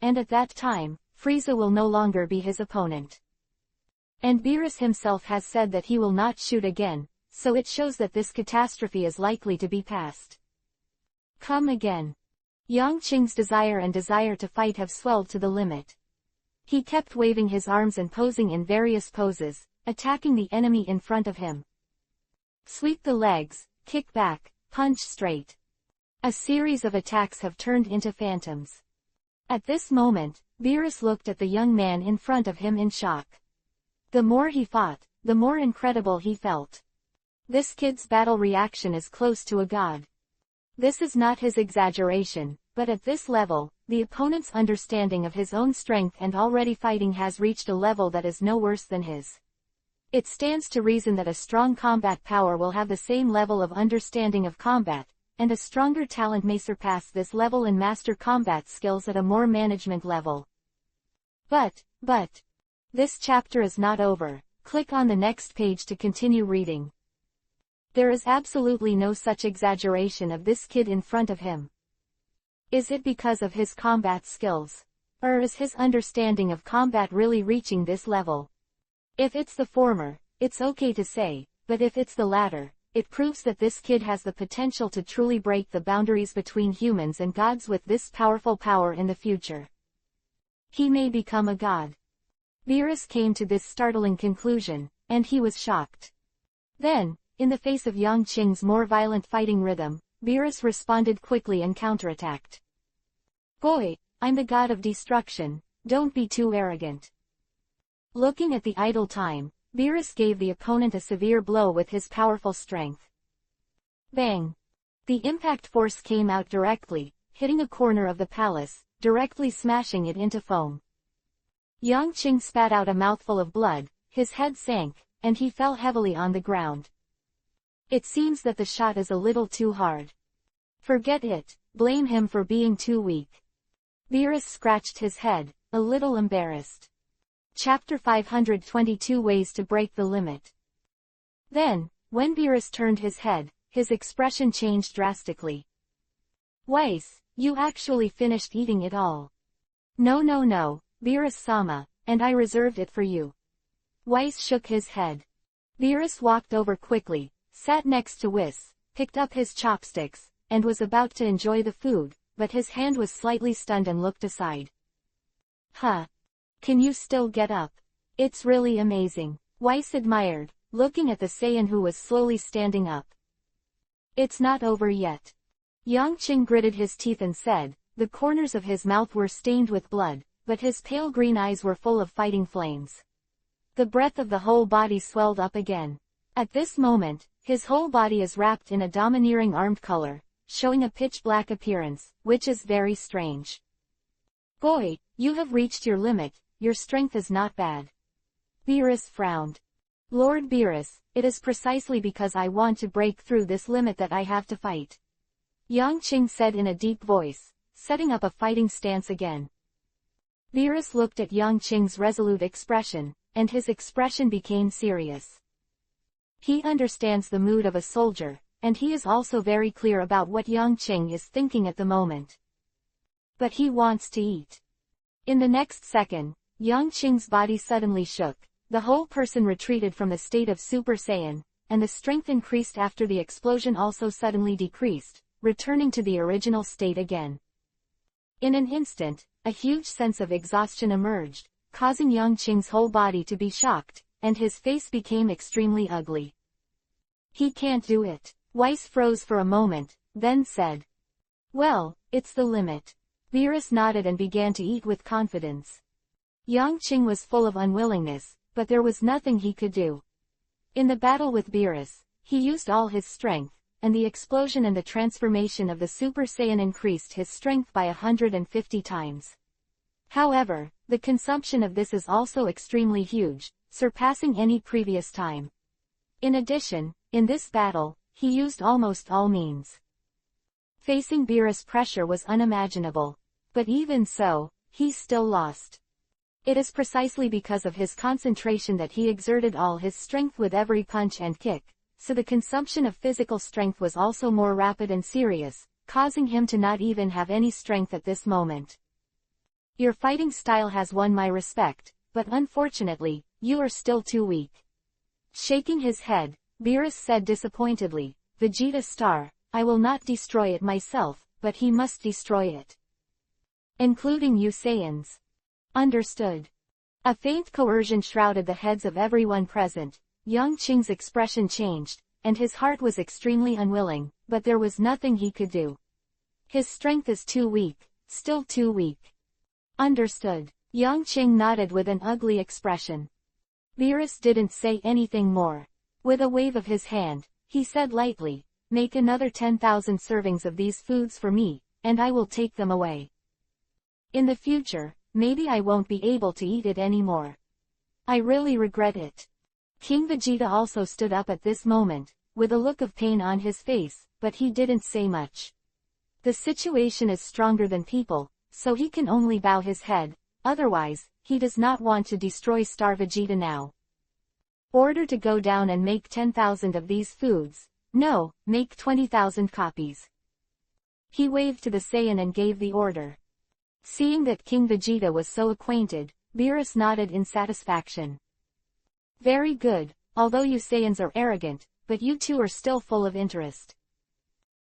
and at that time, Frieza will no longer be his opponent. And Beerus himself has said that he will not shoot again, so it shows that this catastrophe is likely to be past. Come again. Yang Qing's desire and desire to fight have swelled to the limit. He kept waving his arms and posing in various poses, attacking the enemy in front of him. Sweep the legs, kick back, punch straight. A series of attacks have turned into phantoms. At this moment, Beerus looked at the young man in front of him in shock. The more he fought, the more incredible he felt. This kid's battle reaction is close to a god. This is not his exaggeration, but at this level, the opponent's understanding of his own strength and already fighting has reached a level that is no worse than his. It stands to reason that a strong combat power will have the same level of understanding of combat, and a stronger talent may surpass this level and master combat skills at a more management level. But, this chapter is not over. Click on the next page to continue reading. There is absolutely no such exaggeration of this kid in front of him. Is it because of his combat skills? Or is his understanding of combat really reaching this level? If it's the former, it's okay to say, but if it's the latter, it proves that this kid has the potential to truly break the boundaries between humans and gods with this powerful power in the future. He may become a god. Beerus came to this startling conclusion, and he was shocked. Then, in the face of Yang Qing's more violent fighting rhythm, Beerus responded quickly and counterattacked. Boy, I'm the god of destruction, don't be too arrogant. Looking at the idle time, Beerus gave the opponent a severe blow with his powerful strength. Bang! The impact force came out directly, hitting a corner of the palace, directly smashing it into foam. Yang Qing spat out a mouthful of blood, his head sank, and he fell heavily on the ground. It seems that the shot is a little too hard. Forget it, blame him for being too weak. Beerus scratched his head, a little embarrassed. Chapter 522 Ways to Break the Limit. Then, when Beerus turned his head, his expression changed drastically. Weiss, you actually finished eating it all. No, Beerus-sama, and I reserved it for you. Weiss shook his head. Beerus walked over quickly, sat next to Weiss, picked up his chopsticks, and was about to enjoy the food, but his hand was slightly stunned and looked aside. Huh. Can you still get up? It's really amazing, Weiss admired, looking at the Saiyan who was slowly standing up. It's not over yet. Yang Qing gritted his teeth and said, the corners of his mouth were stained with blood, but his pale green eyes were full of fighting flames. The breadth of the whole body swelled up again. At this moment, his whole body is wrapped in a domineering armed color, showing a pitch-black appearance, which is very strange. Boy, you have reached your limit, your strength is not bad. Beerus frowned. Lord Beerus, it is precisely because I want to break through this limit that I have to fight. Yang Qing said in a deep voice, setting up a fighting stance again. Beerus looked at Yang Qing's resolute expression, and his expression became serious. He understands the mood of a soldier, and he is also very clear about what Yang Qing is thinking at the moment. But he wants to eat. In the next second, Yang Qing's body suddenly shook, the whole person retreated from the state of Super Saiyan, and the strength increased after the explosion also suddenly decreased, returning to the original state again. In an instant, a huge sense of exhaustion emerged, causing Yang Qing's whole body to be shocked, and his face became extremely ugly. He can't do it. Weiss froze for a moment, then said. Well, it's the limit. Beerus nodded and began to eat with confidence. Yang Qing was full of unwillingness, but there was nothing he could do. In the battle with Beerus, he used all his strength, and the explosion and the transformation of the Super Saiyan increased his strength by 150 times. However, the consumption of this is also extremely huge, surpassing any previous time. In addition, in this battle, he used almost all means. Facing Beerus' pressure was unimaginable. But even so, he still lost. It is precisely because of his concentration that he exerted all his strength with every punch and kick, so the consumption of physical strength was also more rapid and serious, causing him to not even have any strength at this moment. Your fighting style has won my respect, but unfortunately, you are still too weak. Shaking his head, Beerus said disappointedly, Vegeta Star, I will not destroy it myself, but he must destroy it. Including you Saiyans. Understood. A faint coercion shrouded the heads of everyone present. Yang Qing's expression changed, and his heart was extremely unwilling, but there was nothing he could do. His strength is too weak, still too weak. Understood. Yang Qing nodded with an ugly expression. Beerus didn't say anything more. With a wave of his hand, he said lightly, make another 10,000 servings of these foods for me, and I will take them away. In the future, maybe I won't be able to eat it anymore. I really regret it. King Vegeta also stood up at this moment, with a look of pain on his face, but he didn't say much. The situation is stronger than people, so he can only bow his head, otherwise, he does not want to destroy Star Vegeta now. Order to go down and make 10,000 of these foods. No, make 20,000 copies. He waved to the Saiyan and gave the order. Seeing that King Vegeta was so acquainted, Beerus nodded in satisfaction. Very good, although you Saiyans are arrogant, but you two are still full of interest.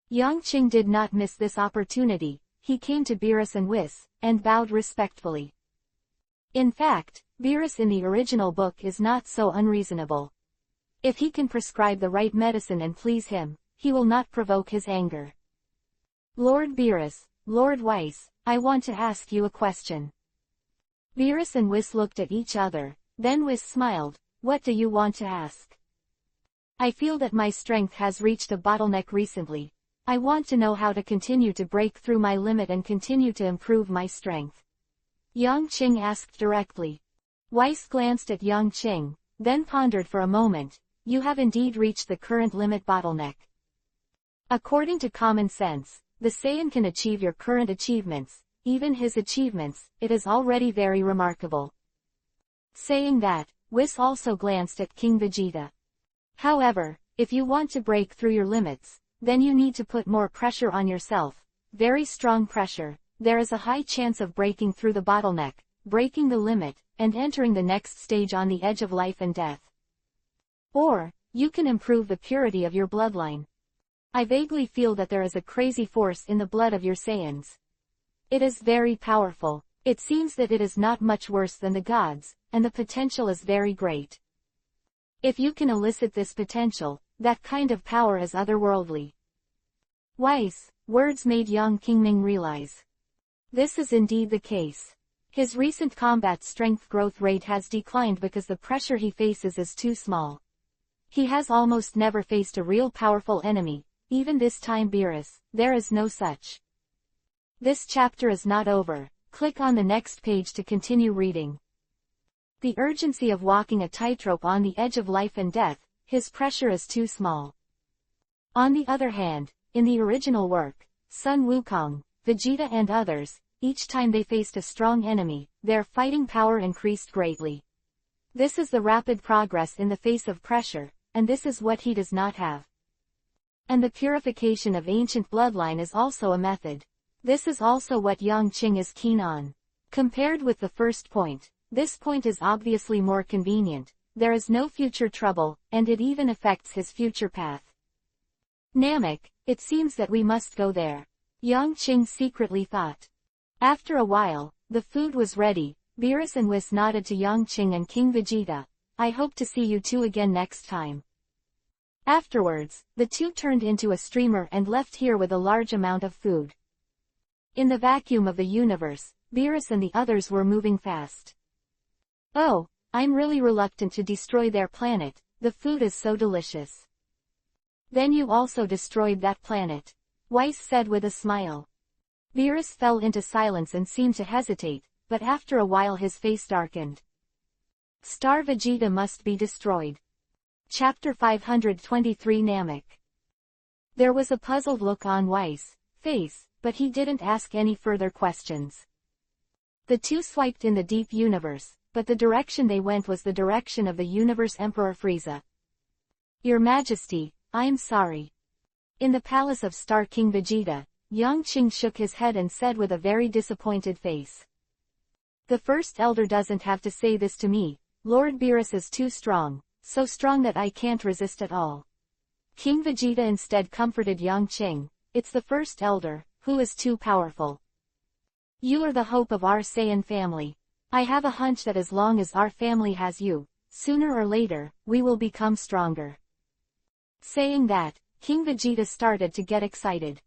Yang Qing did not miss this opportunity. He came to Beerus and Whis, and bowed respectfully. In fact, Beerus in the original book is not so unreasonable. If he can prescribe the right medicine and please him, he will not provoke his anger. Lord Beerus, Lord Whis, I want to ask you a question. Beerus and Whis looked at each other, then Whis smiled. What do you want to ask? I feel that my strength has reached a bottleneck recently. I want to know how to continue to break through my limit and continue to improve my strength. Yang Qing asked directly. Whis glanced at Yang Qing, then pondered for a moment. You have indeed reached the current limit bottleneck. According to common sense, the Saiyan can achieve your current achievements, even his achievements, it is already very remarkable. Saying that, Whis also glanced at King Vegeta. However, if you want to break through your limits, then you need to put more pressure on yourself, very strong pressure. There is a high chance of breaking through the bottleneck, breaking the limit, and entering the next stage on the edge of life and death. Or, you can improve the purity of your bloodline. I vaguely feel that there is a crazy force in the blood of your Saiyans. It is very powerful. It seems that it is not much worse than the gods, and the potential is very great. If you can elicit this potential, that kind of power is otherworldly. Whis, words made Yang Qingming realize. This is indeed the case. His recent combat strength growth rate has declined because the pressure he faces is too small. He has almost never faced a real powerful enemy, even this time Beerus, there is no such. This chapter is not over. Click on the next page to continue reading. The urgency of walking a tightrope on the edge of life and death, his pressure is too small. On the other hand, in the original work, Sun Wukong, Vegeta and others, each time they faced a strong enemy, their fighting power increased greatly. This is the rapid progress in the face of pressure, and this is what he does not have. And the purification of ancient bloodline is also a method. This is also what Yang Qing is keen on. Compared with the first point, this point is obviously more convenient. There is no future trouble, and it even affects his future path. Namek, it seems that we must go there. Yang Qing secretly thought. After a while, the food was ready. Beerus and Whis nodded to Yang Qing and King Vegeta. I hope to see you two again next time. Afterwards, the two turned into a streamer and left here with a large amount of food. In the vacuum of the universe, Beerus and the others were moving fast. Oh, I'm really reluctant to destroy their planet, the food is so delicious. Then you also destroyed that planet, Whis said with a smile. Beerus fell into silence and seemed to hesitate, but after a while his face darkened. Star Vegeta must be destroyed. Chapter 523 Namek. There was a puzzled look on Whis' face, but he didn't ask any further questions. The two swiped in the deep universe, but the direction they went was the direction of the universe Emperor Frieza. Your Majesty, I'm sorry. In the palace of Star King Vegeta, Yang Qing shook his head and said with a very disappointed face. The first elder doesn't have to say this to me. Lord Beerus is too strong, so strong that I can't resist at all. King Vegeta instead comforted Yang Qing. It's the first elder, who is too powerful. You are the hope of our Saiyan family. I have a hunch that as long as our family has you, sooner or later, we will become stronger. Saying that, King Vegeta started to get excited.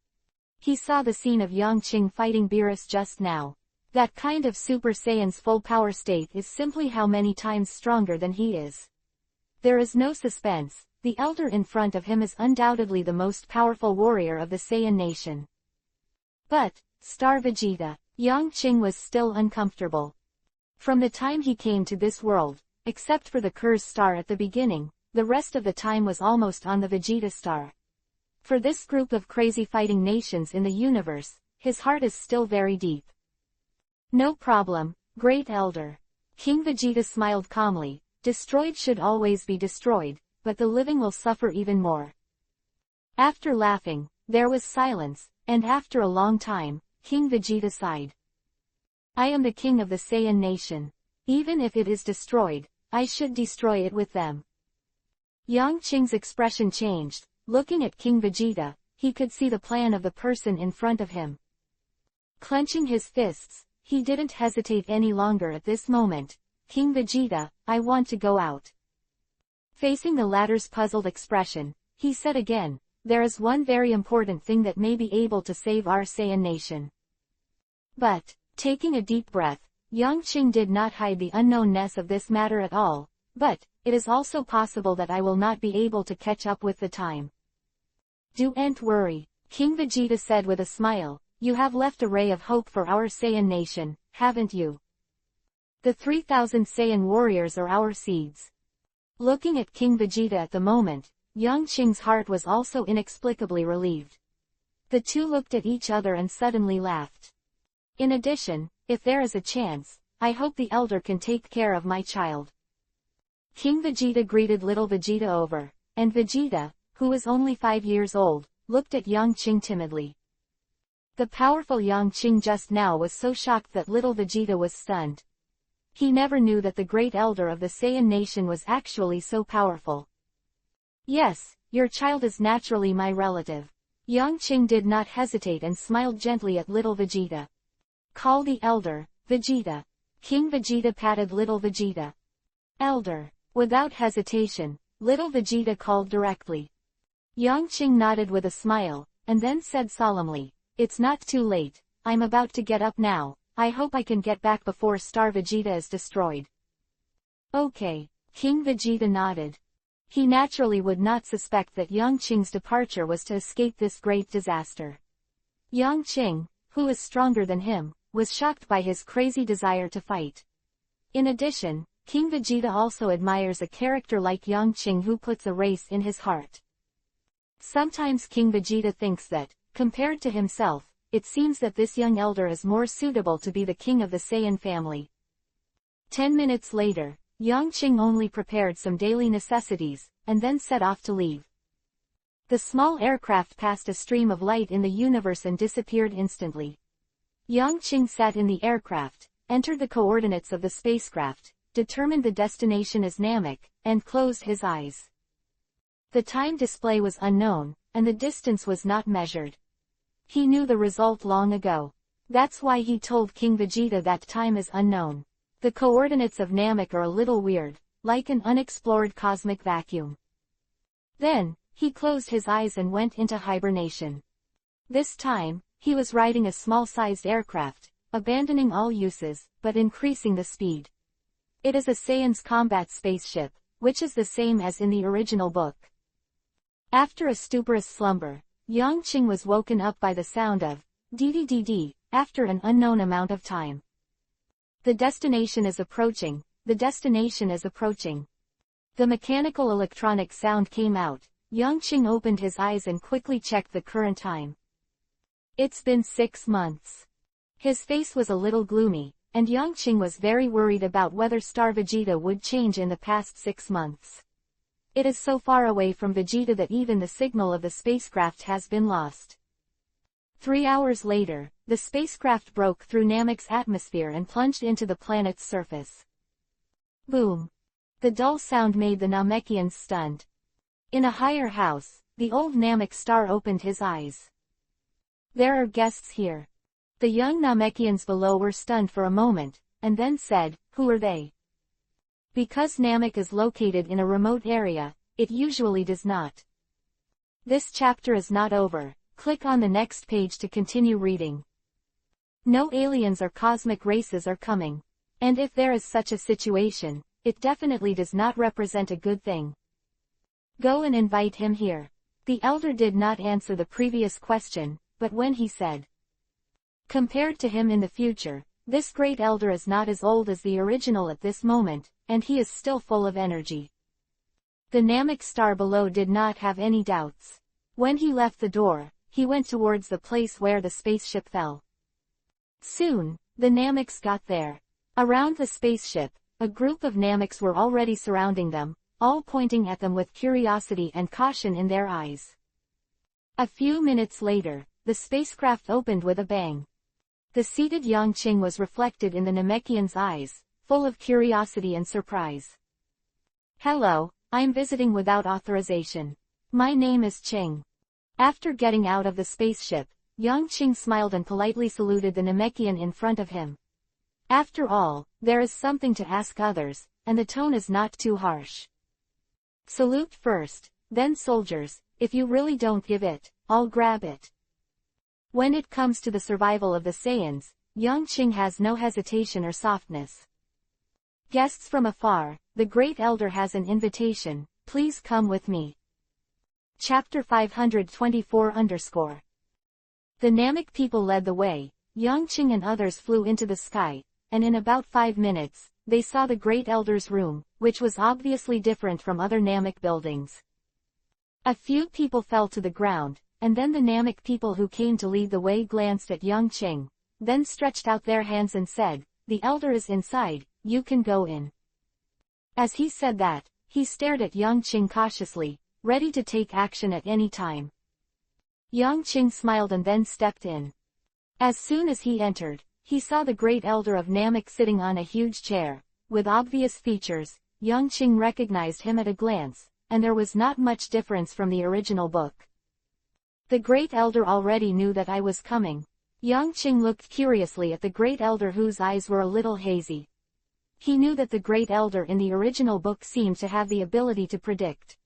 He saw the scene of Yang Qing fighting Beerus just now. That kind of Super Saiyan's full power state is simply how many times stronger than he is. There is no suspense, the elder in front of him is undoubtedly the most powerful warrior of the Saiyan nation. But, Star Vegeta, Yang Qing was still uncomfortable. From the time he came to this world, except for the Curse star at the beginning, the rest of the time was almost on the Vegeta star. For this group of crazy fighting nations in the universe, his heart is still very deep. No problem, Great Elder. King Vegeta smiled calmly. Destroyed should always be destroyed, but the living will suffer even more. After laughing, there was silence, and after a long time, King Vegeta sighed. I am the king of the Saiyan nation. Even if it is destroyed, I should destroy it with them. Yang Qing's expression changed. Looking at King Vegeta, he could see the plan of the person in front of him. Clenching his fists, he didn't hesitate any longer at this moment. King Vegeta, I want to go out. Facing the latter's puzzled expression, he said again, there is one very important thing that may be able to save our Saiyan nation. But, taking a deep breath, Yang Qing did not hide the unknownness of this matter at all, but, it is also possible that I will not be able to catch up with the time. Don't worry, King Vegeta said with a smile, you have left a ray of hope for our Saiyan nation, haven't you? The 3,000 Saiyan warriors are our seeds. Looking at King Vegeta at the moment, Yang Qing's heart was also inexplicably relieved. The two looked at each other and suddenly laughed. In addition, if there is a chance, I hope the elder can take care of my child. King Vegeta greeted little Vegeta over, and Vegeta, who was only 5 years old, looked at Yang Qing timidly. The powerful Yang Qing just now was so shocked that little Vegeta was stunned. He never knew that the great elder of the Saiyan nation was actually so powerful. Yes, your child is naturally my relative. Yang Qing did not hesitate and smiled gently at little Vegeta. Call the elder, Vegeta. King Vegeta patted little Vegeta. Elder. Without hesitation, little Vegeta called directly. Yang Qing nodded with a smile, and then said solemnly, it's not too late, I'm about to get up now, I hope I can get back before Star Vegeta is destroyed. Okay, King Vegeta nodded. He naturally would not suspect that Yang Qing's departure was to escape this great disaster. Yang Qing, who is stronger than him, was shocked by his crazy desire to fight. In addition, King Vegeta also admires a character like Yang Qing who puts a race in his heart. Sometimes King Vegeta thinks that, compared to himself, it seems that this young elder is more suitable to be the king of the Saiyan family. 10 minutes later, Yang Qing only prepared some daily necessities, and then set off to leave. The small aircraft passed a stream of light in the universe and disappeared instantly. Yang Qing sat in the aircraft, entered the coordinates of the spacecraft, determined the destination as Namek, and closed his eyes. The time display was unknown, and the distance was not measured. He knew the result long ago. That's why he told King Vegeta that time is unknown. The coordinates of Namek are a little weird, like an unexplored cosmic vacuum. Then, he closed his eyes and went into hibernation. This time, he was riding a small-sized aircraft, abandoning all uses, but increasing the speed. It is a Saiyan's combat spaceship, which is the same as in the original book. After a stuporous slumber, Yang Qing was woken up by the sound of dee-dee-dee-dee, after an unknown amount of time. The destination is approaching, the destination is approaching. The mechanical electronic sound came out. Yang Qing opened his eyes and quickly checked the current time. It's been 6 months. His face was a little gloomy, and Yang Qing was very worried about whether Star Vegeta would change in the past 6 months. It is so far away from Vegeta that even the signal of the spacecraft has been lost. 3 hours later, the spacecraft broke through Namek's atmosphere and plunged into the planet's surface. Boom! The dull sound made the Namekians stunned. In a higher house, the old Namek star opened his eyes. There are guests here. The young Namekians below were stunned for a moment, and then said, "Who are they?" Because Namek is located in a remote area, it usually does not. This chapter is not over. Click on the next page to continue reading. No aliens or cosmic races are coming. And if there is such a situation, it definitely does not represent a good thing. Go and invite him here. The elder did not answer the previous question, but when he said, compared to him in the future, this great elder is not as old as the original at this moment, and he is still full of energy. The Namek star below did not have any doubts. When he left the door, he went towards the place where the spaceship fell. Soon, the Nameks got there. Around the spaceship, a group of Nameks were already surrounding them, all pointing at them with curiosity and caution in their eyes. A few minutes later, the spacecraft opened with a bang. The seated Yangqing was reflected in the Namekian's eyes, full of curiosity and surprise. "Hello, I'm visiting without authorization. My name is Qing." After getting out of the spaceship, Yangqing smiled and politely saluted the Namekian in front of him. After all, there is something to ask others, and the tone is not too harsh. "Salute first, then soldiers. If you really don't give it, I'll grab it." When it comes to the survival of the Saiyans, Yangqing has no hesitation or softness. "Guests from afar, the Great Elder has an invitation. Please come with me." Chapter 524 The Namek people led the way. Yangqing and others flew into the sky, and in about 5 minutes, they saw the Great Elder's room, which was obviously different from other Namek buildings. A few people fell to the ground, and then the Namek people who came to lead the way glanced at Yangqing, then stretched out their hands and said, "The Elder is inside, you can go in." As he said that, he stared at Yangqing cautiously, ready to take action at any time. Yangqing smiled and then stepped in. As soon as he entered, he saw the Great Elder of Namek sitting on a huge chair. With obvious features, Yangqing recognized him at a glance, and there was not much difference from the original book. "The Great Elder already knew that I was coming." Yangqing looked curiously at the Great Elder, whose eyes were a little hazy. He knew that the Great Elder in the original book seemed to have the ability to predict.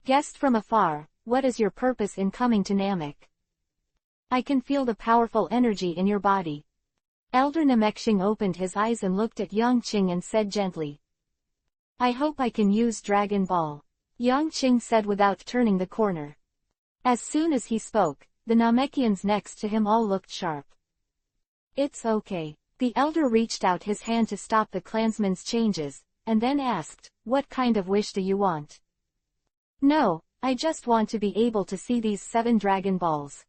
"Guest from afar, what is your purpose in coming to Namek? I can feel the powerful energy in your body." Elder Namekshing opened his eyes and looked at Yangqing and said gently, "I hope I can use Dragon Ball," Yangqing said without turning the corner. As soon as he spoke, the Namekians next to him all looked sharp. "It's okay." The elder reached out his hand to stop the clansman's changes, and then asked, "What kind of wish do you want?" "No, I just want to be able to see these 7 Dragon Balls."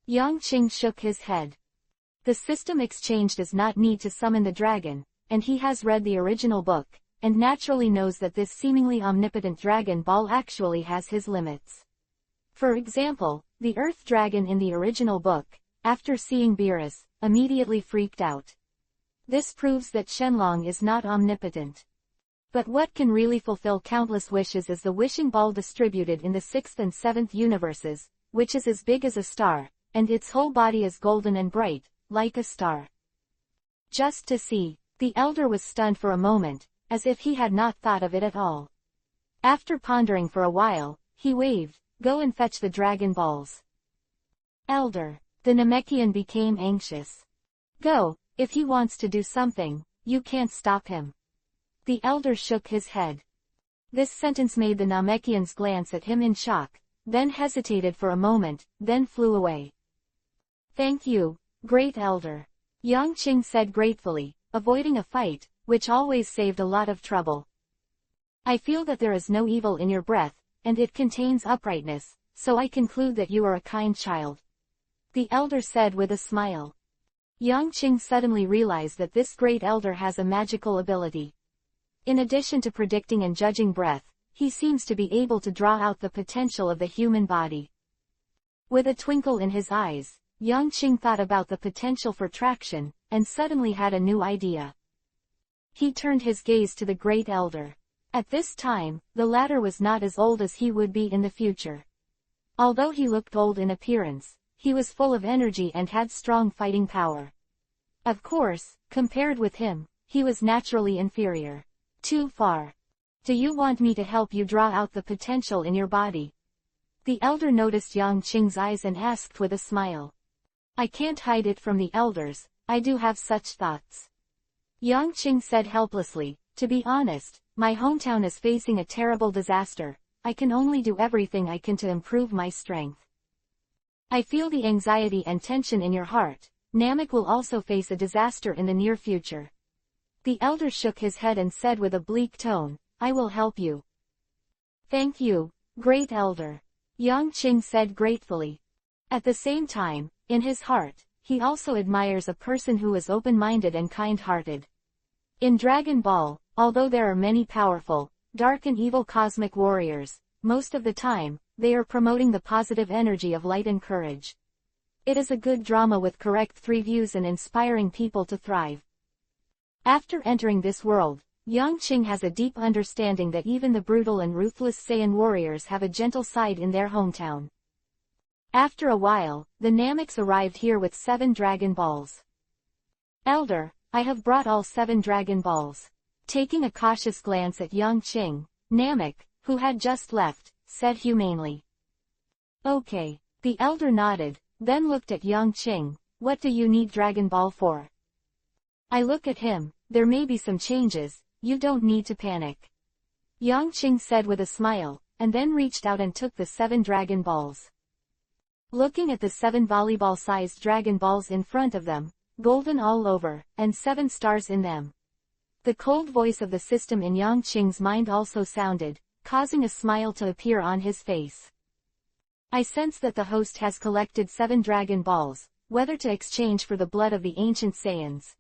Yangqing shook his head. The system exchange does not need to summon the dragon, and he has read the original book, and naturally knows that this seemingly omnipotent Dragon Ball actually has his limits. For example, the Earth Dragon in the original book, after seeing Beerus, immediately freaked out. This proves that Shenlong is not omnipotent. But what can really fulfill countless wishes is the wishing ball distributed in the 6th and 7th universes, which is as big as a star, and its whole body is golden and bright, like a star. Just to see, the elder was stunned for a moment, as if he had not thought of it at all. After pondering for a while, he waved, "Go and fetch the Dragon Balls." "Elder." The Namekian became anxious. "Go, if he wants to do something, you can't stop him." The elder shook his head. This sentence made the Namekians glance at him in shock, then hesitated for a moment, then flew away. "Thank you, Great Elder," Yangqing said gratefully, avoiding a fight, which always saved a lot of trouble. "I feel that there is no evil in your breath, and it contains uprightness, so I conclude that you are a kind child," the elder said with a smile. Yangqing suddenly realized that this Great Elder has a magical ability. In addition to predicting and judging breath, he seems to be able to draw out the potential of the human body. With a twinkle in his eyes, Yangqing thought about the potential for traction, and suddenly had a new idea. He turned his gaze to the great elder. At this time, the latter was not as old as he would be in the future. Although he looked old in appearance, he was full of energy and had strong fighting power. Of course, compared with him, he was naturally inferior. Too far. Do you want me to help you draw out the potential in your body? The elder noticed Yangqing's eyes and asked with a smile. I can't hide it from the elders, I do have such thoughts. Yangqing said helplessly, to be honest, my hometown is facing a terrible disaster. I can only do everything I can to improve my strength. I feel the anxiety and tension in your heart. Namek will also face a disaster in the near future. The elder shook his head and said with a bleak tone, I will help you. Thank you, great elder. Yangqing said gratefully. At the same time, in his heart, he also admires a person who is open-minded and kind-hearted. In Dragon Ball, although there are many powerful, dark and evil cosmic warriors, most of the time, they are promoting the positive energy of light and courage. It is a good drama with correct three views and inspiring people to thrive. After entering this world, Yangqing has a deep understanding that even the brutal and ruthless Saiyan warriors have a gentle side in their hometown. After a while, the Nameks arrived here with 7 Dragon Balls. Elder, I have brought all 7 Dragon Balls. Taking a cautious glance at Yangqing, Namek, who had just left, said humanely. Okay. The elder nodded, then looked at Yangqing. What do you need Dragon Ball for? I look at him, there may be some changes, you don't need to panic. Yangqing said with a smile, and then reached out and took the 7 Dragon Balls. Looking at the 7 volleyball-sized Dragon Balls in front of them, golden all over, and 7 stars in them. The cold voice of the system in Yangqing's mind also sounded, causing a smile to appear on his face. I sense that the host has collected 7 Dragon Balls, whether to exchange for the blood of the ancient Saiyans.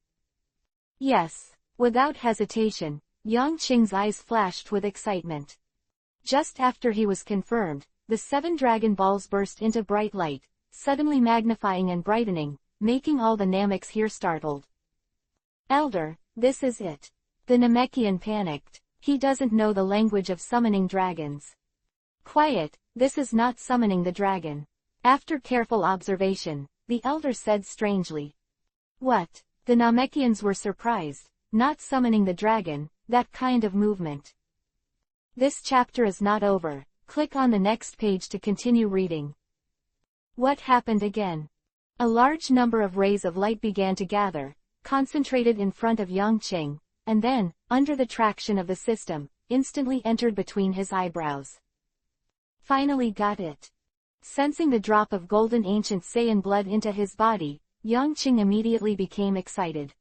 Yes. Without hesitation, Yangqing's eyes flashed with excitement. Just after he was confirmed, the 7 Dragon Balls burst into bright light, suddenly magnifying and brightening, making all the Nameks here startled. Elder, this is it. The Namekian panicked. He doesn't know the language of summoning dragons. Quiet, this is not summoning the dragon. After careful observation, the elder said strangely. What? The Namekians were surprised. Not summoning the dragon, that kind of movement. This chapter is not over. Click on the next page to continue reading. What happened again? A large number of rays of light began to gather, concentrated in front of Yangqing, and then, under the traction of the system, instantly entered between his eyebrows. Finally got it. Sensing the drop of golden ancient Saiyan blood into his body, Yangqing immediately became excited.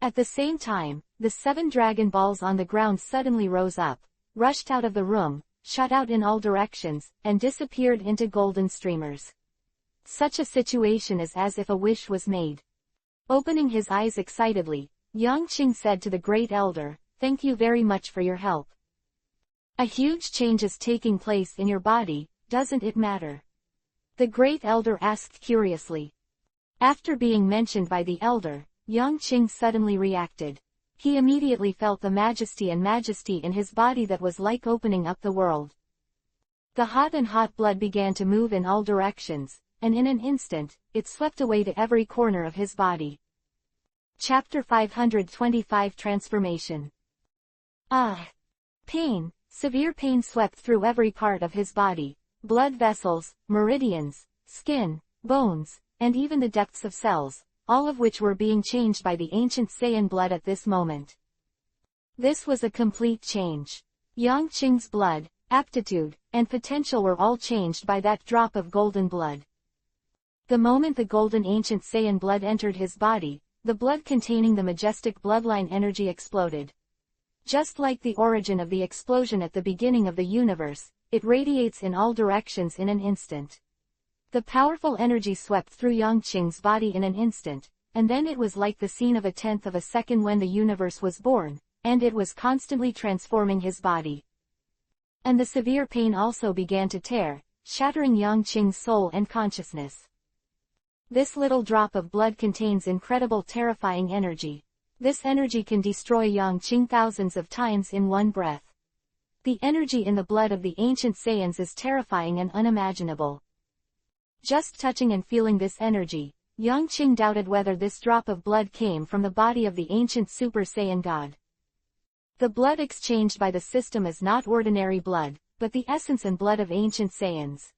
At the same time, the 7 Dragon Balls on the ground suddenly rose up, rushed out of the room, shot out in all directions, and disappeared into golden streamers. Such a situation is as if a wish was made. Opening his eyes excitedly, Yangqing said to the great elder, "Thank you very much for your help. A huge change is taking place in your body, doesn't it matter?" The great elder asked curiously. After being mentioned by the elder, Yangqing suddenly reacted. He immediately felt the majesty in his body that was like opening up the world. The hot blood began to move in all directions, and in an instant, it swept away to every corner of his body. Chapter 525 Transformation. Ah! Pain, severe pain swept through every part of his body, blood vessels, meridians, skin, bones, and even the depths of cells, all of which were being changed by the ancient Saiyan blood at this moment. This was a complete change. Yangqing's blood, aptitude, and potential were all changed by that drop of golden blood. The moment the golden ancient Saiyan blood entered his body, the blood containing the majestic bloodline energy exploded. Just like the origin of the explosion at the beginning of the universe, it radiates in all directions in an instant. The powerful energy swept through Yangqing's body in an instant, and then it was like the scene of a tenth of a second when the universe was born, and it was constantly transforming his body. And the severe pain also began to tear, shattering Yangqing's soul and consciousness. This little drop of blood contains incredible terrifying energy. This energy can destroy Yangqing thousands of times in one breath. The energy in the blood of the ancient Saiyans is terrifying and unimaginable. Just touching and feeling this energy, Yangqing doubted whether this drop of blood came from the body of the ancient Super Saiyan God. The blood exchanged by the system is not ordinary blood, but the essence and blood of ancient Saiyans.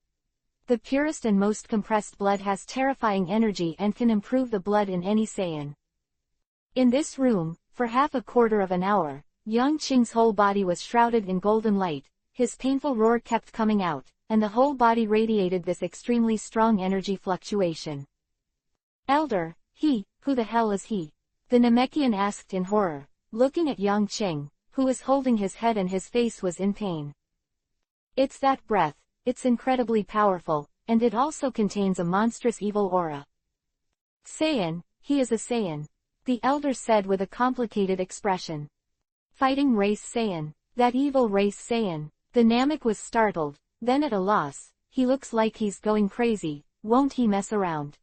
The purest and most compressed blood has terrifying energy and can improve the blood in any Saiyan. In this room, for half a quarter of an hour, Yangqing's whole body was shrouded in golden light, his painful roar kept coming out, and the whole body radiated this extremely strong energy fluctuation. Elder, who the hell is he? The Namekian asked in horror, looking at Yangqing, who was holding his head and his face was in pain. It's that breath, it's incredibly powerful, and it also contains a monstrous evil aura. Saiyan, he is a Saiyan. The elder said with a complicated expression. Fighting race Saiyan, that evil race Saiyan. The Namek was startled, then at a loss. He looks like he's going crazy, won't he mess around?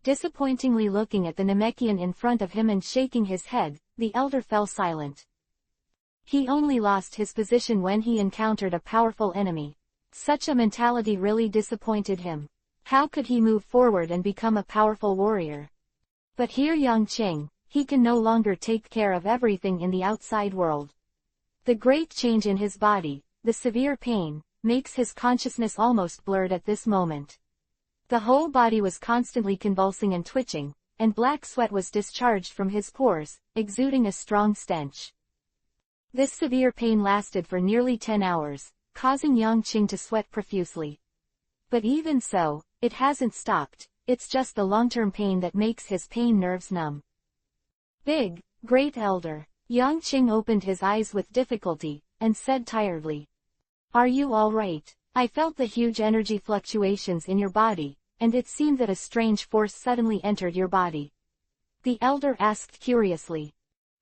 Disappointingly looking at the Namekian in front of him and shaking his head, the elder fell silent. He only lost his position when he encountered a powerful enemy. Such a mentality really disappointed him. How could he move forward and become a powerful warrior? But here Yangqing, he can no longer take care of everything in the outside world. The great change in his body, the severe pain, makes his consciousness almost blurred at this moment. The whole body was constantly convulsing and twitching, and black sweat was discharged from his pores, exuding a strong stench. This severe pain lasted for nearly 10 hours, causing Yangqing to sweat profusely. But even so, it hasn't stopped, it's just the long-term pain that makes his pain nerves numb. Big, great elder. Yangqing opened his eyes with difficulty, and said tiredly. Are you all right? I felt the huge energy fluctuations in your body, and it seemed that a strange force suddenly entered your body. The elder asked curiously.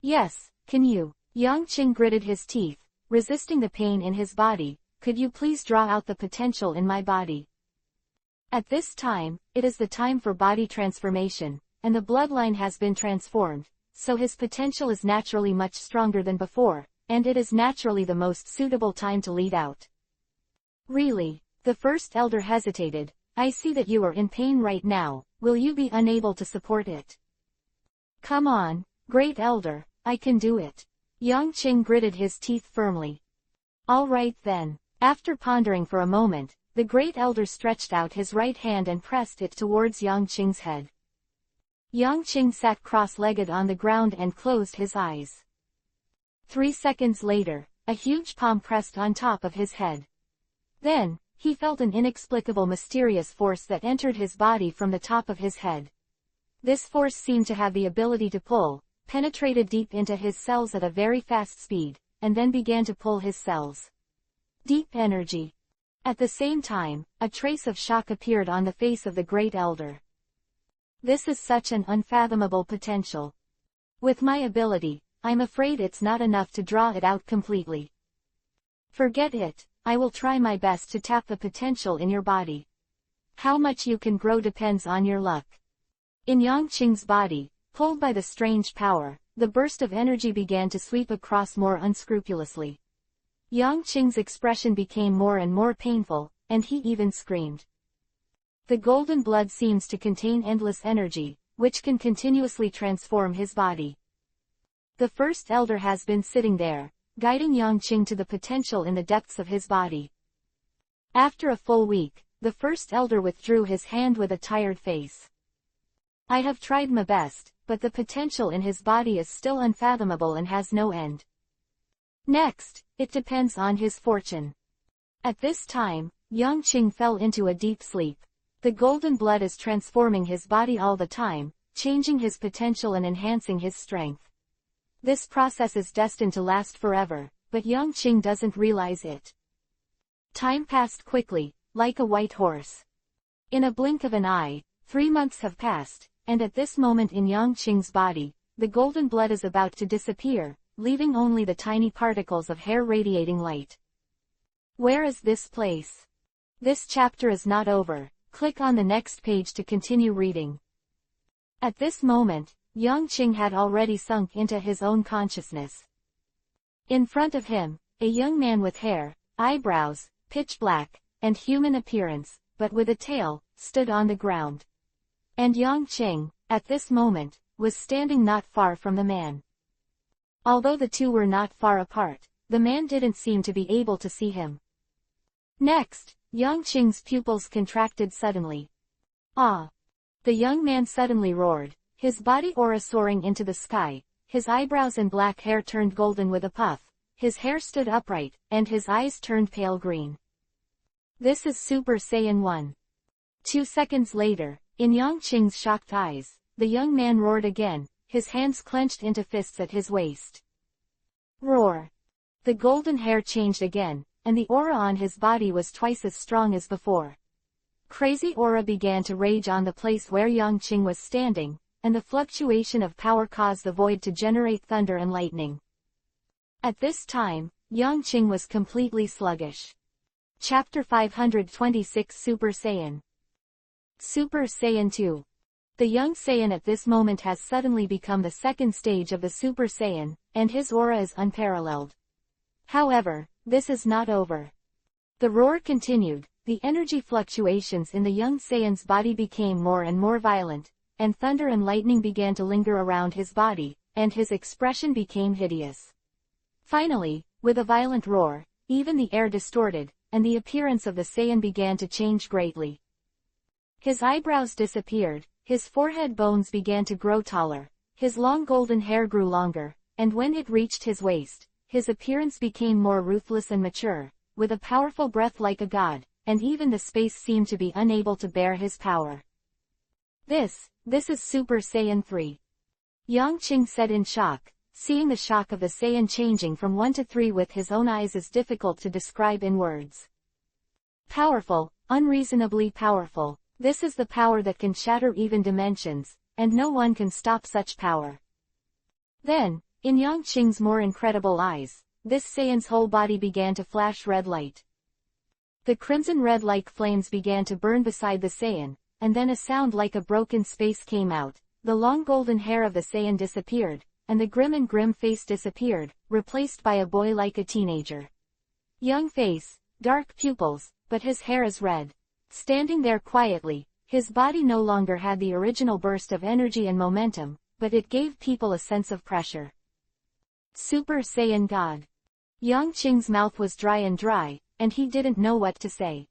Yes, can you? Yangqing gritted his teeth, resisting the pain in his body. Could you please draw out the potential in my body? At this time, it is the time for body transformation, and the bloodline has been transformed, so his potential is naturally much stronger than before, and it is naturally the most suitable time to lead out. Really? The first elder hesitated. I see that you are in pain right now, will you be unable to support it? Come on, great elder, I can do it. Yangqing gritted his teeth firmly. All right then. After pondering for a moment, the great elder stretched out his right hand and pressed it towards Yangqing's head. Yangqing sat cross-legged on the ground and closed his eyes. 3 seconds later, a huge palm pressed on top of his head. Then, he felt an inexplicable mysterious force that entered his body from the top of his head. This force seemed to have the ability to pull, penetrated deep into his cells at a very fast speed, and then began to pull his cells. Deep energy. At the same time, a trace of shock appeared on the face of the great elder. This is such an unfathomable potential. With my ability, I'm afraid it's not enough to draw it out completely. Forget it, I will try my best to tap the potential in your body. How much you can grow depends on your luck. In Yangqing's body, pulled by the strange power, the burst of energy began to sweep across more unscrupulously. Yangqing's expression became more and more painful, and he even screamed. The golden blood seems to contain endless energy, which can continuously transform his body. The first elder has been sitting there, guiding Yangqing to the potential in the depths of his body. After a full week, the first elder withdrew his hand with a tired face. I have tried my best, but the potential in his body is still unfathomable and has no end. Next, it depends on his fortune. At this time, Yangqing fell into a deep sleep. The golden blood is transforming his body all the time, changing his potential and enhancing his strength. This process is destined to last forever, but Yangqing doesn't realize it. Time passed quickly, like a white horse. In a blink of an eye, 3 months have passed, and at this moment in Yangqing's body, the golden blood is about to disappear, leaving only the tiny particles of hair radiating light. Where is this place? This chapter is not over. Click on the next page to continue reading. At this moment, Yang Qing had already sunk into his own consciousness. In front of him, a young man with hair, eyebrows, pitch black, and human appearance, but with a tail, stood on the ground. And Yang Qing, at this moment, was standing not far from the man. Although the two were not far apart, the man didn't seem to be able to see him. Next, Yang Qing's pupils contracted suddenly. Ah! The young man suddenly roared, his body aura soaring into the sky, his eyebrows and black hair turned golden with a puff, his hair stood upright, and his eyes turned pale green. This is Super Saiyan 1. 2 seconds later, in Yang Qing's shocked eyes, the young man roared again, his hands clenched into fists at his waist. Roar! The golden hair changed again, and the aura on his body was twice as strong as before. Crazy aura began to rage on the place where Yang Qing was standing, and the fluctuation of power caused the void to generate thunder and lightning. At this time, Yang Qing was completely sluggish. Chapter 526 Super Saiyan. Super Saiyan 2. The young Saiyan at this moment has suddenly become the second stage of the Super Saiyan, and his aura is unparalleled. However, this is not over. The roar continued, the energy fluctuations in the young Saiyan's body became more and more violent, and thunder and lightning began to linger around his body, and his expression became hideous. Finally, with a violent roar, even the air distorted, and the appearance of the Saiyan began to change greatly. His eyebrows disappeared, his forehead bones began to grow taller, his long golden hair grew longer, and when it reached his waist, his appearance became more ruthless and mature, with a powerful breath like a god, and even the space seemed to be unable to bear his power. This is Super Saiyan 3. Yang Qing said in shock. Seeing the shock of the Saiyan changing from 1 to 3 with his own eyes is difficult to describe in words. Powerful, unreasonably powerful. This is the power that can shatter even dimensions, and no one can stop such power. Then, in Yang Qing's more incredible eyes, this Saiyan's whole body began to flash red light. The crimson red like flames began to burn beside the Saiyan, and then a sound like a broken space came out, the long golden hair of the Saiyan disappeared, and the grim face disappeared, replaced by a boy like a teenager. Young face, dark pupils, but his hair is red. Standing there quietly, his body no longer had the original burst of energy and momentum, but it gave people a sense of pressure. Super Saiyan God. Yang Qing's mouth was dry, and he didn't know what to say.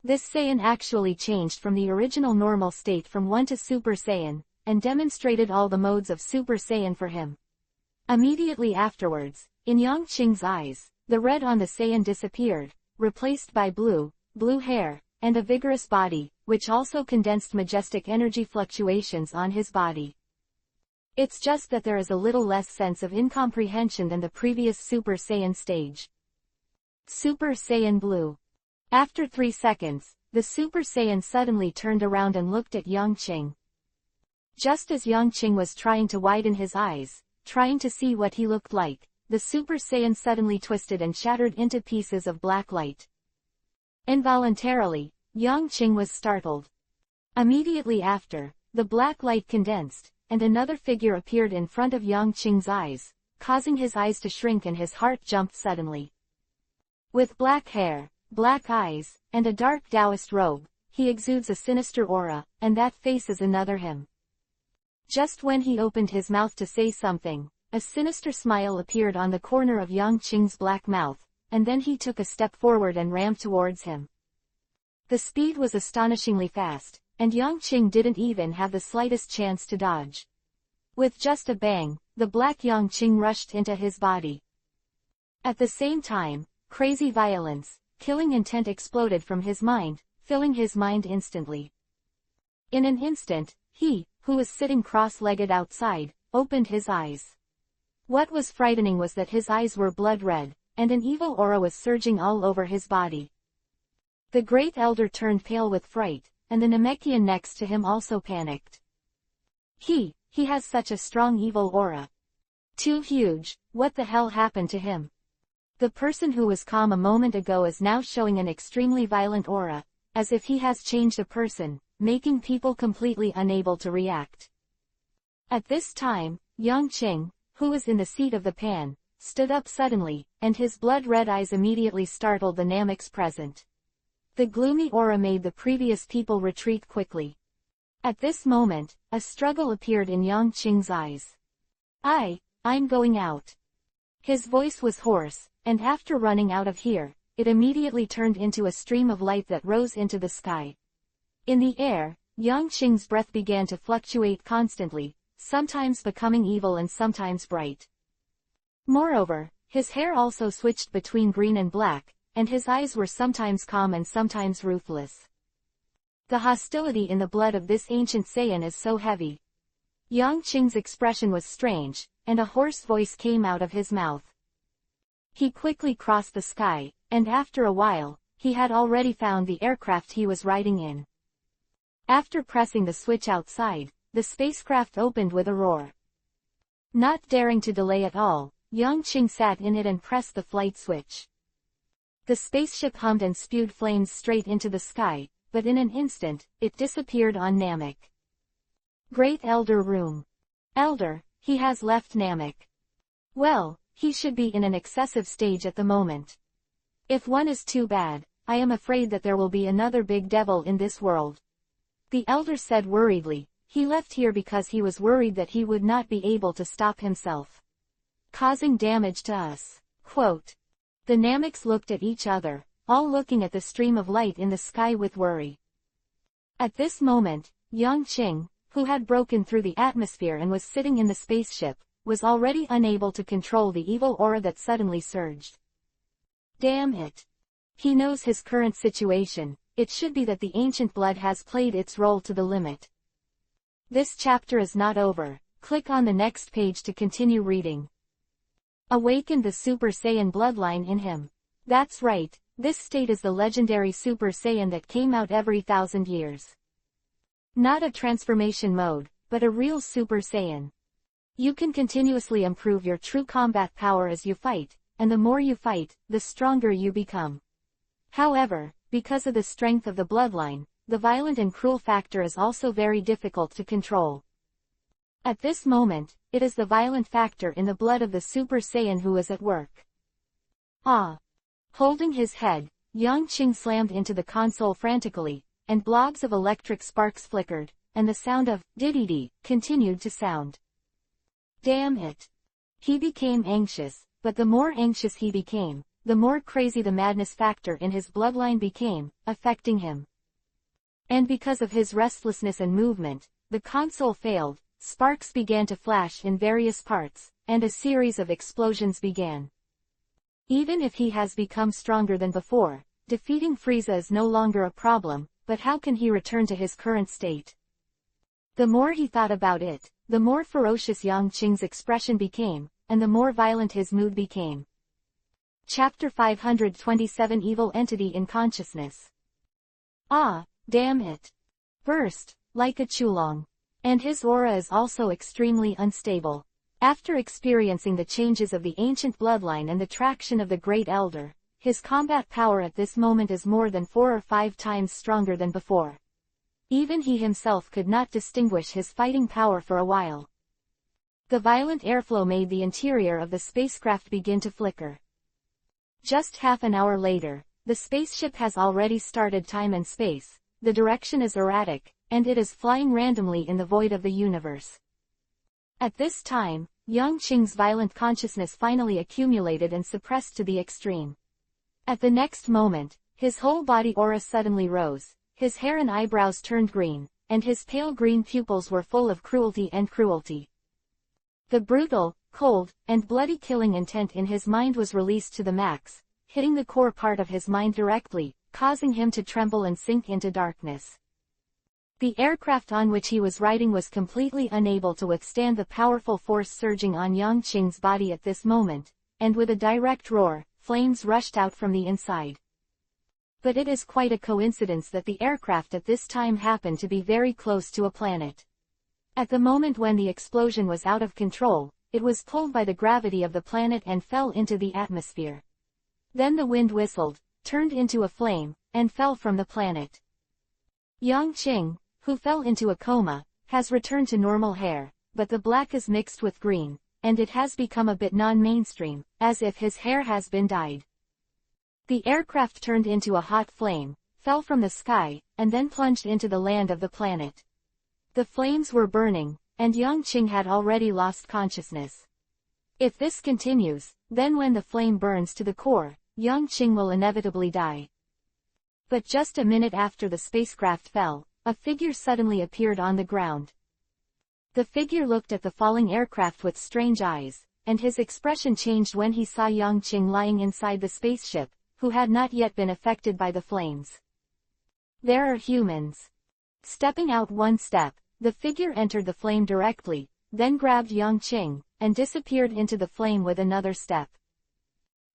This Saiyan actually changed from the original normal state from 1 to Super Saiyan, and demonstrated all the modes of Super Saiyan for him. Immediately afterwards, in Yang Qing's eyes, the red on the Saiyan disappeared, replaced by blue hair, and a vigorous body, which also condensed majestic energy fluctuations on his body. It's just that there is a little less sense of incomprehension than the previous Super Saiyan stage. Super Saiyan Blue. After 3 seconds, the Super Saiyan suddenly turned around and looked at Yang Qing. Just as Yang Qing was trying to widen his eyes, trying to see what he looked like, the Super Saiyan suddenly twisted and shattered into pieces of black light. Involuntarily, Yang Qing was startled. Immediately after, the black light condensed, and another figure appeared in front of Yang Qing's eyes, causing his eyes to shrink and his heart jumped suddenly. With black hair, black eyes, and a dark Taoist robe, he exudes a sinister aura, and that face is another him. Just when he opened his mouth to say something, a sinister smile appeared on the corner of Yang Qing's black mouth, and then he took a step forward and ran towards him. The speed was astonishingly fast, and Yang Qing didn't even have the slightest chance to dodge. With just a bang, the black Yang Qing rushed into his body. At the same time, crazy violence, killing intent exploded from his mind, filling his mind instantly. In an instant, he, who was sitting cross-legged outside, opened his eyes. What was frightening was that his eyes were blood red, and an evil aura was surging all over his body. The great elder turned pale with fright, and the Namekian next to him also panicked. He has such a strong evil aura. Too huge, what the hell happened to him? The person who was calm a moment ago is now showing an extremely violent aura, as if he has changed a person, making people completely unable to react. At this time, Yang Qing, who was in the seat of the pan, stood up suddenly, and his blood-red eyes immediately startled the Namaks present. The gloomy aura made the previous people retreat quickly. At this moment, a struggle appeared in Yang Qing's eyes. I'm going out. His voice was hoarse, and after running out of here, it immediately turned into a stream of light that rose into the sky. In the air, Yang Qing's breath began to fluctuate constantly, sometimes becoming evil and sometimes bright. Moreover, his hair also switched between green and black, and his eyes were sometimes calm and sometimes ruthless. The hostility in the blood of this ancient Saiyan is so heavy. Yang Qing's expression was strange, and a hoarse voice came out of his mouth. He quickly crossed the sky, and after a while, he had already found the aircraft he was riding in. After pressing the switch outside, the spacecraft opened with a roar. Not daring to delay at all, Yang Qing sat in it and pressed the flight switch. The spaceship hummed and spewed flames straight into the sky, but in an instant, it disappeared on Namek. Great Elder Room. Elder, he has left Namek. Well, he should be in an excessive stage at the moment. If one is too bad, I am afraid that there will be another big devil in this world. The elder said worriedly. He left here because he was worried that he would not be able to stop himself, causing damage to us. Quote. The Namaks looked at each other, all looking at the stream of light in the sky with worry. At this moment, Yang Qing, who had broken through the atmosphere and was sitting in the spaceship, was already unable to control the evil aura that suddenly surged. Damn it. He knows his current situation. It should be that the ancient blood has played its role to the limit. This chapter is not over. Click on the next page to continue reading. Awakened the Super Saiyan bloodline in him. That's right, this state is the legendary Super Saiyan that came out every 1,000 years. Not a transformation mode, but a real Super Saiyan. You can continuously improve your true combat power as you fight, and the more you fight, the stronger you become. However, because of the strength of the bloodline, the violent and cruel factor is also very difficult to control. At this moment, it is the violent factor in the blood of the Super Saiyan who is at work. Holding his head, Yang Qing slammed into the console frantically, and blobs of electric sparks flickered, and the sound of diddy continued to sound. Damn it. He became anxious, but the more anxious he became, the more crazy the madness factor in his bloodline became, affecting him. And because of his restlessness and movement, the console failed, sparks began to flash in various parts, and a series of explosions began. Even if he has become stronger than before, defeating Frieza is no longer a problem, but how can he return to his current state? The more he thought about it, the more ferocious Yang Qing's expression became, and the more violent his mood became. Chapter 527 Evil Entity in Consciousness. Damn it. Burst, like a chulong. And his aura is also extremely unstable. After experiencing the changes of the ancient bloodline and the traction of the Great Elder, his combat power at this moment is more than 4 or 5 times stronger than before. Even he himself could not distinguish his fighting power for a while. The violent airflow made the interior of the spacecraft begin to flicker. Just half an hour later, the spaceship has already started time and space. The direction is erratic, and it is flying randomly in the void of the universe. At this time, Yang Qing's violent consciousness finally accumulated and suppressed to the extreme. At the next moment, his whole body aura suddenly rose, his hair and eyebrows turned green, and his pale green pupils were full of cruelty and cruelty. The brutal, cold, and bloody killing intent in his mind was released to the max, hitting the core part of his mind directly, causing him to tremble and sink into darkness. The aircraft on which he was riding was completely unable to withstand the powerful force surging on Yang Qing's body at this moment, and with a direct roar, flames rushed out from the inside. But it is quite a coincidence that the aircraft at this time happened to be very close to a planet. At the moment when the explosion was out of control, it was pulled by the gravity of the planet and fell into the atmosphere. Then the wind whistled, turned into a flame, and fell from the planet. Yang Qing, who fell into a coma, has returned to normal hair, but the black is mixed with green, and it has become a bit non-mainstream, as if his hair has been dyed. The aircraft turned into a hot flame, fell from the sky, and then plunged into the land of the planet. The flames were burning, and Yang Qing had already lost consciousness. If this continues, then when the flame burns to the core, Yang Qing will inevitably die. But just a minute after the spacecraft fell, a figure suddenly appeared on the ground. The figure looked at the falling aircraft with strange eyes, and his expression changed when he saw Yang Qing lying inside the spaceship, who had not yet been affected by the flames. There are humans. Stepping out one step, the figure entered the flame directly, then grabbed Yang Qing, and disappeared into the flame with another step.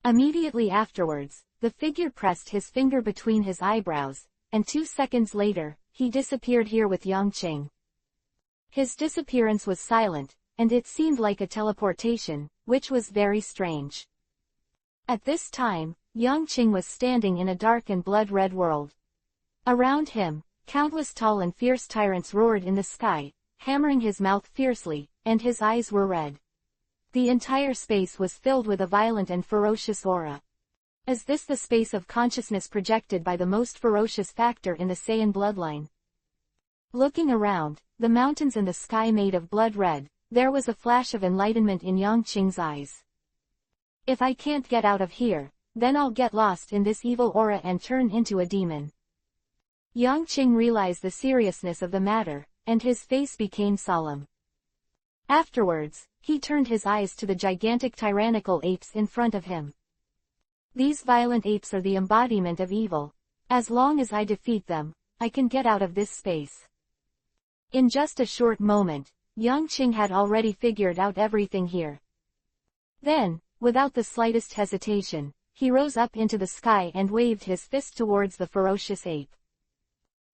Immediately afterwards, the figure pressed his finger between his eyebrows, and 2 seconds later, he disappeared here with Yang Qing. His disappearance was silent, and it seemed like a teleportation, which was very strange. At this time, Yang Qing was standing in a dark and blood-red world. Around him, countless tall and fierce tyrants roared in the sky, hammering his mouth fiercely, and his eyes were red. The entire space was filled with a violent and ferocious aura. Is this the space of consciousness projected by the most ferocious factor in the Saiyan bloodline? Looking around, the mountains and the sky made of blood red, there was a flash of enlightenment in Yang Qing's eyes. If I can't get out of here, then I'll get lost in this evil aura and turn into a demon. Yang Qing realized the seriousness of the matter, and his face became solemn. Afterwards, he turned his eyes to the gigantic tyrannical apes in front of him. These violent apes are the embodiment of evil. As long as I defeat them, I can get out of this space. In just a short moment, Yang Qing had already figured out everything here. Then, without the slightest hesitation, he rose up into the sky and waved his fist towards the ferocious ape.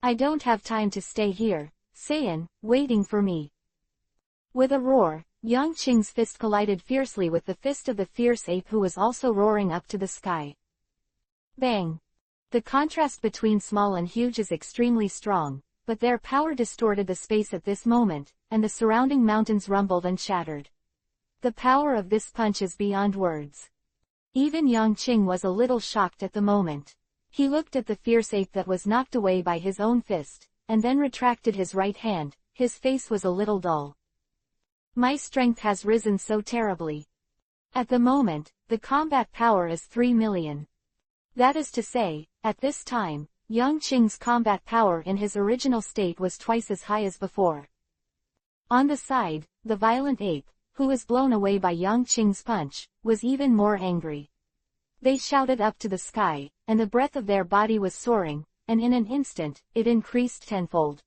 I don't have time to stay here, Saiyan, waiting for me. With a roar, Yang Qing's fist collided fiercely with the fist of the fierce ape who was also roaring up to the sky. Bang! The contrast between small and huge is extremely strong, but their power distorted the space at this moment, and the surrounding mountains rumbled and shattered. The power of this punch is beyond words. Even Yang Qing was a little shocked at the moment. He looked at the fierce ape that was knocked away by his own fist, and then retracted his right hand. His face was a little dull. My strength has risen so terribly. At the moment, the combat power is 3 million. That is to say, at this time, Yang Qing's combat power in his original state was twice as high as before. On the side, the violent ape, who was blown away by Yang Qing's punch, was even more angry. They shouted up to the sky, and the breath of their body was soaring, and in an instant, it increased tenfold.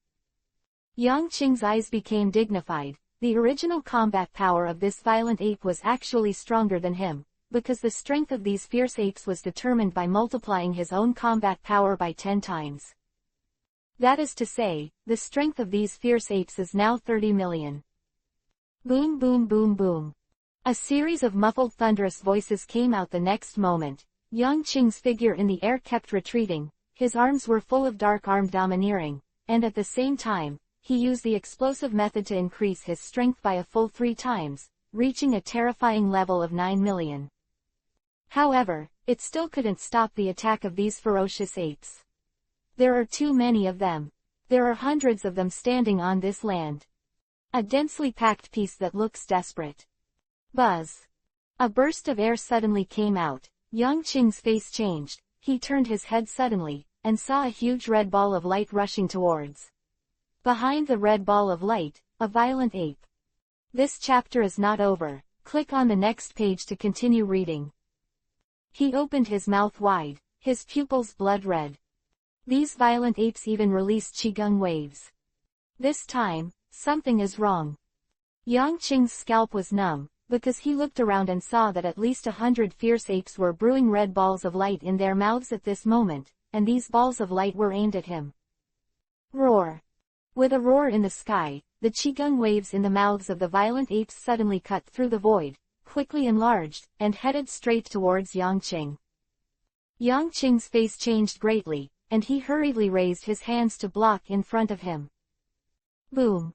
Yang Qing's eyes became dignified. The original combat power of this violent ape was actually stronger than him, because the strength of these fierce apes was determined by multiplying his own combat power by 10 times. That is to say, the strength of these fierce apes is now 30 million. Boom boom boom boom. A series of muffled thunderous voices came out the next moment. Yang Qing's figure in the air kept retreating, his arms were full of dark-armed domineering, and at the same time, he used the explosive method to increase his strength by a full 3 times, reaching a terrifying level of 9 million. However, it still couldn't stop the attack of these ferocious apes. There are too many of them. There are hundreds of them standing on this land. A densely packed piece that looks desperate. Buzz. A burst of air suddenly came out. Yang Qing's face changed. He turned his head suddenly, and saw a huge red ball of light rushing towards. Behind the red ball of light, a violent ape. This chapter is not over. Click on the next page to continue reading. He opened his mouth wide, his pupils blood red. These violent apes even released qigong waves. This time, something is wrong. Yang Qing's scalp was numb, because he looked around and saw that at least 100 fierce apes were brewing red balls of light in their mouths at this moment, and these balls of light were aimed at him. Roar. With a roar in the sky, the qigong waves in the mouths of the violent apes suddenly cut through the void, quickly enlarged, and headed straight towards Yang Qing. Yang Qing's face changed greatly, and he hurriedly raised his hands to block in front of him. Boom!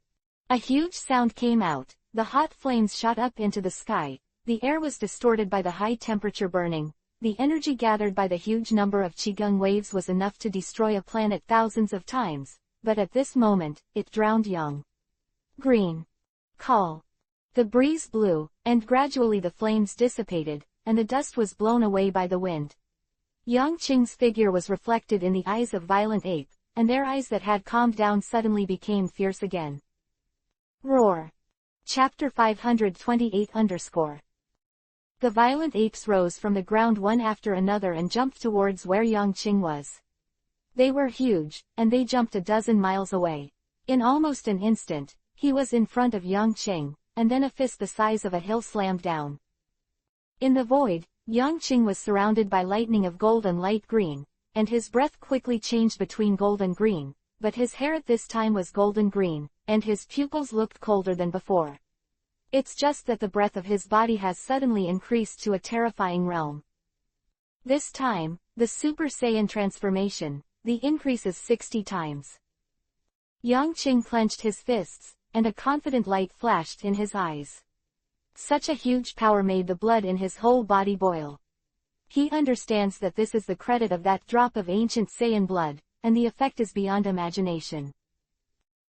A huge sound came out, the hot flames shot up into the sky, the air was distorted by the high temperature burning, the energy gathered by the huge number of qigong waves was enough to destroy a planet thousands of times, but at this moment, it drowned Yang Green. Call. The breeze blew, and gradually the flames dissipated, and the dust was blown away by the wind. Yang Qing's figure was reflected in the eyes of Violent Ape, and their eyes that had calmed down suddenly became fierce again. Roar. Chapter 528 The violent apes rose from the ground one after another and jumped towards where Yang Qing was. They were huge, and they jumped a dozen miles away. In almost an instant, he was in front of Yang Qing, and then a fist the size of a hill slammed down. In the void, Yang Qing was surrounded by lightning of golden light green, and his breath quickly changed between gold and green, but his hair at this time was golden green, and his pupils looked colder than before. It's just that the breadth of his body has suddenly increased to a terrifying realm. This time, the Super Saiyan transformation, the increase is 60 times. Yang Qing clenched his fists, and a confident light flashed in his eyes. Such a huge power made the blood in his whole body boil. He understands that this is the credit of that drop of ancient Saiyan blood, and the effect is beyond imagination.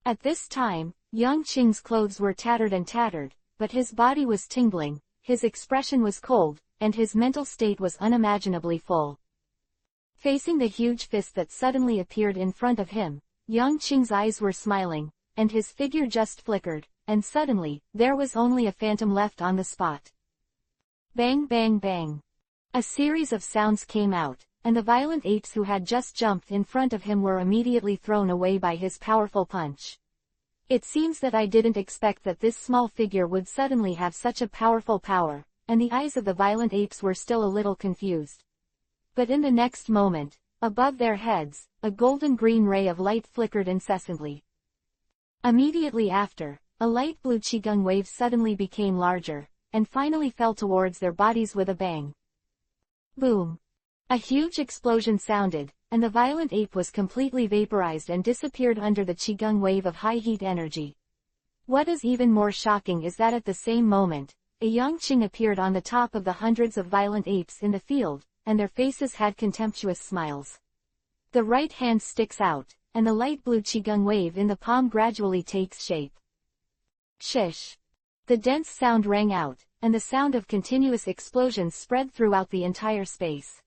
At this time, Yang Qing's clothes were tattered and tattered, but his body was tingling, his expression was cold, and his mental state was unimaginably full. Facing the huge fist that suddenly appeared in front of him, Yang Qing's eyes were smiling, and his figure just flickered, and suddenly, there was only a phantom left on the spot. Bang bang bang. A series of sounds came out, and the violent apes who had just jumped in front of him were immediately thrown away by his powerful punch. It seems that I didn't expect that this small figure would suddenly have such a powerful power, and the eyes of the violent apes were still a little confused. But in the next moment, above their heads, a golden-green ray of light flickered incessantly. Immediately after, a light blue qigong wave suddenly became larger, and finally fell towards their bodies with a bang. Boom! A huge explosion sounded, and the violent ape was completely vaporized and disappeared under the qigong wave of high heat energy. What is even more shocking is that at the same moment, a Yang Qing appeared on the top of the hundreds of violent apes in the field, and their faces had contemptuous smiles. The right hand sticks out, and the light blue qigong wave in the palm gradually takes shape. Shish! The dense sound rang out, and the sound of continuous explosions spread throughout the entire space.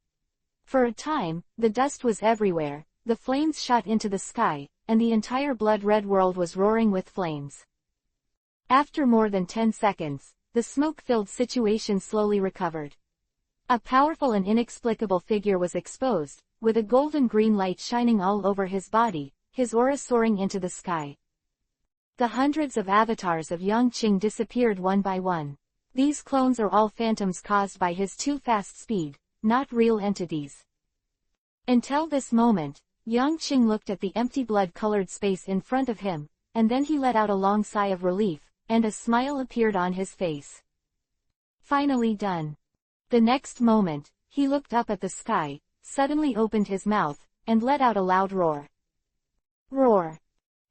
For a time, the dust was everywhere, the flames shot into the sky, and the entire blood-red world was roaring with flames. After more than 10 seconds, the smoke-filled situation slowly recovered. A powerful and inexplicable figure was exposed, with a golden-green light shining all over his body, his aura soaring into the sky. The hundreds of avatars of Yang Qing disappeared one by one. These clones are all phantoms caused by his too fast speed, not real entities. Until this moment, Yang Qing looked at the empty blood-colored space in front of him, and then he let out a long sigh of relief, and a smile appeared on his face. Finally done. The next moment, he looked up at the sky, suddenly opened his mouth, and let out a loud roar. Roar!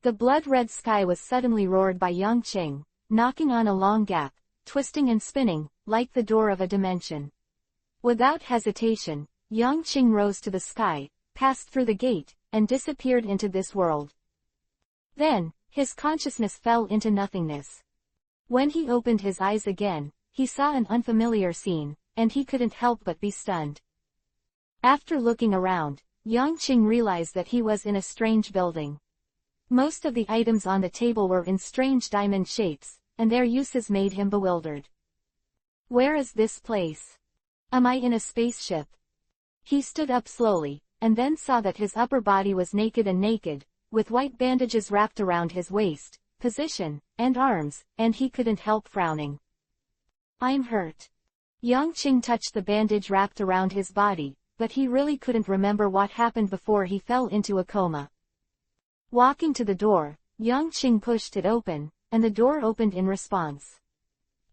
The blood-red sky was suddenly roared by Yang Qing, knocking on a long gap, twisting and spinning, like the door of a dimension. Without hesitation, Yang Qing rose to the sky, passed through the gate, and disappeared into this world. Then, his consciousness fell into nothingness. When he opened his eyes again, he saw an unfamiliar scene, and he couldn't help but be stunned. After looking around, Yang Qing realized that he was in a strange building. Most of the items on the table were in strange diamond shapes, and their uses made him bewildered. Where is this place? Am I in a spaceship? He stood up slowly, and then saw that his upper body was naked, with white bandages wrapped around his waist, position, and arms, and he couldn't help frowning. I'm hurt. Yang Qing touched the bandage wrapped around his body, but he really couldn't remember what happened before he fell into a coma. Walking to the door, Yang Qing pushed it open, and the door opened in response.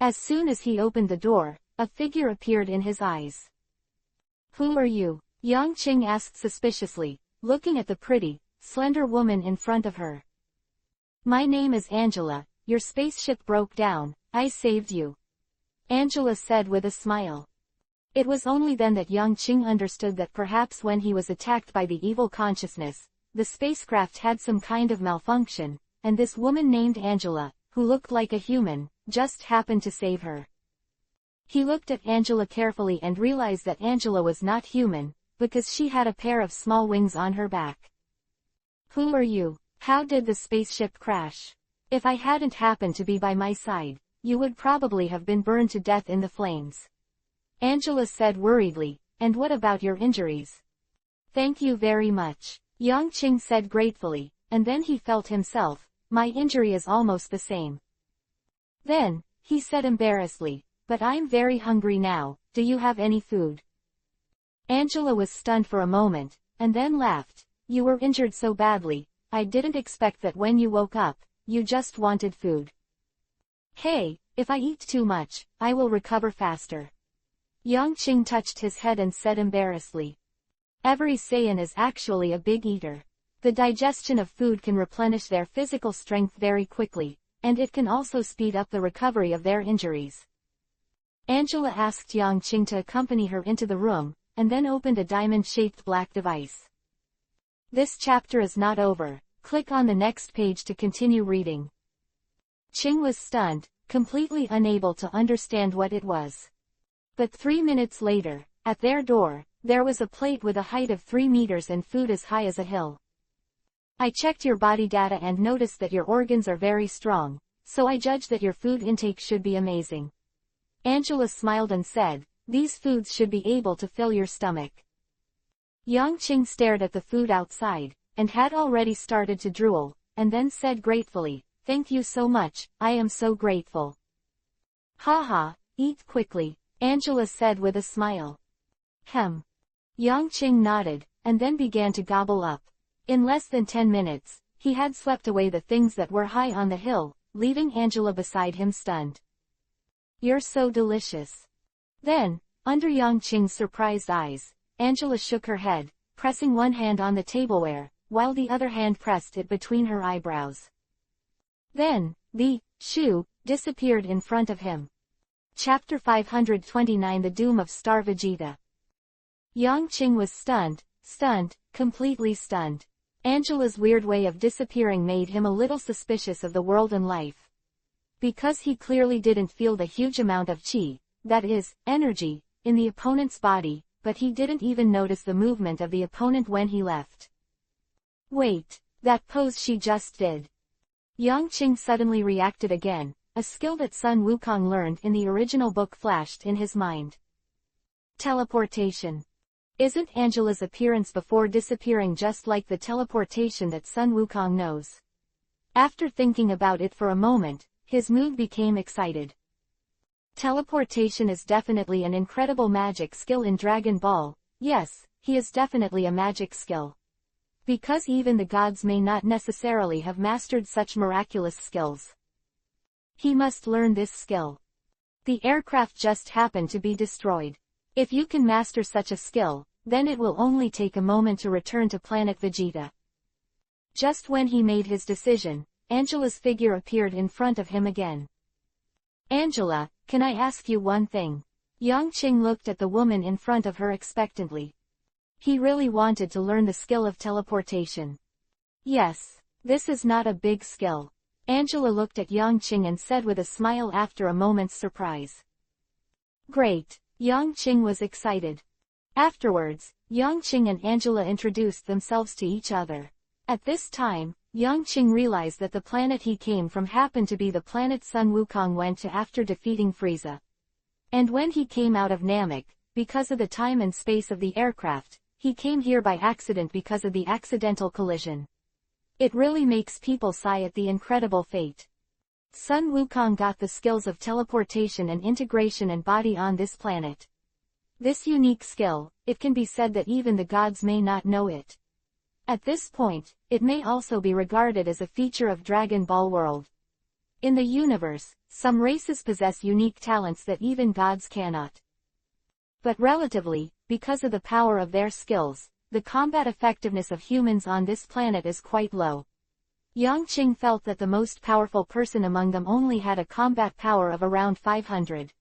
As soon as he opened the door, a figure appeared in his eyes. Who are you? Yang Qing asked suspiciously, looking at the pretty, slender woman in front of her. "My name is Angela, your spaceship broke down, I saved you," Angela said with a smile. It was only then that Yang Qing understood that perhaps when he was attacked by the evil consciousness, the spacecraft had some kind of malfunction, and this woman named Angela, who looked like a human, just happened to save her. He looked at Angela carefully and realized that Angela was not human, because she had a pair of small wings on her back. "Who are you? How did the spaceship crash? If I hadn't happened to be by my side, you would probably have been burned to death in the flames," Angela said worriedly. "And what about your injuries?" "Thank you very much," Yang Qing said gratefully, and then he felt himself, "My injury is almost the same." Then, he said embarrassedly, "But I'm very hungry now, do you have any food?" Angela was stunned for a moment, and then laughed. "You were injured so badly, I didn't expect that when you woke up, you just wanted food." "Hey, if I eat too much, I will recover faster." Yang Qing touched his head and said embarrassedly. Every Saiyan is actually a big eater. The digestion of food can replenish their physical strength very quickly, and it can also speed up the recovery of their injuries. Angela asked Yang Qing to accompany her into the room, and then opened a diamond-shaped black device. This chapter is not over. Click on the next page to continue reading. Qing was stunned, completely unable to understand what it was. But 3 minutes later, at their door, there was a plate with a height of 3 meters and food as high as a hill. "I checked your body data and noticed that your organs are very strong, so I judge that your food intake should be amazing." Angela smiled and said, "These foods should be able to fill your stomach." Yang Qing stared at the food outside, and had already started to drool, and then said gratefully, "Thank you so much, I am so grateful." "Ha ha, eat quickly," Angela said with a smile. Yang Qing nodded, and then began to gobble up. In less than 10 minutes, he had swept away the things that were high on the hill, leaving Angela beside him stunned. "You're so delicious." Then, under Yang Qing's surprised eyes, Angela shook her head, pressing one hand on the tableware, while the other hand pressed it between her eyebrows. Then, the shoe disappeared in front of him. Chapter 529 The Doom of Star Vegeta. Yang Qing was stunned, completely stunned. Angela's weird way of disappearing made him a little suspicious of the world and life. Because he clearly didn't feel the huge amount of qi, that is, energy, in the opponent's body, but he didn't even notice the movement of the opponent when he left. "Wait, that pose she just did." Yang Qing suddenly reacted again. A skill that Sun Wukong learned in the original book flashed in his mind. Teleportation. Isn't Angela's appearance before disappearing just like the teleportation that Sun Wukong knows? After thinking about it for a moment, his mood became excited. Teleportation is definitely an incredible magic skill in Dragon Ball. Yes, he is definitely a magic skill. Because even the gods may not necessarily have mastered such miraculous skills. He must learn this skill. The aircraft just happened to be destroyed. If you can master such a skill, then it will only take a moment to return to planet Vegeta. Just when he made his decision, Angela's figure appeared in front of him again. "Angela, can I ask you one thing?" Yang Qing looked at the woman in front of her expectantly. He really wanted to learn the skill of teleportation. "Yes, this is not a big skill." Angela looked at Yang Qing and said with a smile after a moment's surprise. "Great." Yang Qing was excited. Afterwards, Yang Qing and Angela introduced themselves to each other. At this time, Yang Qing realized that the planet he came from happened to be the planet Sun Wukong went to after defeating Frieza. And when he came out of Namek, because of the time and space of the aircraft, he came here by accident because of the accidental collision. It really makes people sigh at the incredible fate. Sun Wukong got the skills of teleportation and integration and body on this planet. This unique skill, it can be said that even the gods may not know it. At this point, it may also be regarded as a feature of Dragon Ball world. In the universe, some races possess unique talents that even gods cannot. But relatively, because of the power of their skills, the combat effectiveness of humans on this planet is quite low. Yang Qing felt that the most powerful person among them only had a combat power of around 500.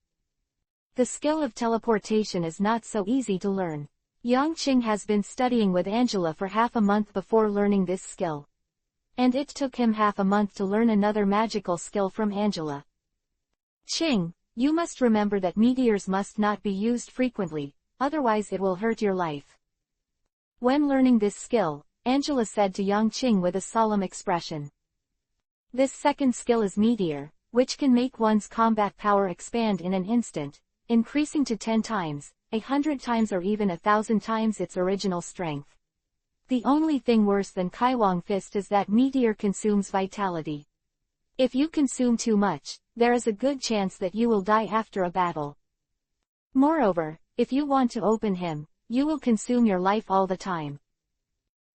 The skill of teleportation is not so easy to learn. Yang Qing has been studying with Angela for half a month before learning this skill. And it took him half a month to learn another magical skill from Angela. Qing, you must remember that meteors must not be used frequently, otherwise it will hurt your life. When learning this skill, Angela said to Yang Qing with a solemn expression. This second skill is Meteor, which can make one's combat power expand in an instant, increasing to 10 times, 100 times or even 1,000 times its original strength. The only thing worse than Kaiwang Fist is that Meteor consumes vitality. If you consume too much, there is a good chance that you will die after a battle. Moreover, if you want to open him, you will consume your life all the time.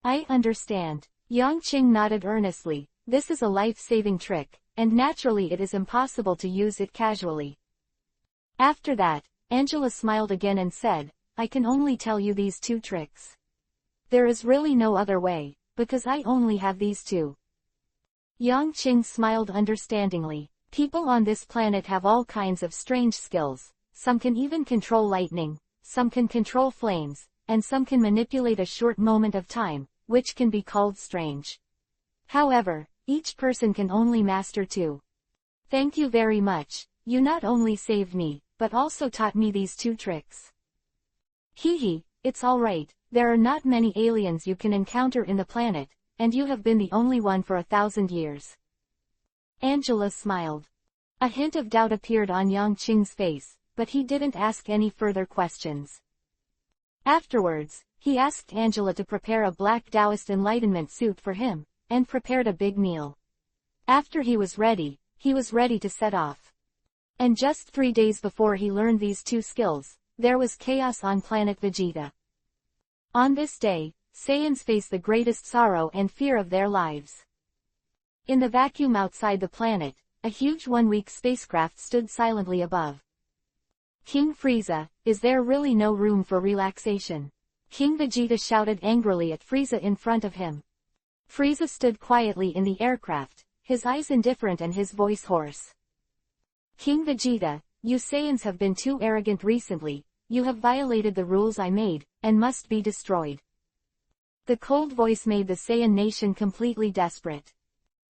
I understand. Yang Qing nodded earnestly. This is a life-saving trick, and naturally it is impossible to use it casually. After that, Angela smiled again and said, I can only tell you these two tricks. There is really no other way, because I only have these two. Yang Qing smiled understandingly. People on this planet have all kinds of strange skills. Some can even control lightning, some can control flames, and some can manipulate a short moment of time, which can be called strange. However, each person can only master two. Thank you very much. You not only saved me, but also taught me these two tricks. Hee, it's alright, there are not many aliens you can encounter in the planet, and you have been the only one for 1,000 years. Angela smiled. A hint of doubt appeared on Yang Qing's face, but he didn't ask any further questions. Afterwards, he asked Angela to prepare a black Taoist enlightenment suit for him, and prepared a big meal. After he was ready to set off. And just 3 days before he learned these two skills, there was chaos on planet Vegeta. On this day, Saiyans face the greatest sorrow and fear of their lives. In the vacuum outside the planet, a huge one-week spacecraft stood silently above. King Frieza, is there really no room for relaxation? King Vegeta shouted angrily at Frieza in front of him. Frieza stood quietly in the aircraft, his eyes indifferent and his voice hoarse. King Vegeta, you Saiyans have been too arrogant recently, you have violated the rules I made, and must be destroyed. The cold voice made the Saiyan nation completely desperate.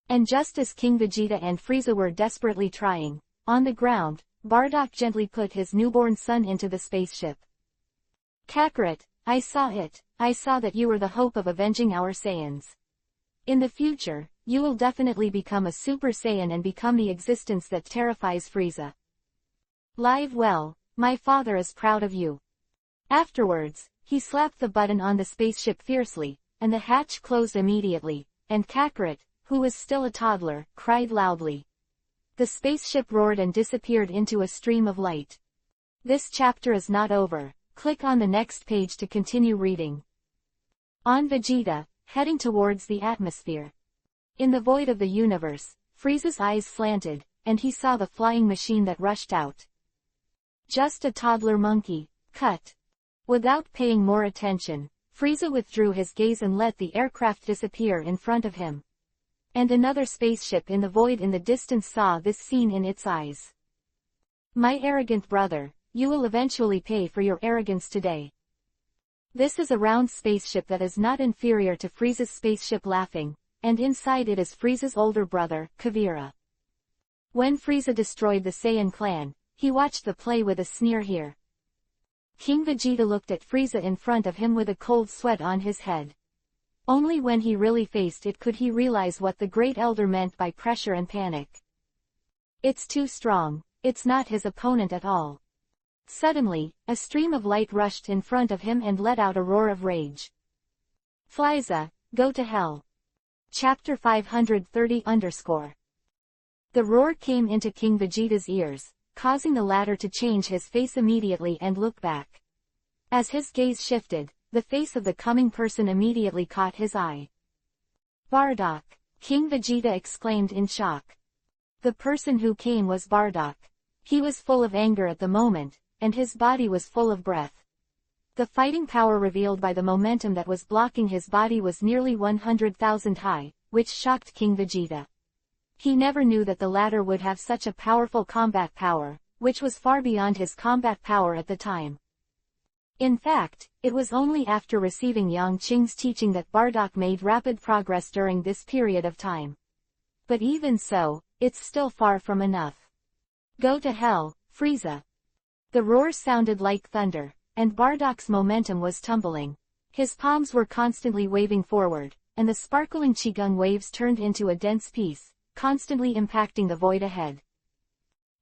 And just as King Vegeta and Frieza were desperately trying, on the ground, Bardock gently put his newborn son into the spaceship. Kakarot, I saw it, I saw that you were the hope of avenging our Saiyans. In the future, you will definitely become a Super Saiyan and become the existence that terrifies Frieza. Live well, my father is proud of you. Afterwards, he slapped the button on the spaceship fiercely, and the hatch closed immediately, and Kakarot, who was still a toddler, cried loudly. The spaceship roared and disappeared into a stream of light. This chapter is not over. Click on the next page to continue reading. On Vegeta, heading towards the atmosphere. In the void of the universe, Frieza's eyes slanted, and he saw the flying machine that rushed out. Just a toddler monkey, cut. Without paying more attention, Frieza withdrew his gaze and let the aircraft disappear in front of him. And another spaceship in the void in the distance saw this scene in its eyes. My arrogant brother, you will eventually pay for your arrogance today. This is a round spaceship that is not inferior to Frieza's spaceship laughing, and inside it is Frieza's older brother, Kavira. When Frieza destroyed the Saiyan clan, he watched the play with a sneer here. King Vegeta looked at Frieza in front of him with a cold sweat on his head. Only when he really faced it could he realize what the Great Elder meant by pressure and panic. It's too strong, it's not his opponent at all. Suddenly, a stream of light rushed in front of him and let out a roar of rage. Frieza, go to hell. Chapter 530 The roar came into King Vegeta's ears, causing the latter to change his face immediately and look back. As his gaze shifted, the face of the coming person immediately caught his eye. Bardock! King Vegeta exclaimed in shock. The person who came was Bardock. He was full of anger at the moment, and his body was full of breath. The fighting power revealed by the momentum that was blocking his body was nearly 100,000 high, which shocked King Vegeta. He never knew that the latter would have such a powerful combat power, which was far beyond his combat power at the time. In fact, it was only after receiving Yang Qing's teaching that Bardock made rapid progress during this period of time. But even so, it's still far from enough. Go to hell, Frieza! The roar sounded like thunder, and Bardock's momentum was tumbling. His palms were constantly waving forward, and the sparkling Qigong waves turned into a dense piece, constantly impacting the void ahead.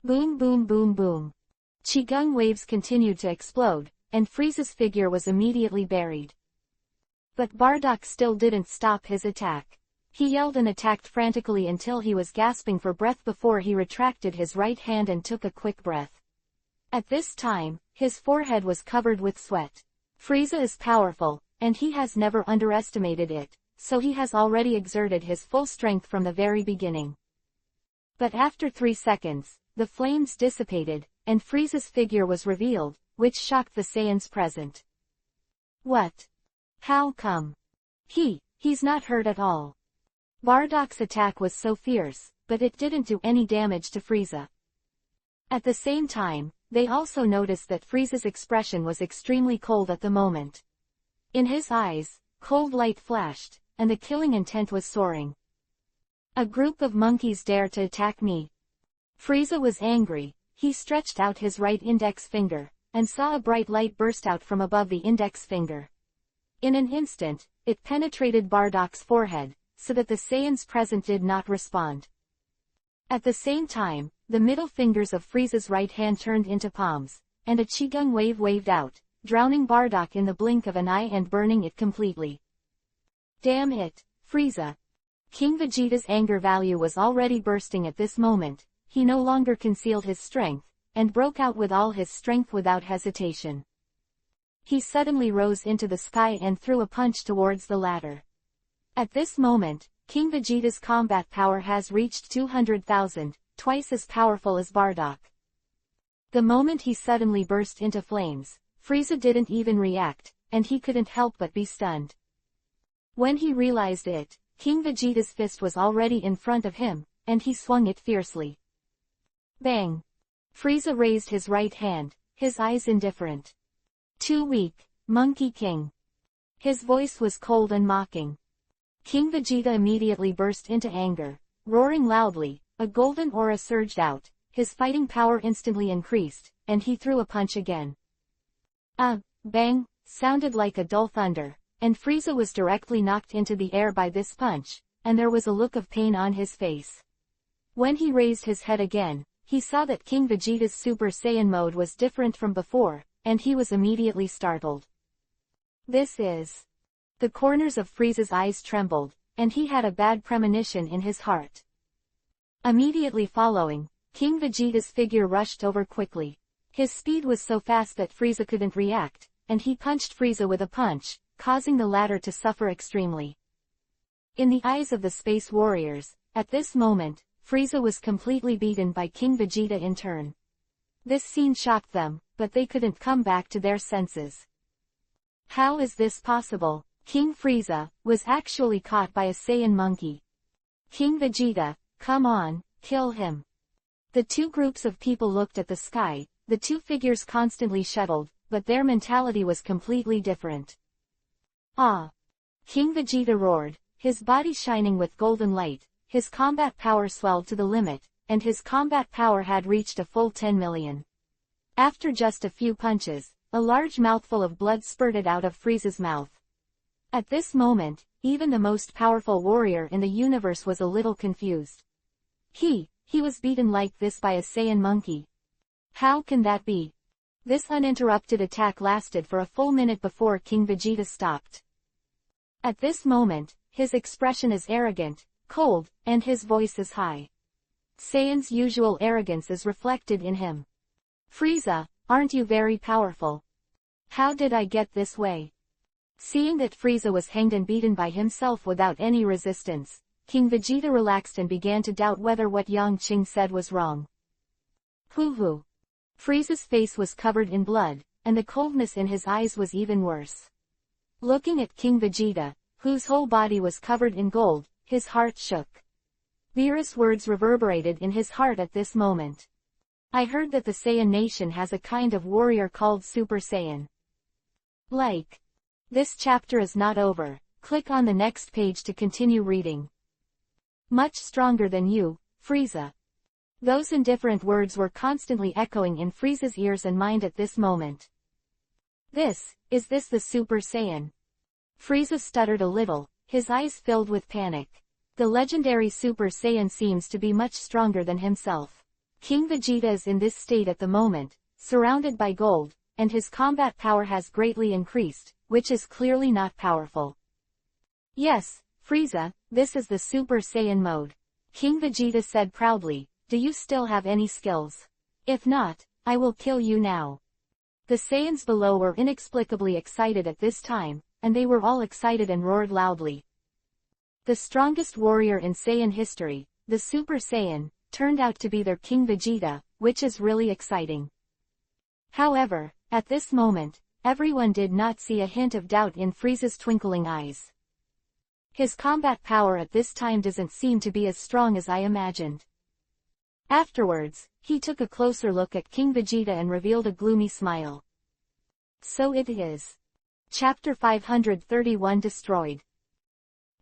Boom boom boom boom. Qigong waves continued to explode, and Frieza's figure was immediately buried. But Bardock still didn't stop his attack. He yelled and attacked frantically until he was gasping for breath before he retracted his right hand and took a quick breath. At this time, his forehead was covered with sweat. Frieza is powerful, and he has never underestimated it, so he has already exerted his full strength from the very beginning. But after 3 seconds, the flames dissipated, and Frieza's figure was revealed, which shocked the Saiyans present. What? How come? He's not hurt at all. Bardock's attack was so fierce, but it didn't do any damage to Frieza. At the same time, they also noticed that Frieza's expression was extremely cold at the moment. In his eyes, cold light flashed, and the killing intent was soaring. A group of monkeys dare to attack me. Frieza was angry. He stretched out his right index finger, and saw a bright light burst out from above the index finger. In an instant, it penetrated Bardock's forehead, so that the Saiyans present did not respond. At the same time, the middle fingers of Frieza's right hand turned into palms, and a Qigong wave waved out, drowning Bardock in the blink of an eye and burning it completely. Damn it, Frieza! King Vegeta's anger value was already bursting at this moment. He no longer concealed his strength, and broke out with all his strength without hesitation. He suddenly rose into the sky and threw a punch towards the ladder. At this moment, King Vegeta's combat power has reached 200,000, twice as powerful as Bardock. The moment he suddenly burst into flames, Frieza didn't even react, and he couldn't help but be stunned. When he realized it, King Vegeta's fist was already in front of him, and he swung it fiercely. Bang! Frieza raised his right hand, his eyes indifferent. Too weak, Monkey King. His voice was cold and mocking. King Vegeta immediately burst into anger, roaring loudly. A golden aura surged out, his fighting power instantly increased, and he threw a punch again. Bang, sounded like a dull thunder, and Frieza was directly knocked into the air by this punch, and there was a look of pain on his face. When he raised his head again, he saw that King Vegeta's Super Saiyan mode was different from before, and he was immediately startled. This is... The corners of Frieza's eyes trembled, and he had a bad premonition in his heart. Immediately following, King Vegeta's figure rushed over quickly. His speed was so fast that Frieza couldn't react, and he punched Frieza with a punch, causing the latter to suffer extremely. In the eyes of the Space Warriors, at this moment, Frieza was completely beaten by King Vegeta in turn. This scene shocked them, but they couldn't come back to their senses. How is this possible? King Frieza was actually caught by a Saiyan monkey. King Vegeta, come on, kill him. The two groups of people looked at the sky. The two figures constantly shuttled, but their mentality was completely different. Ah! King Vegeta roared, his body shining with golden light. His combat power swelled to the limit, and his combat power had reached a full 10 million. After just a few punches, a large mouthful of blood spurted out of Frieza's mouth. At this moment, even the most powerful warrior in the universe was a little confused. He was beaten like this by a Saiyan monkey. How can that be? This uninterrupted attack lasted for a full minute before King Vegeta stopped. At this moment, his expression is arrogant, cold, and his voice is high. Saiyan's usual arrogance is reflected in him. Frieza, aren't you very powerful? How did I get this way? Seeing that Frieza was hanged and beaten by himself without any resistance, King Vegeta relaxed and began to doubt whether what Yang Qing said was wrong. Hoo-hoo. Frieza's face was covered in blood, and the coldness in his eyes was even worse. Looking at King Vegeta, whose whole body was covered in gold, his heart shook. Beerus' words reverberated in his heart at this moment. I heard that the Saiyan nation has a kind of warrior called Super Saiyan. Like. This chapter is not over. Click on the next page to continue reading. Much stronger than you, Frieza. Those indifferent words were constantly echoing in Frieza's ears and mind at this moment. Is this the Super Saiyan? Frieza stuttered a little, his eyes filled with panic. The legendary Super Saiyan seems to be much stronger than himself. King Vegeta is in this state at the moment, surrounded by gold, and his combat power has greatly increased, which is clearly not powerful. Yes, Frieza, this is the Super Saiyan mode. King Vegeta said proudly, do you still have any skills? If not, I will kill you now. The Saiyans below were inexplicably excited at this time, and they were all excited and roared loudly. The strongest warrior in Saiyan history, the Super Saiyan, turned out to be their King Vegeta, which is really exciting. However, at this moment, everyone did not see a hint of doubt in Frieza's twinkling eyes. His combat power at this time doesn't seem to be as strong as I imagined. Afterwards, he took a closer look at King Vegeta and revealed a gloomy smile. So it is. Chapter 531 Destroyed.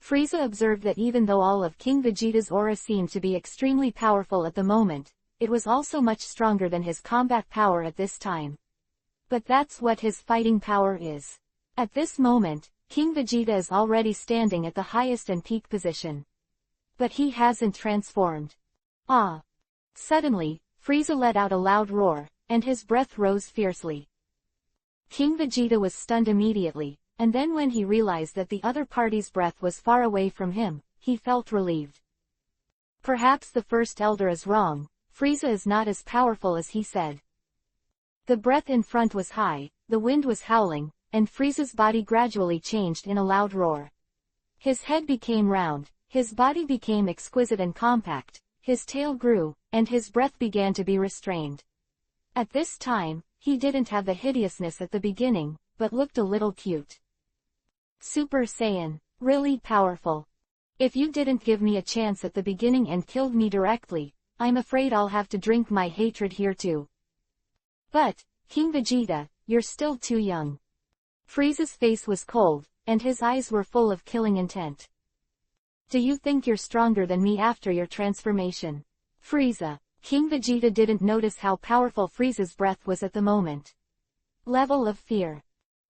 Frieza observed that even though all of King Vegeta's aura seemed to be extremely powerful at the moment, it was also much stronger than his combat power at this time. But that's what his fighting power is. At this moment, King Vegeta is already standing at the highest and peak position. But he hasn't transformed. Ah! Suddenly, Frieza let out a loud roar, and his breath rose fiercely. King Vegeta was stunned immediately, and then when he realized that the other party's breath was far away from him, he felt relieved. Perhaps the first elder is wrong, Frieza is not as powerful as he said. The breath in front was high, the wind was howling, and Frieza's body gradually changed in a loud roar. His head became round, his body became exquisite and compact, his tail grew, and his breath began to be restrained. At this time, he didn't have the hideousness at the beginning, but looked a little cute. Super Saiyan, really powerful. If you didn't give me a chance at the beginning and killed me directly, I'm afraid I'll have to drink my hatred here too. But, King Vegeta, you're still too young. Frieza's face was cold, and his eyes were full of killing intent. Do you think you're stronger than me after your transformation? Frieza. King Vegeta didn't notice how powerful Frieza's breath was at the moment. Level of fear.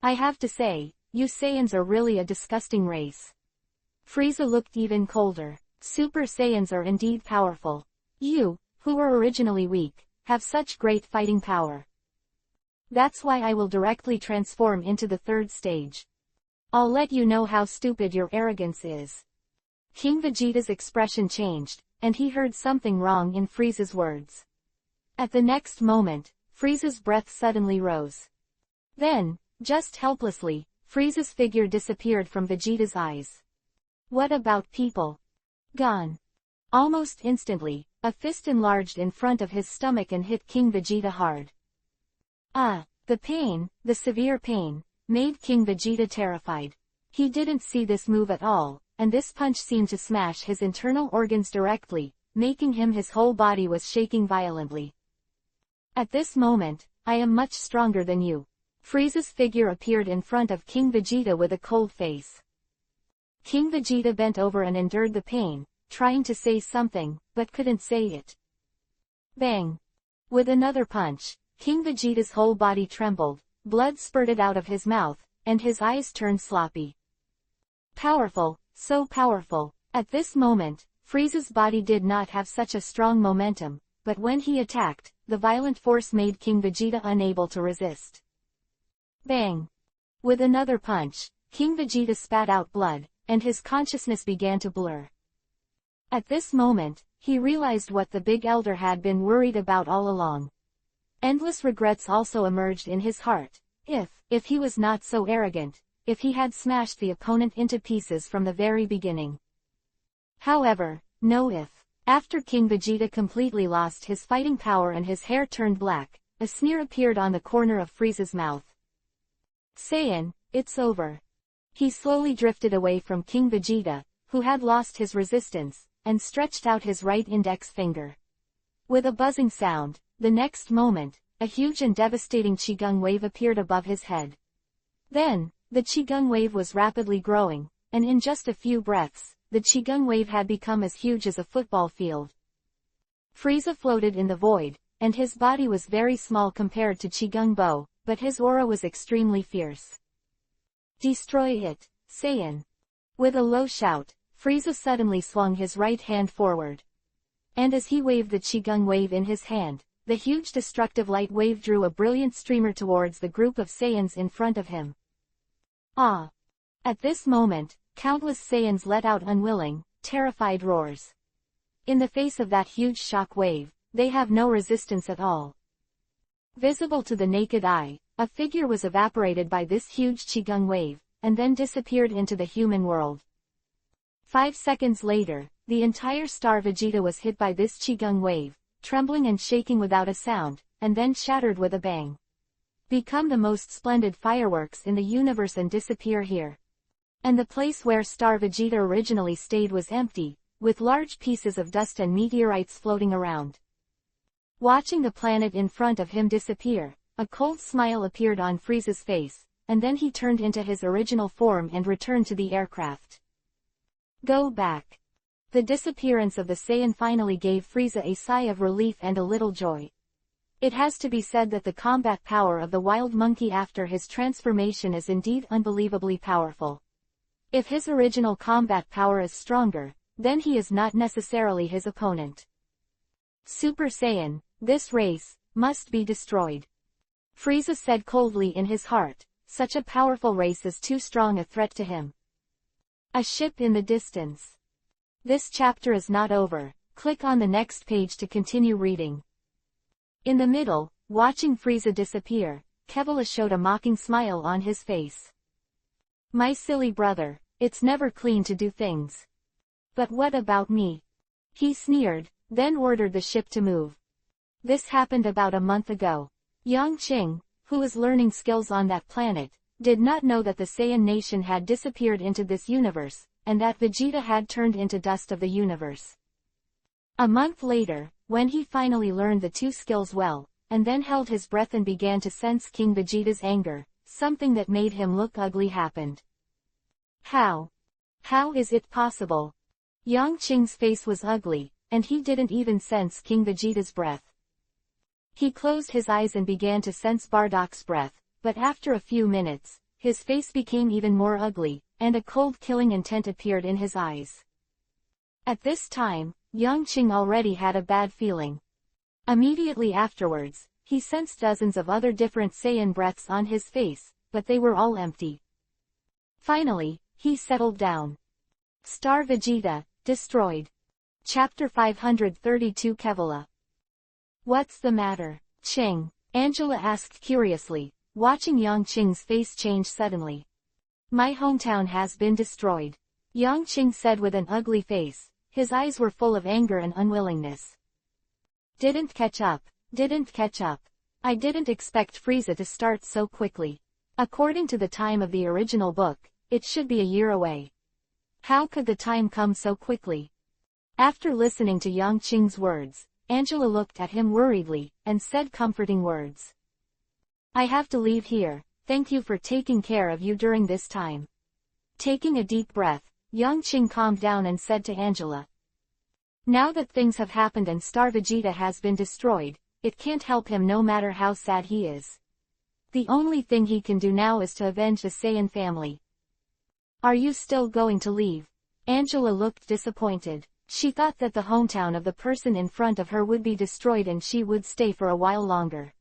I have to say, you Saiyans are really a disgusting race. Frieza looked even colder. Super Saiyans are indeed powerful. You, who were originally weak, have such great fighting power. That's why I will directly transform into the third stage. I'll let you know how stupid your arrogance is. King Vegeta's expression changed, and he heard something wrong in Frieza's words. At the next moment, Frieza's breath suddenly rose. Then, just helplessly, Frieza's figure disappeared from Vegeta's eyes. What about people? Gone. Almost instantly, a fist enlarged in front of his stomach and hit King Vegeta hard. The pain, the severe pain, made King Vegeta terrified. He didn't see this move at all, and this punch seemed to smash his internal organs directly, making his whole body was shaking violently. At this moment, I am much stronger than you. Frieza's figure appeared in front of King Vegeta with a cold face. King Vegeta bent over and endured the pain, trying to say something, but couldn't say it. Bang! With another punch, King Vegeta's whole body trembled, blood spurted out of his mouth, and his eyes turned sloppy. Powerful, so powerful. At this moment, Frieza's body did not have such a strong momentum, but when he attacked, the violent force made King Vegeta unable to resist. Bang! With another punch, King Vegeta spat out blood, and his consciousness began to blur. At this moment, he realized what the Big Elder had been worried about all along. Endless regrets also emerged in his heart. If he was not so arrogant, if he had smashed the opponent into pieces from the very beginning. However, no if. After King Vegeta completely lost his fighting power and his hair turned black, a sneer appeared on the corner of Frieza's mouth. Saiyan, it's over. He slowly drifted away from King Vegeta, who had lost his resistance, and stretched out his right index finger. With a buzzing sound, the next moment, a huge and devastating Qigong wave appeared above his head. Then, the Qigong wave was rapidly growing, and in just a few breaths, the Qigong wave had become as huge as a football field. Frieza floated in the void, and his body was very small compared to Qigong Bo, but his aura was extremely fierce. Destroy it, Saiyan. With a low shout, Frieza suddenly swung his right hand forward. And as he waved the Qigong wave in his hand, the huge destructive light wave drew a brilliant streamer towards the group of Saiyans in front of him. Ah! At this moment, countless Saiyans let out unwilling, terrified roars. In the face of that huge shock wave, they have no resistance at all. Visible to the naked eye, a figure was evaporated by this huge Qigong wave, and then disappeared into the human world. 5 seconds later, the entire star Vegeta was hit by this Qigong wave, trembling and shaking without a sound, and then shattered with a bang. Become the most splendid fireworks in the universe and disappear here. And the place where Star Vegeta originally stayed was empty, with large pieces of dust and meteorites floating around. Watching the planet in front of him disappear, a cold smile appeared on Frieza's face, and then he turned into his original form and returned to the aircraft. Go back. The disappearance of the Saiyan finally gave Frieza a sigh of relief and a little joy. It has to be said that the combat power of the wild monkey after his transformation is indeed unbelievably powerful. If his original combat power is stronger, then he is not necessarily his opponent. Super Saiyan, this race must be destroyed. Frieza said coldly in his heart, such a powerful race is too strong a threat to him. A ship in the distance. This chapter is not over. Click on the next page to continue reading. In the middle, watching Frieza disappear, Kevla showed a mocking smile on his face. My silly brother, it's never clean to do things. But what about me? He sneered, then ordered the ship to move. This happened about a month ago. Yang Qing, who was learning skills on that planet, did not know that the Saiyan nation had disappeared into this universe, and that Vegeta had turned into dust of the universe. A month later, when he finally learned the two skills well, and then held his breath and began to sense King Vegeta's anger, something that made him look ugly happened. How? How is it possible? Yang Qing's face was ugly, and he didn't even sense King Vegeta's breath. He closed his eyes and began to sense Bardock's breath, but after a few minutes, his face became even more ugly, and a cold killing intent appeared in his eyes. At this time, Yang Qing already had a bad feeling. Immediately afterwards, he sensed dozens of other different Saiyan breaths on his face, but they were all empty. Finally, he settled down. Star Vegeta, destroyed. Chapter 532 Kevla. What's the matter, Qing? Angela asked curiously, watching Yang Qing's face change suddenly. My hometown has been destroyed. Yang Qing said with an ugly face. His eyes were full of anger and unwillingness. Didn't catch up. I didn't expect Frieza to start so quickly. According to the time of the original book, it should be a year away. How could the time come so quickly? After listening to Yang Qing's words, Angela looked at him worriedly, and said comforting words. I have to leave here, thank you for taking care of you during this time. Taking a deep breath, Yang Qing calmed down and said to Angela. Now that things have happened and Star Vegeta has been destroyed, it can't help him no matter how sad he is. The only thing he can do now is to avenge the Saiyan family. Are you still going to leave? Angela looked disappointed. She thought that the hometown of the person in front of her would be destroyed and she would stay for a while longer.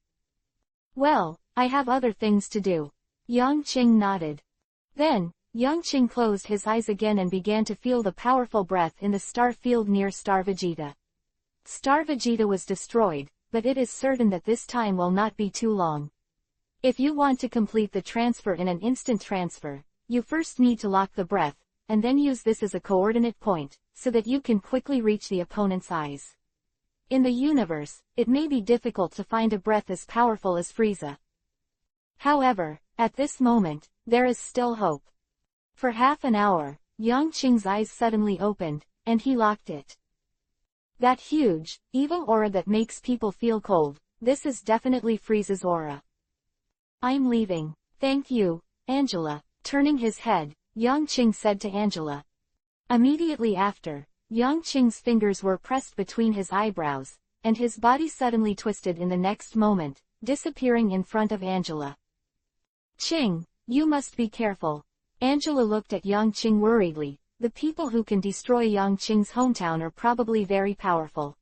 Well, I have other things to do. Yang Qing nodded. Then, Yang Qing closed his eyes again and began to feel the powerful breath in the star field near Star Vegeta. Star Vegeta was destroyed, but it is certain that this time will not be too long. If you want to complete the transfer in an instant transfer, you first need to lock the breath, and then use this as a coordinate point, so that you can quickly reach the opponent's eyes. In the universe, it may be difficult to find a breath as powerful as Frieza. However, at this moment, there is still hope. For half an hour, Yang Qing's eyes suddenly opened, and he locked it. That huge, evil aura that makes people feel cold, this is definitely Frieza's aura. I'm leaving. Thank you, Angela. Turning his head, Yang Qing said to Angela. Immediately after, Yang Qing's fingers were pressed between his eyebrows, and his body suddenly twisted in the next moment, disappearing in front of Angela. Qing, you must be careful. Angela looked at Yang Qing worriedly. The people who can destroy Yang Qing's hometown are probably very powerful.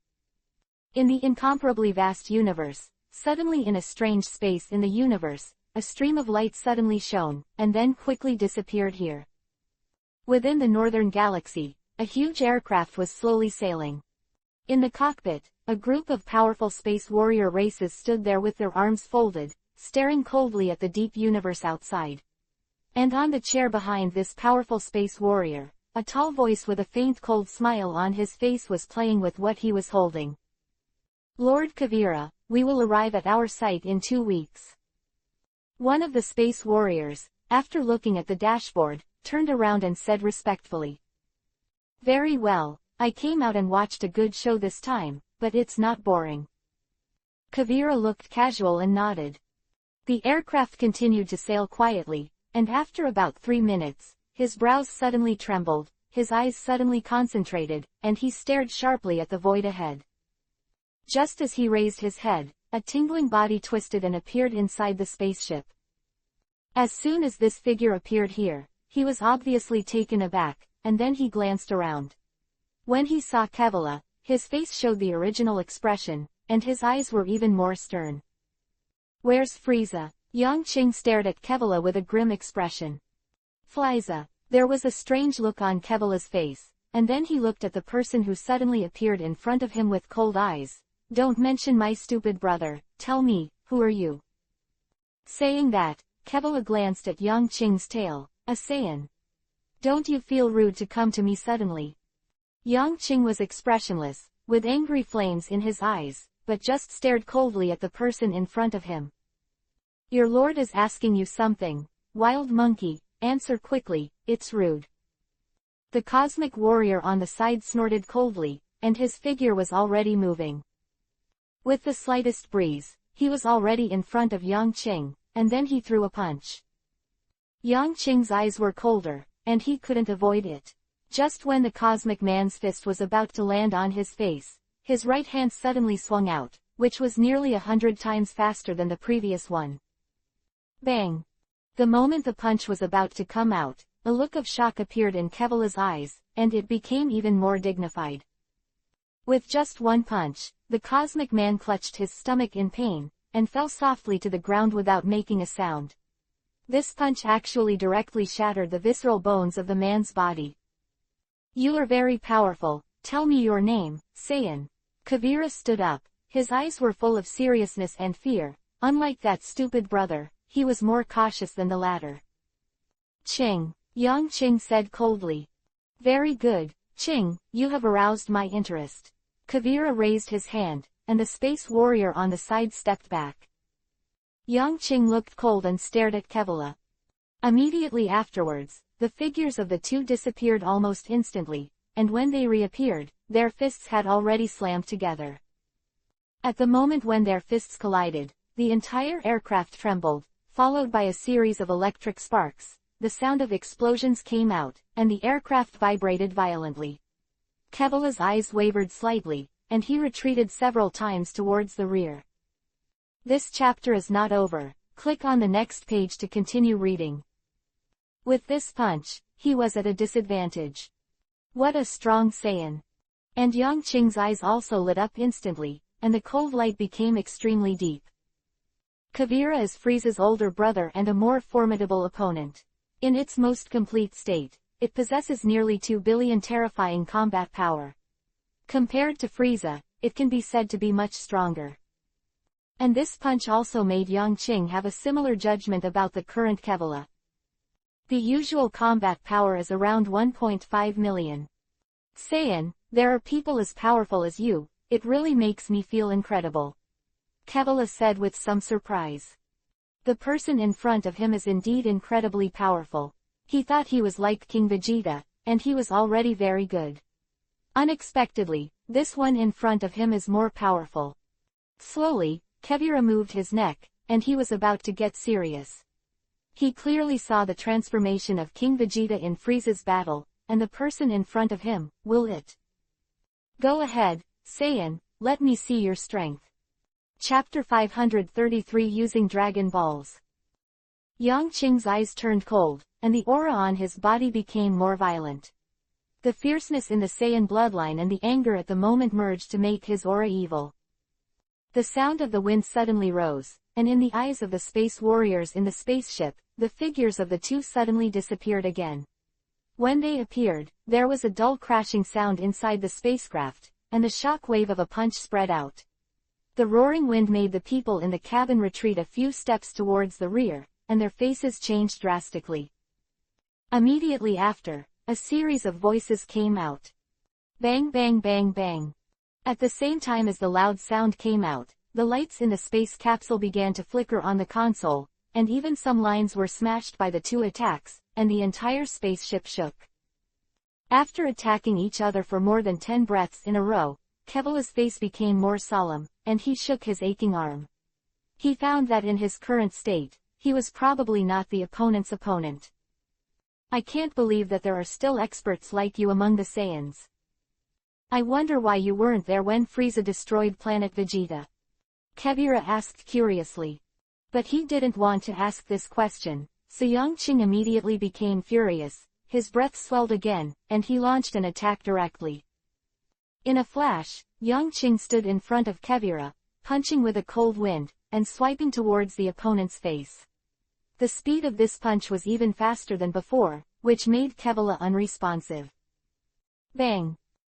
In the incomparably vast universe, suddenly in a strange space in the universe, a stream of light suddenly shone, and then quickly disappeared here. Within the northern galaxy, a huge aircraft was slowly sailing. In the cockpit, a group of powerful space warrior races stood there with their arms folded, staring coldly at the deep universe outside. And on the chair behind this powerful space warrior, a tall voice with a faint cold smile on his face was playing with what he was holding. Lord Kavira, we will arrive at our site in 2 weeks. One of the space warriors, after looking at the dashboard, turned around and said respectfully. Very well, I came out and watched a good show this time, but it's not boring. Kavira looked casual and nodded. The aircraft continued to sail quietly, and after about 3 minutes, his brows suddenly trembled, his eyes suddenly concentrated, and he stared sharply at the void ahead. Just as he raised his head, a tingling body twisted and appeared inside the spaceship. As soon as this figure appeared here, he was obviously taken aback, and then he glanced around. When he saw Kevela, his face showed the original expression, and his eyes were even more stern. Where's Frieza? Yang Qing stared at Kevela with a grim expression. Frieza. There was a strange look on Kevela's face, and then he looked at the person who suddenly appeared in front of him with cold eyes. Don't mention my stupid brother, tell me, who are you? Saying that, Kevela glanced at Yang Qing's tail, a Saiyan. Don't you feel rude to come to me suddenly? Yang Qing was expressionless, with angry flames in his eyes, but just stared coldly at the person in front of him. Your lord is asking you something, wild monkey, answer quickly, it's rude. The cosmic warrior on the side snorted coldly, and his figure was already moving. With the slightest breeze, he was already in front of Yang Qing, and then he threw a punch. Yang Qing's eyes were colder, and he couldn't avoid it. Just when the cosmic man's fist was about to land on his face, his right hand suddenly swung out, which was nearly 100 times faster than the previous one. Bang! The moment the punch was about to come out, a look of shock appeared in Kevela's eyes, and it became even more dignified. With just one punch, the cosmic man clutched his stomach in pain, and fell softly to the ground without making a sound. This punch actually directly shattered the visceral bones of the man's body. You are very powerful, tell me your name, Saiyan. Kavira stood up, his eyes were full of seriousness and fear. Unlike that stupid brother, he was more cautious than the latter. Qing, Yang Qing said coldly. Very good, Qing, you have aroused my interest. Kavira raised his hand, and the space warrior on the side stepped back. Yang Qing looked cold and stared at Kevela. Immediately afterwards, the figures of the two disappeared almost instantly, and when they reappeared, their fists had already slammed together. At the moment when their fists collided, the entire aircraft trembled, followed by a series of electric sparks. The sound of explosions came out, and the aircraft vibrated violently. Kevela's eyes wavered slightly, and he retreated several times towards the rear. This chapter is not over. Click on the next page to continue reading. With this punch, he was at a disadvantage. What a strong Saiyan! And Yang Qing's eyes also lit up instantly, and the cold light became extremely deep. Kavira is Frieza's older brother and a more formidable opponent. In its most complete state, it possesses nearly 2 billion terrifying combat power. Compared to Frieza, it can be said to be much stronger. And this punch also made Yang Qing have a similar judgment about the current Kevela. The usual combat power is around 1.5 million. Saiyan, there are people as powerful as you, It really makes me feel incredible. Kevila said with some surprise. The person in front of him is indeed incredibly powerful. He thought he was like King Vegeta, and he was already very good. Unexpectedly, this one in front of him is more powerful. Slowly, Kevira moved his neck, and he was about to get serious. He clearly saw the transformation of King Vegeta in Frieza's battle, and the person in front of him, will it? Go ahead, Saiyan, let me see your strength. Chapter 533 Using Dragon Balls. Yang Qing's eyes turned cold, and the aura on his body became more violent. The fierceness in the Saiyan bloodline and the anger at the moment merged to make his aura evil. The sound of the wind suddenly rose, and in the eyes of the space warriors in the spaceship, the figures of the two suddenly disappeared again. When they appeared, there was a dull crashing sound inside the spacecraft, and the shock wave of a punch spread out. The roaring wind made the people in the cabin retreat a few steps towards the rear, and their faces changed drastically. Immediately after, a series of voices came out. Bang bang bang bang. At the same time as the loud sound came out, the lights in the space capsule began to flicker on the console, and even some lines were smashed by the two attacks, and the entire spaceship shook. After attacking each other for more than 10 breaths in a row, Kevila's face became more solemn, and he shook his aching arm. He found that in his current state, he was probably not the opponent's opponent. I can't believe that there are still experts like you among the Saiyans. I wonder why you weren't there when Frieza destroyed planet Vegeta. Kevira asked curiously. But he didn't want to ask this question, so Yang Qing immediately became furious, his breath swelled again, and he launched an attack directly. In a flash, Yang Qing stood in front of Kevira, punching with a cold wind, and swiping towards the opponent's face. The speed of this punch was even faster than before, which made Kevila unresponsive. Bang!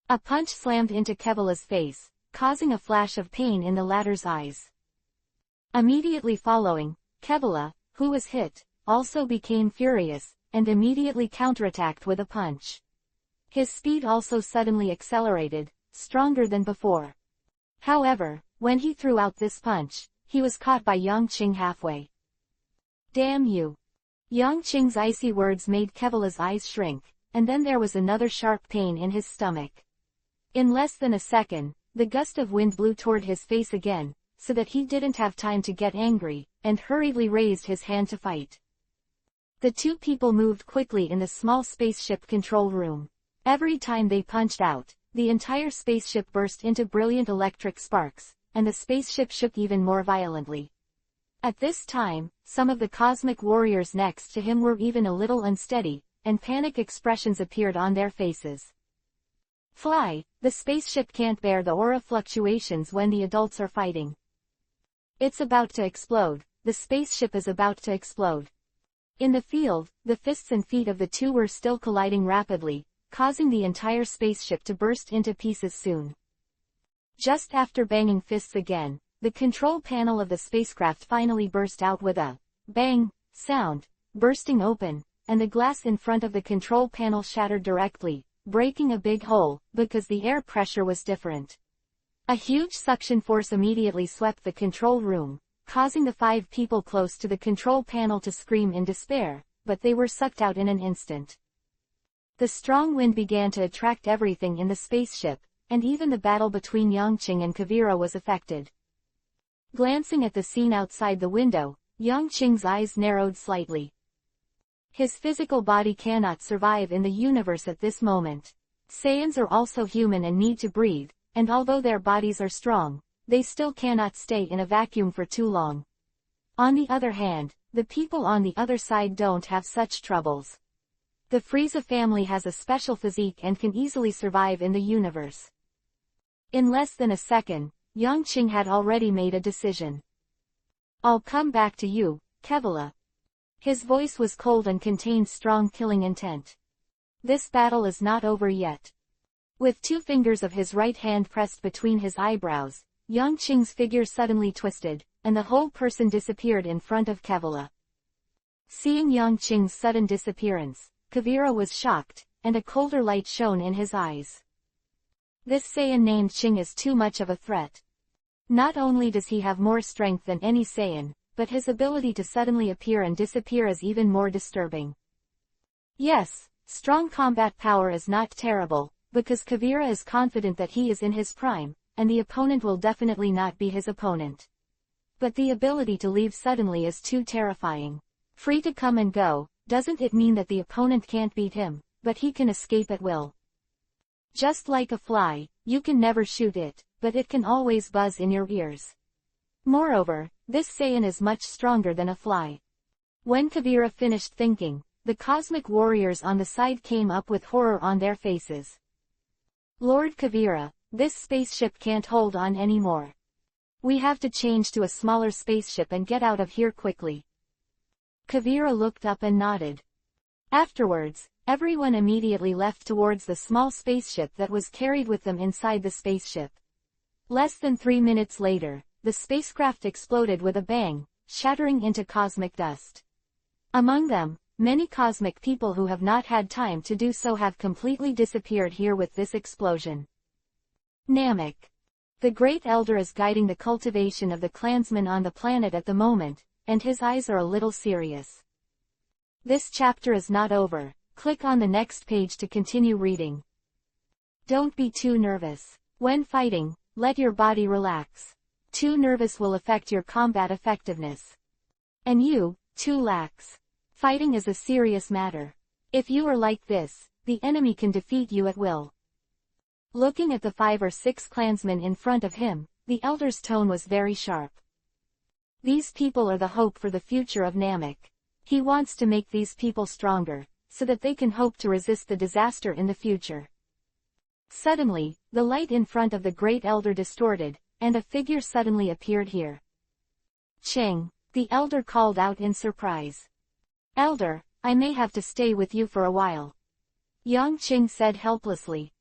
A punch slammed into Kevila's face, causing a flash of pain in the latter's eyes. Immediately following, Kevila, who was hit, also became furious, and immediately counterattacked with a punch. His speed also suddenly accelerated, stronger than before. However, when he threw out this punch, he was caught by Yang Qing halfway. Damn you! Yang Qing's icy words made Kevila's eyes shrink, and then there was another sharp pain in his stomach. In less than a second, the gust of wind blew toward his face again, so that he didn't have time to get angry, and hurriedly raised his hand to fight. The two people moved quickly in the small spaceship control room. Every time they punched out, the entire spaceship burst into brilliant electric sparks, and the spaceship shook even more violently. At this time, some of the cosmic warriors next to him were even a little unsteady, and panic expressions appeared on their faces. Fly, the spaceship can't bear the aura fluctuations when the adults are fighting. It's about to explode, the spaceship is about to explode. In the field, the fists and feet of the two were still colliding rapidly, causing the entire spaceship to burst into pieces soon. Just after banging fists again, the control panel of the spacecraft finally burst out with a bang sound, bursting open, and the glass in front of the control panel shattered directly, breaking a big hole, because the air pressure was different. A huge suction force immediately swept the control room, causing the 5 people close to the control panel to scream in despair, but they were sucked out in an instant. The strong wind began to attract everything in the spaceship, and even the battle between Yang Qing and Kevira was affected. Glancing at the scene outside the window, Yang Qing's eyes narrowed slightly. His physical body cannot survive in the universe at this moment. Saiyans are also human and need to breathe, and although their bodies are strong, they still cannot stay in a vacuum for too long. On the other hand, the people on the other side don't have such troubles. The Frieza family has a special physique and can easily survive in the universe. In less than a second, Yang Qing had already made a decision. I'll come back to you, Kevila. His voice was cold and contained strong killing intent. This battle is not over yet. With 2 fingers of his right hand pressed between his eyebrows, Yang Qing's figure suddenly twisted, and the whole person disappeared in front of Kevila. Seeing Yang Qing's sudden disappearance, Kevira was shocked, and a colder light shone in his eyes. This Saiyan named Ching is too much of a threat. Not only does he have more strength than any Saiyan, but his ability to suddenly appear and disappear is even more disturbing. Yes, strong combat power is not terrible, because Kavira is confident that he is in his prime, and the opponent will definitely not be his opponent. But the ability to leave suddenly is too terrifying. Free to come and go, doesn't it mean that the opponent can't beat him, but he can escape at will? Just like a fly, you can never shoot it, but it can always buzz in your ears. Moreover, this Saiyan is much stronger than a fly. When Kavira finished thinking, the cosmic warriors on the side came up with horror on their faces. Lord Kavira, this spaceship can't hold on anymore. We have to change to a smaller spaceship and get out of here quickly. Kavira looked up and nodded. Afterwards, everyone immediately left towards the small spaceship that was carried with them inside the spaceship. Less than 3 minutes later, the spacecraft exploded with a bang, shattering into cosmic dust. Among them, many cosmic people who have not had time to do so have completely disappeared here with this explosion. Namek. The Great Elder is guiding the cultivation of the clansmen on the planet at the moment, and his eyes are a little serious. This chapter is not over. Click on the next page to continue reading. Don't be too nervous. When fighting, let your body relax. Too nervous will affect your combat effectiveness. And you, too lax. Fighting is a serious matter. If you are like this, the enemy can defeat you at will. Looking at the 5 or 6 clansmen in front of him, the elder's tone was very sharp. These people are the hope for the future of Namek. He wants to make these people stronger, so that they can hope to resist the disaster in the future. Suddenly, the light in front of the Great Elder distorted, and a figure suddenly appeared here. Ching, the elder called out in surprise. Elder, I may have to stay with you for a while. Yang Ching said helplessly.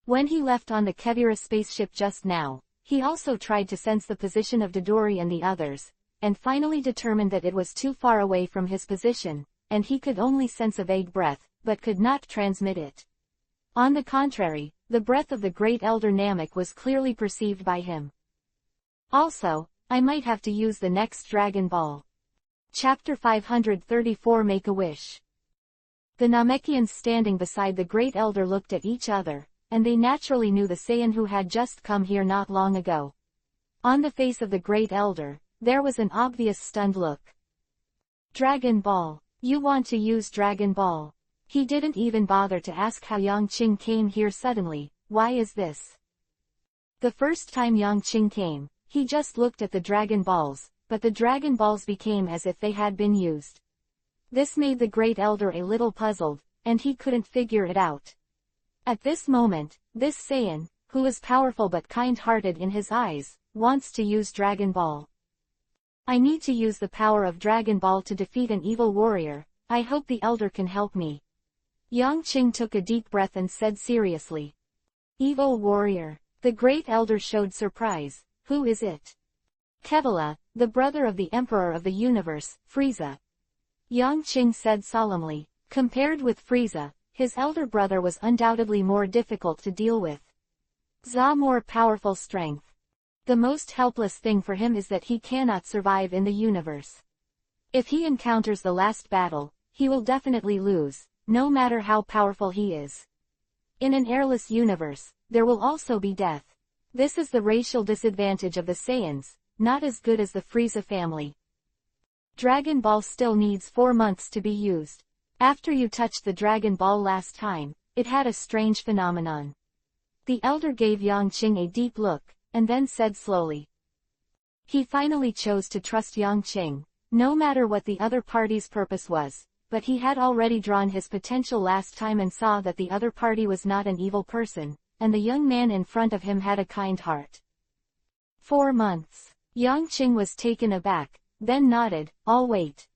When he left on the Kevira spaceship just now, he also tried to sense the position of Dodori and the others, and finally determined that it was too far away from his position, and he could only sense a vague breath, but could not transmit it. On the contrary, the breath of the Great Elder Namek was clearly perceived by him. Also, I might have to use the next Dragon Ball. Chapter 534 Make a Wish. The Namekians standing beside the Great Elder looked at each other, and they naturally knew the Saiyan who had just come here not long ago. On the face of the Great Elder, there was an obvious stunned look. Dragon Ball. You want to use Dragon Ball? He didn't even bother to ask how Yang Qing came here suddenly. Why is this? The first time Yang Qing came, he just looked at the Dragon Balls, but the Dragon Balls became as if they had been used. This made the Great Elder a little puzzled, and he couldn't figure it out. At this moment, this Saiyan, who is powerful but kind-hearted in his eyes, wants to use Dragon Ball. I need to use the power of Dragon Ball to defeat an evil warrior. I hope the elder can help me. Yang Qing took a deep breath and said seriously. Evil warrior. The Great Elder showed surprise. Who is it? Kevila, the brother of the Emperor of the Universe, Frieza. Yang Qing said solemnly. Compared with Frieza, his elder brother was undoubtedly more difficult to deal with. Za more powerful strength. The most helpless thing for him is that he cannot survive in the universe. If he encounters the last battle, he will definitely lose, no matter how powerful he is. In an airless universe, there will also be death. This is the racial disadvantage of the Saiyans, not as good as the Frieza family. Dragon Ball still needs 4 months to be used. After you touched the Dragon Ball last time, it had a strange phenomenon. The elder gave Yang Qing a deep look, and then said slowly. He finally chose to trust Yang Qing, no matter what the other party's purpose was, but he had already drawn his potential last time and saw that the other party was not an evil person, and the young man in front of him had a kind heart. 4 months. Yang Qing was taken aback, then nodded. I'll wait.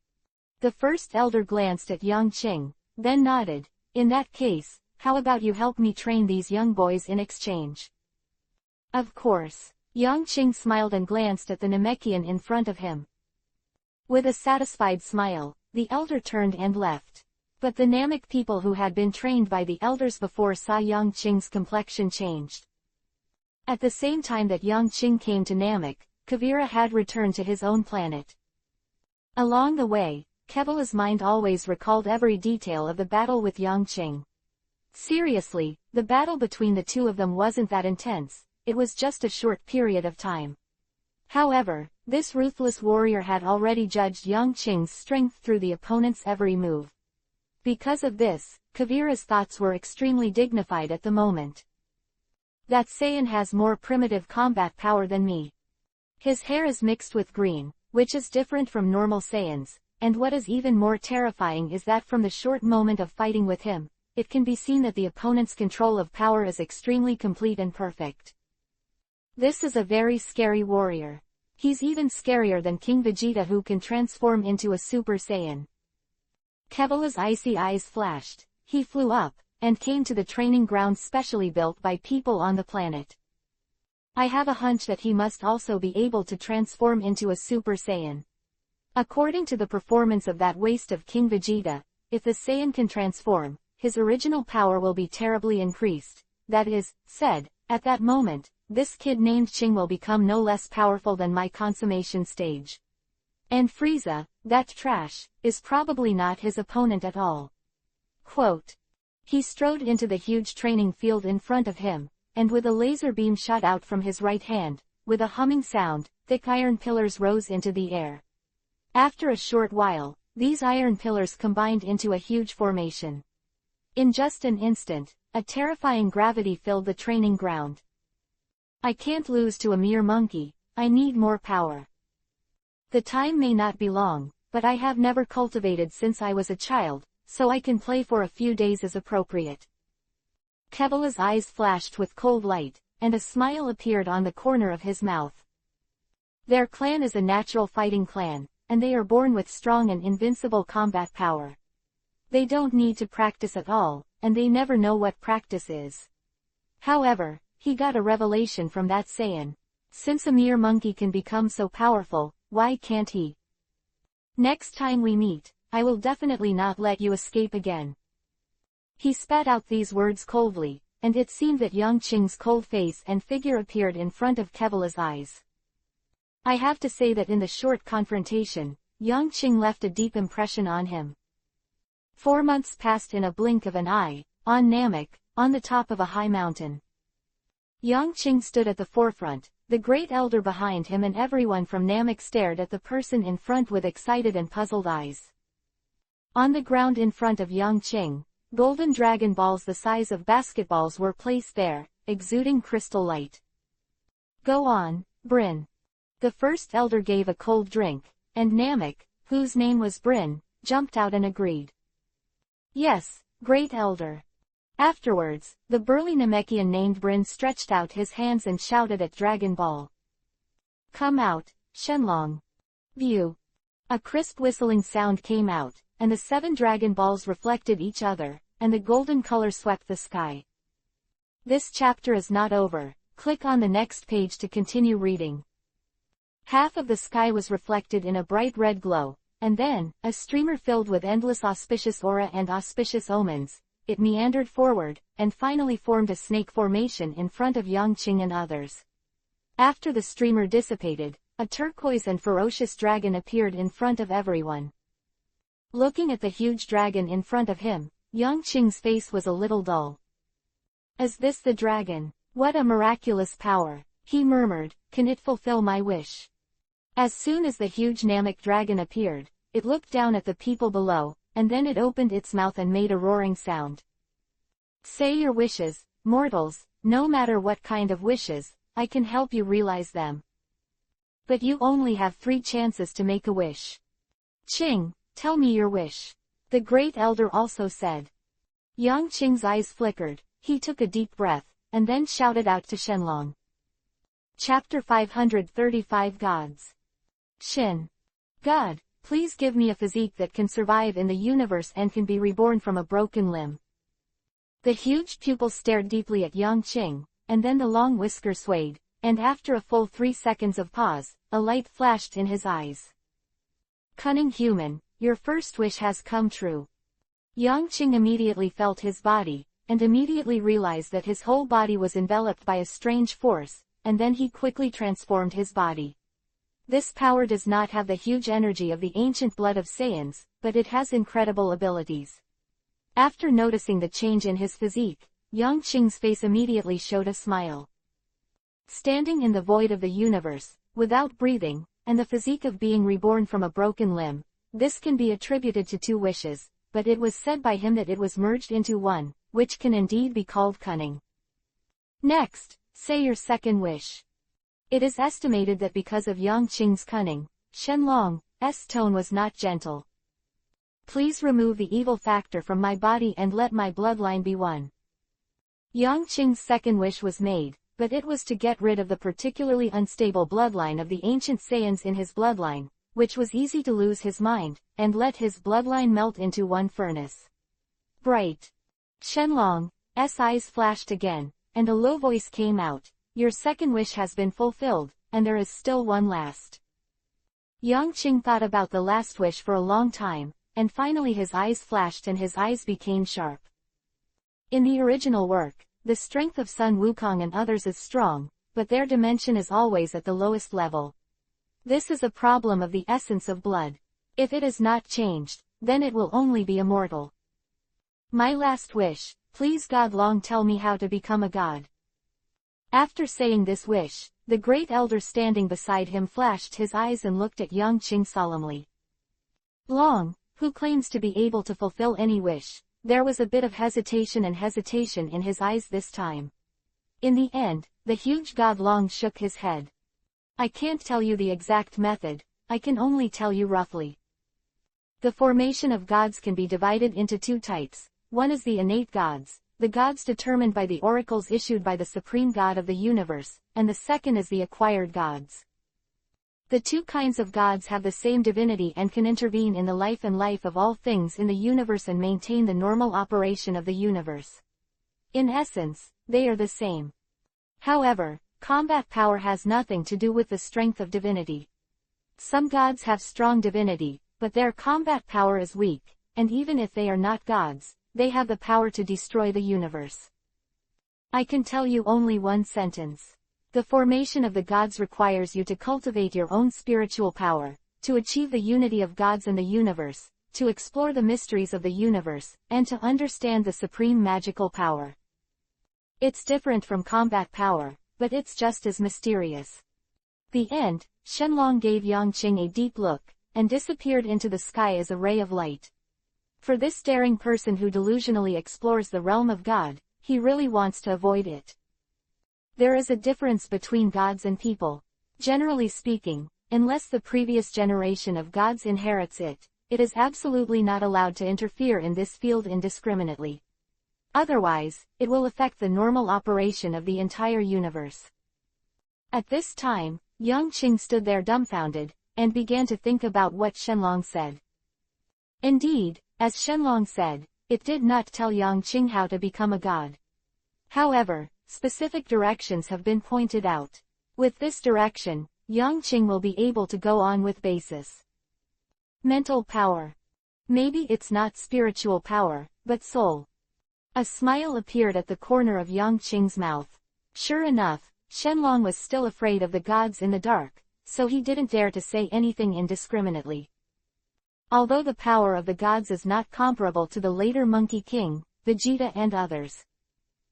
The first elder glanced at Yang Qing, then nodded. In that case, how about you help me train these young boys in exchange? Of course. Yang Qing smiled and glanced at the Namekian in front of him. With a satisfied smile, the elder turned and left. But the Namek people who had been trained by the elders before saw Yang Qing's complexion changed. At the same time that Yang Qing came to Namek, Kavira had returned to his own planet. Along the way, Kevila's mind always recalled every detail of the battle with Yang Qing. Seriously, the battle between the two of them wasn't that intense, it was just a short period of time. However, this ruthless warrior had already judged Yang Qing's strength through the opponent's every move. Because of this, Kavira's thoughts were extremely dignified at the moment. That Saiyan has more primitive combat power than me. His hair is mixed with green, which is different from normal Saiyans, and what is even more terrifying is that from the short moment of fighting with him, it can be seen that the opponent's control of power is extremely complete and perfect. This is a very scary warrior. He's even scarier than King Vegeta, who can transform into a Super Saiyan. Kevila's icy eyes flashed. He flew up, and came to the training ground specially built by people on the planet. I have a hunch that he must also be able to transform into a Super Saiyan. According to the performance of that waste of King Vegeta, if the Saiyan can transform, his original power will be terribly increased. That is, said, at that moment, this kid named Qing will become no less powerful than my consummation stage. And Frieza, that trash, is probably not his opponent at all. Quote. He strode into the huge training field in front of him, and with a laser beam shot out from his right hand, with a humming sound, thick iron pillars rose into the air. After a short while, these iron pillars combined into a huge formation. In just an instant, a terrifying gravity filled the training ground. I can't lose to a mere monkey, I need more power. The time may not be long, but I have never cultivated since I was a child, so I can play for a few days as appropriate. Kevila's eyes flashed with cold light, and a smile appeared on the corner of his mouth. Their clan is a natural fighting clan, and they are born with strong and invincible combat power. They don't need to practice at all, and they never know what practice is. However, he got a revelation from that Saiyan. Since a mere monkey can become so powerful, why can't he? Next time we meet, I will definitely not let you escape again. He spat out these words coldly, and it seemed that Yang Qing's cold face and figure appeared in front of Kevila's eyes. I have to say that in the short confrontation, Yang Qing left a deep impression on him. 4 months passed in a blink of an eye, on Namek, on the top of a high mountain. Yang Qing stood at the forefront, the great elder behind him, and everyone from Namek stared at the person in front with excited and puzzled eyes. On the ground in front of Yang Qing, golden dragon balls the size of basketballs were placed there, exuding crystal light. Go on, Bryn. The first elder gave a cold drink, and Namek, whose name was Bryn, jumped out and agreed. Yes, great elder. Afterwards, the burly Namekian named Bryn stretched out his hands and shouted at Dragon Ball. Come out, Shenlong. View. A crisp whistling sound came out, and the 7 Dragon Balls reflected each other, and the golden color swept the sky. This chapter is not over, click on the next page to continue reading. Half of the sky was reflected in a bright red glow, and then, a streamer filled with endless auspicious aura and auspicious omens, it meandered forward, and finally formed a snake formation in front of Yang Qing and others. After the streamer dissipated, a turquoise and ferocious dragon appeared in front of everyone. Looking at the huge dragon in front of him, Yang Qing's face was a little dull. Is this the dragon? What a miraculous power, he murmured, can it fulfill my wish? As soon as the huge Namek dragon appeared, it looked down at the people below, and then it opened its mouth and made a roaring sound. Say your wishes, mortals, no matter what kind of wishes, I can help you realize them. But you only have 3 chances to make a wish. Qing, tell me your wish. The great elder also said. Yang Qing's eyes flickered, he took a deep breath, and then shouted out to Shenlong. Chapter 535 Gods. Shin. God, please give me a physique that can survive in the universe and can be reborn from a broken limb. The huge pupil stared deeply at Yang Qing, and then the long whisker swayed, and after a full 3 seconds of pause, a light flashed in his eyes. Cunning human, your first wish has come true. Yang Qing immediately felt his body, and immediately realized that his whole body was enveloped by a strange force, and then he quickly transformed his body. This power does not have the huge energy of the ancient blood of Saiyans, but it has incredible abilities. After noticing the change in his physique, Yang Qing's face immediately showed a smile. Standing in the void of the universe, without breathing, and the physique of being reborn from a broken limb, this can be attributed to two wishes, but it was said by him that it was merged into one, which can indeed be called cunning. Next, say your second wish. It is estimated that because of Yang Qing's cunning, Shenlong's tone was not gentle. Please remove the evil factor from my body and let my bloodline be one. Yang Qing's second wish was made, but it was to get rid of the particularly unstable bloodline of the ancient Saiyans in his bloodline, which was easy to lose his mind, and let his bloodline melt into one furnace. Bright. Shenlong's eyes flashed again, and a low voice came out. Your second wish has been fulfilled, and there is still one last. Yang Qing thought about the last wish for a long time, and finally his eyes flashed and his eyes became sharp. In the original work, the strength of Sun Wukong and others is strong, but their dimension is always at the lowest level. This is a problem of the essence of blood. If it is not changed, then it will only be immortal. My last wish, please God Long tell me how to become a god. After saying this wish, the great elder standing beside him flashed his eyes and looked at Yang Qing solemnly. Long, who claims to be able to fulfill any wish, there was a bit of hesitation in his eyes this time. In the end, the huge god Long shook his head. I can't tell you the exact method, I can only tell you roughly. The formation of gods can be divided into two types. One is the innate gods, the gods determined by the oracles issued by the supreme god of the universe, and the second is the acquired gods. The two kinds of gods have the same divinity and can intervene in the life of all things in the universe and maintain the normal operation of the universe. In essence, they are the same. However, combat power has nothing to do with the strength of divinity. Some gods have strong divinity, but their combat power is weak, and even if they are not gods, they have the power to destroy the universe. I can tell you only one sentence. The formation of the gods requires you to cultivate your own spiritual power, to achieve the unity of gods and the universe, to explore the mysteries of the universe, and to understand the supreme magical power. It's different from combat power, but it's just as mysterious. The end, Shenlong gave Yang Qing a deep look, and disappeared into the sky as a ray of light. For this daring person who delusionally explores the realm of God, he really wants to avoid it. There is a difference between gods and people. Generally speaking, unless the previous generation of gods inherits it, it is absolutely not allowed to interfere in this field indiscriminately. Otherwise, it will affect the normal operation of the entire universe. At this time, Yang Qing stood there dumbfounded, and began to think about what Shenlong said. Indeed, as Shenlong said, it did not tell Yang Qing how to become a god. However, specific directions have been pointed out. With this direction, Yang Qing will be able to go on with basis. Mental power. Maybe it's not spiritual power, but soul. A smile appeared at the corner of Yang Qing's mouth. Sure enough, Shenlong was still afraid of the gods in the dark, so he didn't dare to say anything indiscriminately. Although the power of the gods is not comparable to the later Monkey King, Vegeta and others.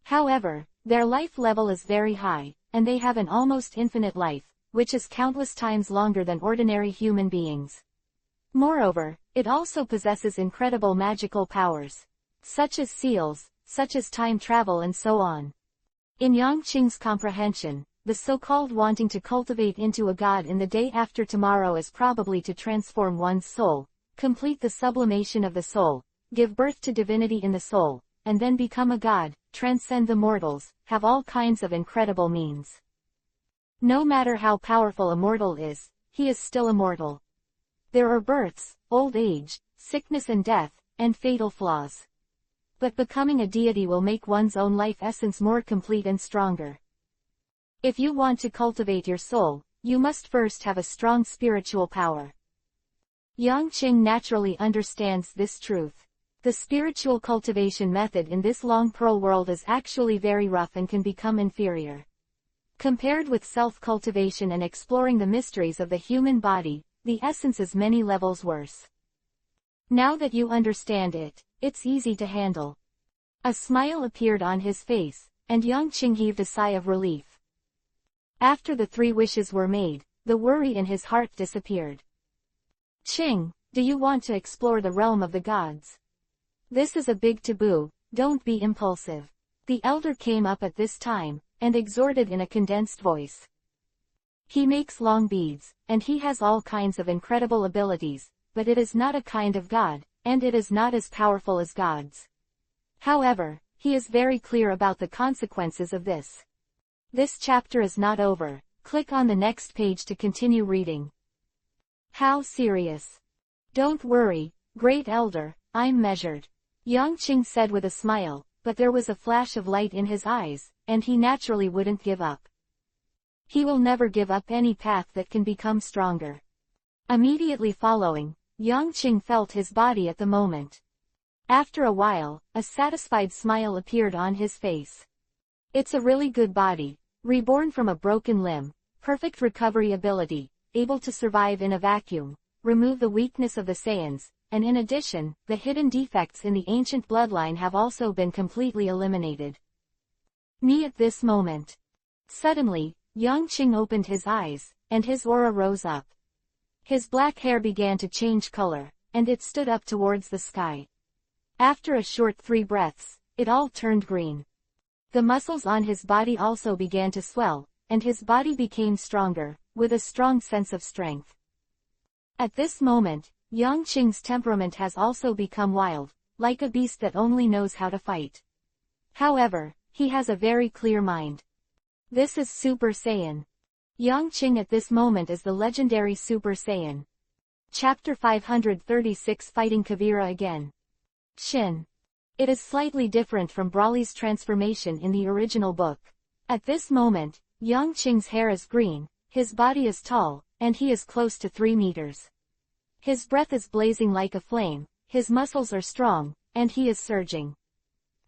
However, their life level is very high, and they have an almost infinite life, which is countless times longer than ordinary human beings. Moreover, it also possesses incredible magical powers, such as seals, such as time travel and so on. In Yang Qing's comprehension, the so-called wanting to cultivate into a god in the day after tomorrow is probably to transform one's soul, complete the sublimation of the soul, give birth to divinity in the soul, and then become a god, transcend the mortals, have all kinds of incredible means. No matter how powerful a mortal is, he is still immortal. There are births, old age, sickness and death, and fatal flaws. But becoming a deity will make one's own life essence more complete and stronger. If you want to cultivate your soul, you must first have a strong spiritual power. Yang Qing naturally understands this truth. The spiritual cultivation method in this long pearl world is actually very rough and can become inferior. Compared with self-cultivation and exploring the mysteries of the human body, the essence is many levels worse. Now that you understand it, it's easy to handle. A smile appeared on his face, and Yang Qing heaved a sigh of relief. After the 3 wishes were made, the worry in his heart disappeared. Qing, do you want to explore the realm of the gods? This is a big taboo, don't be impulsive. The elder came up at this time, and exhorted in a condensed voice. He makes long beads, and he has all kinds of incredible abilities, but it is not a kind of god, and it is not as powerful as gods. However, he is very clear about the consequences of this. This chapter is not over, click on the next page to continue reading. How serious? Don't worry, great elder, I'm measured. Yang Qing said with a smile, but there was a flash of light in his eyes, and he naturally wouldn't give up. He will never give up any path that can become stronger. Immediately following, Yang Qing felt his body at the moment. After a while, a satisfied smile appeared on his face. It's a really good body, reborn from a broken limb, perfect recovery ability, able to survive in a vacuum, remove the weakness of the Saiyans, and in addition, the hidden defects in the ancient bloodline have also been completely eliminated. Me at this moment. Suddenly, Yang Qing opened his eyes, and his aura rose up. His black hair began to change color, and it stood up towards the sky. After a short 3 breaths, it all turned green. The muscles on his body also began to swell, and his body became stronger, with a strong sense of strength. At this moment, Yang Qing's temperament has also become wild, like a beast that only knows how to fight. However, he has a very clear mind. This is Super Saiyan. Yang Qing at this moment is the legendary Super Saiyan. Chapter 536 Fighting Kavira Again. Shin. It is slightly different from Broly's transformation in the original book. At this moment, Yang Qing's hair is green, his body is tall, and he is close to 3 meters. His breath is blazing like a flame, his muscles are strong, and he is surging.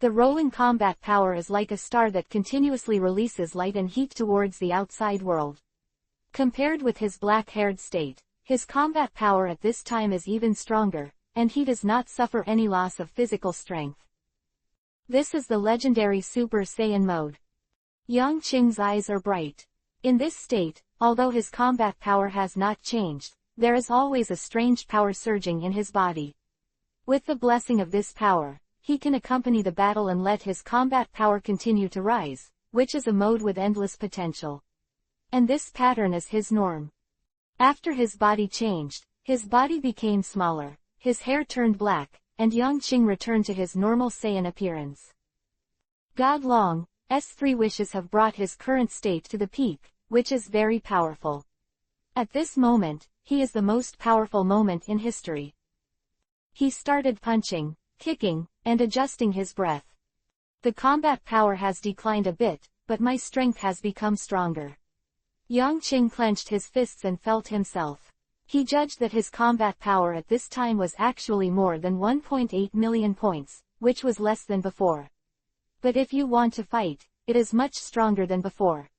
The rolling combat power is like a star that continuously releases light and heat towards the outside world. Compared with his black-haired state, his combat power at this time is even stronger, and he does not suffer any loss of physical strength. This is the legendary Super Saiyan mode. Yang Qing's eyes are bright. In this state, although his combat power has not changed, there is always a strange power surging in his body. With the blessing of this power, he can accompany the battle and let his combat power continue to rise, which is a mode with endless potential. And this pattern is his norm. After his body changed, his body became smaller, his hair turned black, and Yang Qing returned to his normal Saiyan appearance. God Long's 3 wishes have brought his current state to the peak, which is very powerful. At this moment, he is the most powerful moment in history. He started punching, kicking, and adjusting his breath. The combat power has declined a bit, but my strength has become stronger. Yang Qing clenched his fists and felt himself. He judged that his combat power at this time was actually more than 1.8 million points, which was less than before. But if you want to fight, it is much stronger than before.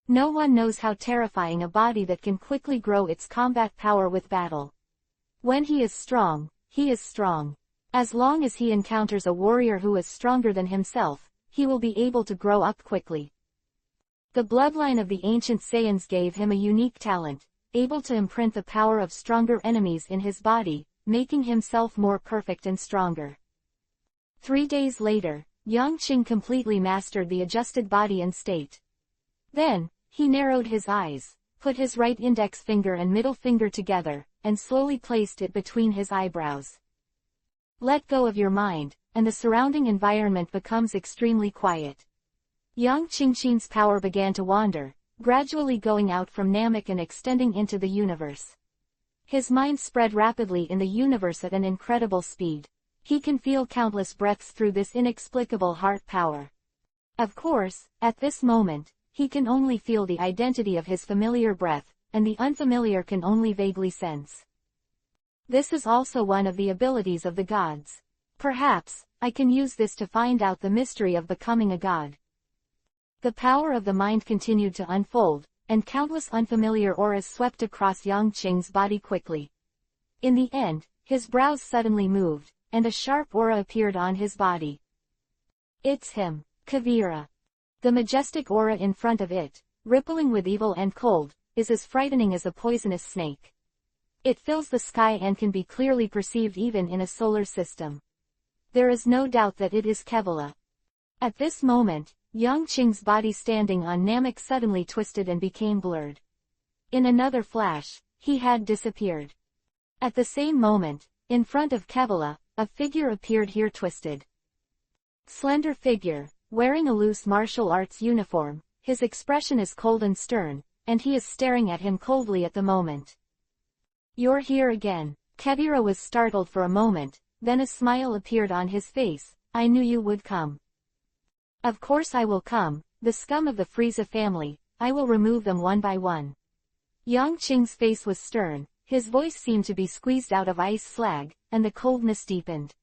No one knows how terrifying a body that can quickly grow its combat power with battle. When he is strong, he is strong. As long as he encounters a warrior who is stronger than himself, he will be able to grow up quickly. The bloodline of the ancient Saiyans gave him a unique talent, able to imprint the power of stronger enemies in his body, making himself more perfect and stronger. 3 days later, Yang Qing completely mastered the adjusted body and state. Then, he narrowed his eyes, put his right index finger and middle finger together, and slowly placed it between his eyebrows. Let go of your mind, and the surrounding environment becomes extremely quiet. Yang Qing's power began to wander, gradually going out from Namek and extending into the universe. His mind spread rapidly in the universe at an incredible speed. He can feel countless breaths through this inexplicable heart power. Of course, at this moment, he can only feel the identity of his familiar breath, and the unfamiliar can only vaguely sense. This is also one of the abilities of the gods. Perhaps, I can use this to find out the mystery of becoming a god. The power of the mind continued to unfold, and countless unfamiliar auras swept across Yang Qing's body quickly. In the end, his brows suddenly moved, and a sharp aura appeared on his body. It's him, Kavira. The majestic aura in front of it, rippling with evil and cold, is as frightening as a poisonous snake. It fills the sky and can be clearly perceived even in a solar system. There is no doubt that it is Kevela. At this moment, Yang Qing's body standing on Namek suddenly twisted and became blurred. In another flash, he had disappeared. At the same moment, in front of Kevela, a figure appeared here twisted. Slender figure, wearing a loose martial arts uniform, his expression is cold and stern, and he is staring at him coldly at the moment. You're here again. Kevira was startled for a moment, then a smile appeared on his face. I knew you would come. Of course I will come, the scum of the Frieza family, I will remove them one by one. Yang Qing's face was stern, his voice seemed to be squeezed out of ice slag, and the coldness deepened.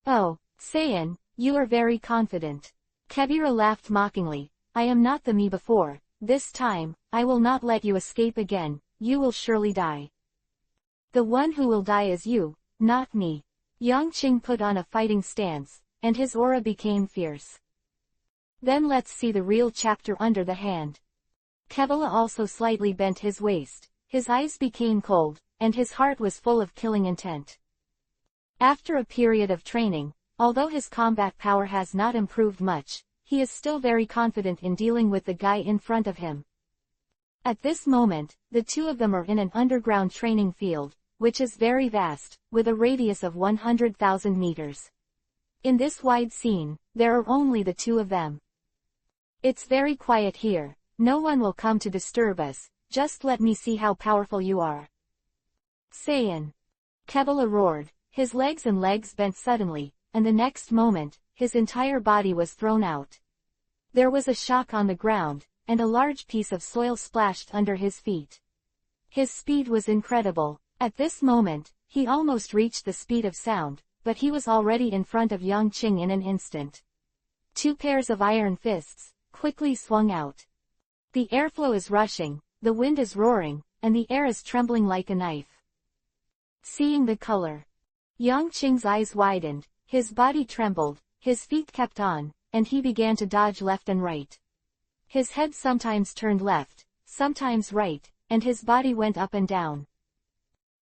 Oh, Saiyan, you are very confident. Kevira laughed mockingly. I am not the me before, this time, I will not let you escape again, you will surely die. The one who will die is you, not me. Yang Qing put on a fighting stance, and his aura became fierce. Then let's see the real chapter under the hand. Kevela also slightly bent his waist, his eyes became cold, and his heart was full of killing intent. After a period of training, although his combat power has not improved much, he is still very confident in dealing with the guy in front of him. At this moment, the two of them are in an underground training field, which is very vast, with a radius of 100,000 meters. In this wide scene, there are only the two of them. It's very quiet here, no one will come to disturb us, just let me see how powerful you are. Saiyan. Kevela roared, his legs bent suddenly, and the next moment, his entire body was thrown out. There was a shock on the ground, and a large piece of soil splashed under his feet. His speed was incredible. At this moment, he almost reached the speed of sound, but he was already in front of Yang Qing in an instant. Two pairs of iron fists quickly swung out. The airflow is rushing, the wind is roaring, and the air is trembling like a knife. Seeing the color, Yang Qing's eyes widened, his body trembled, his feet kept on, and he began to dodge left and right. His head sometimes turned left, sometimes right, and his body went up and down.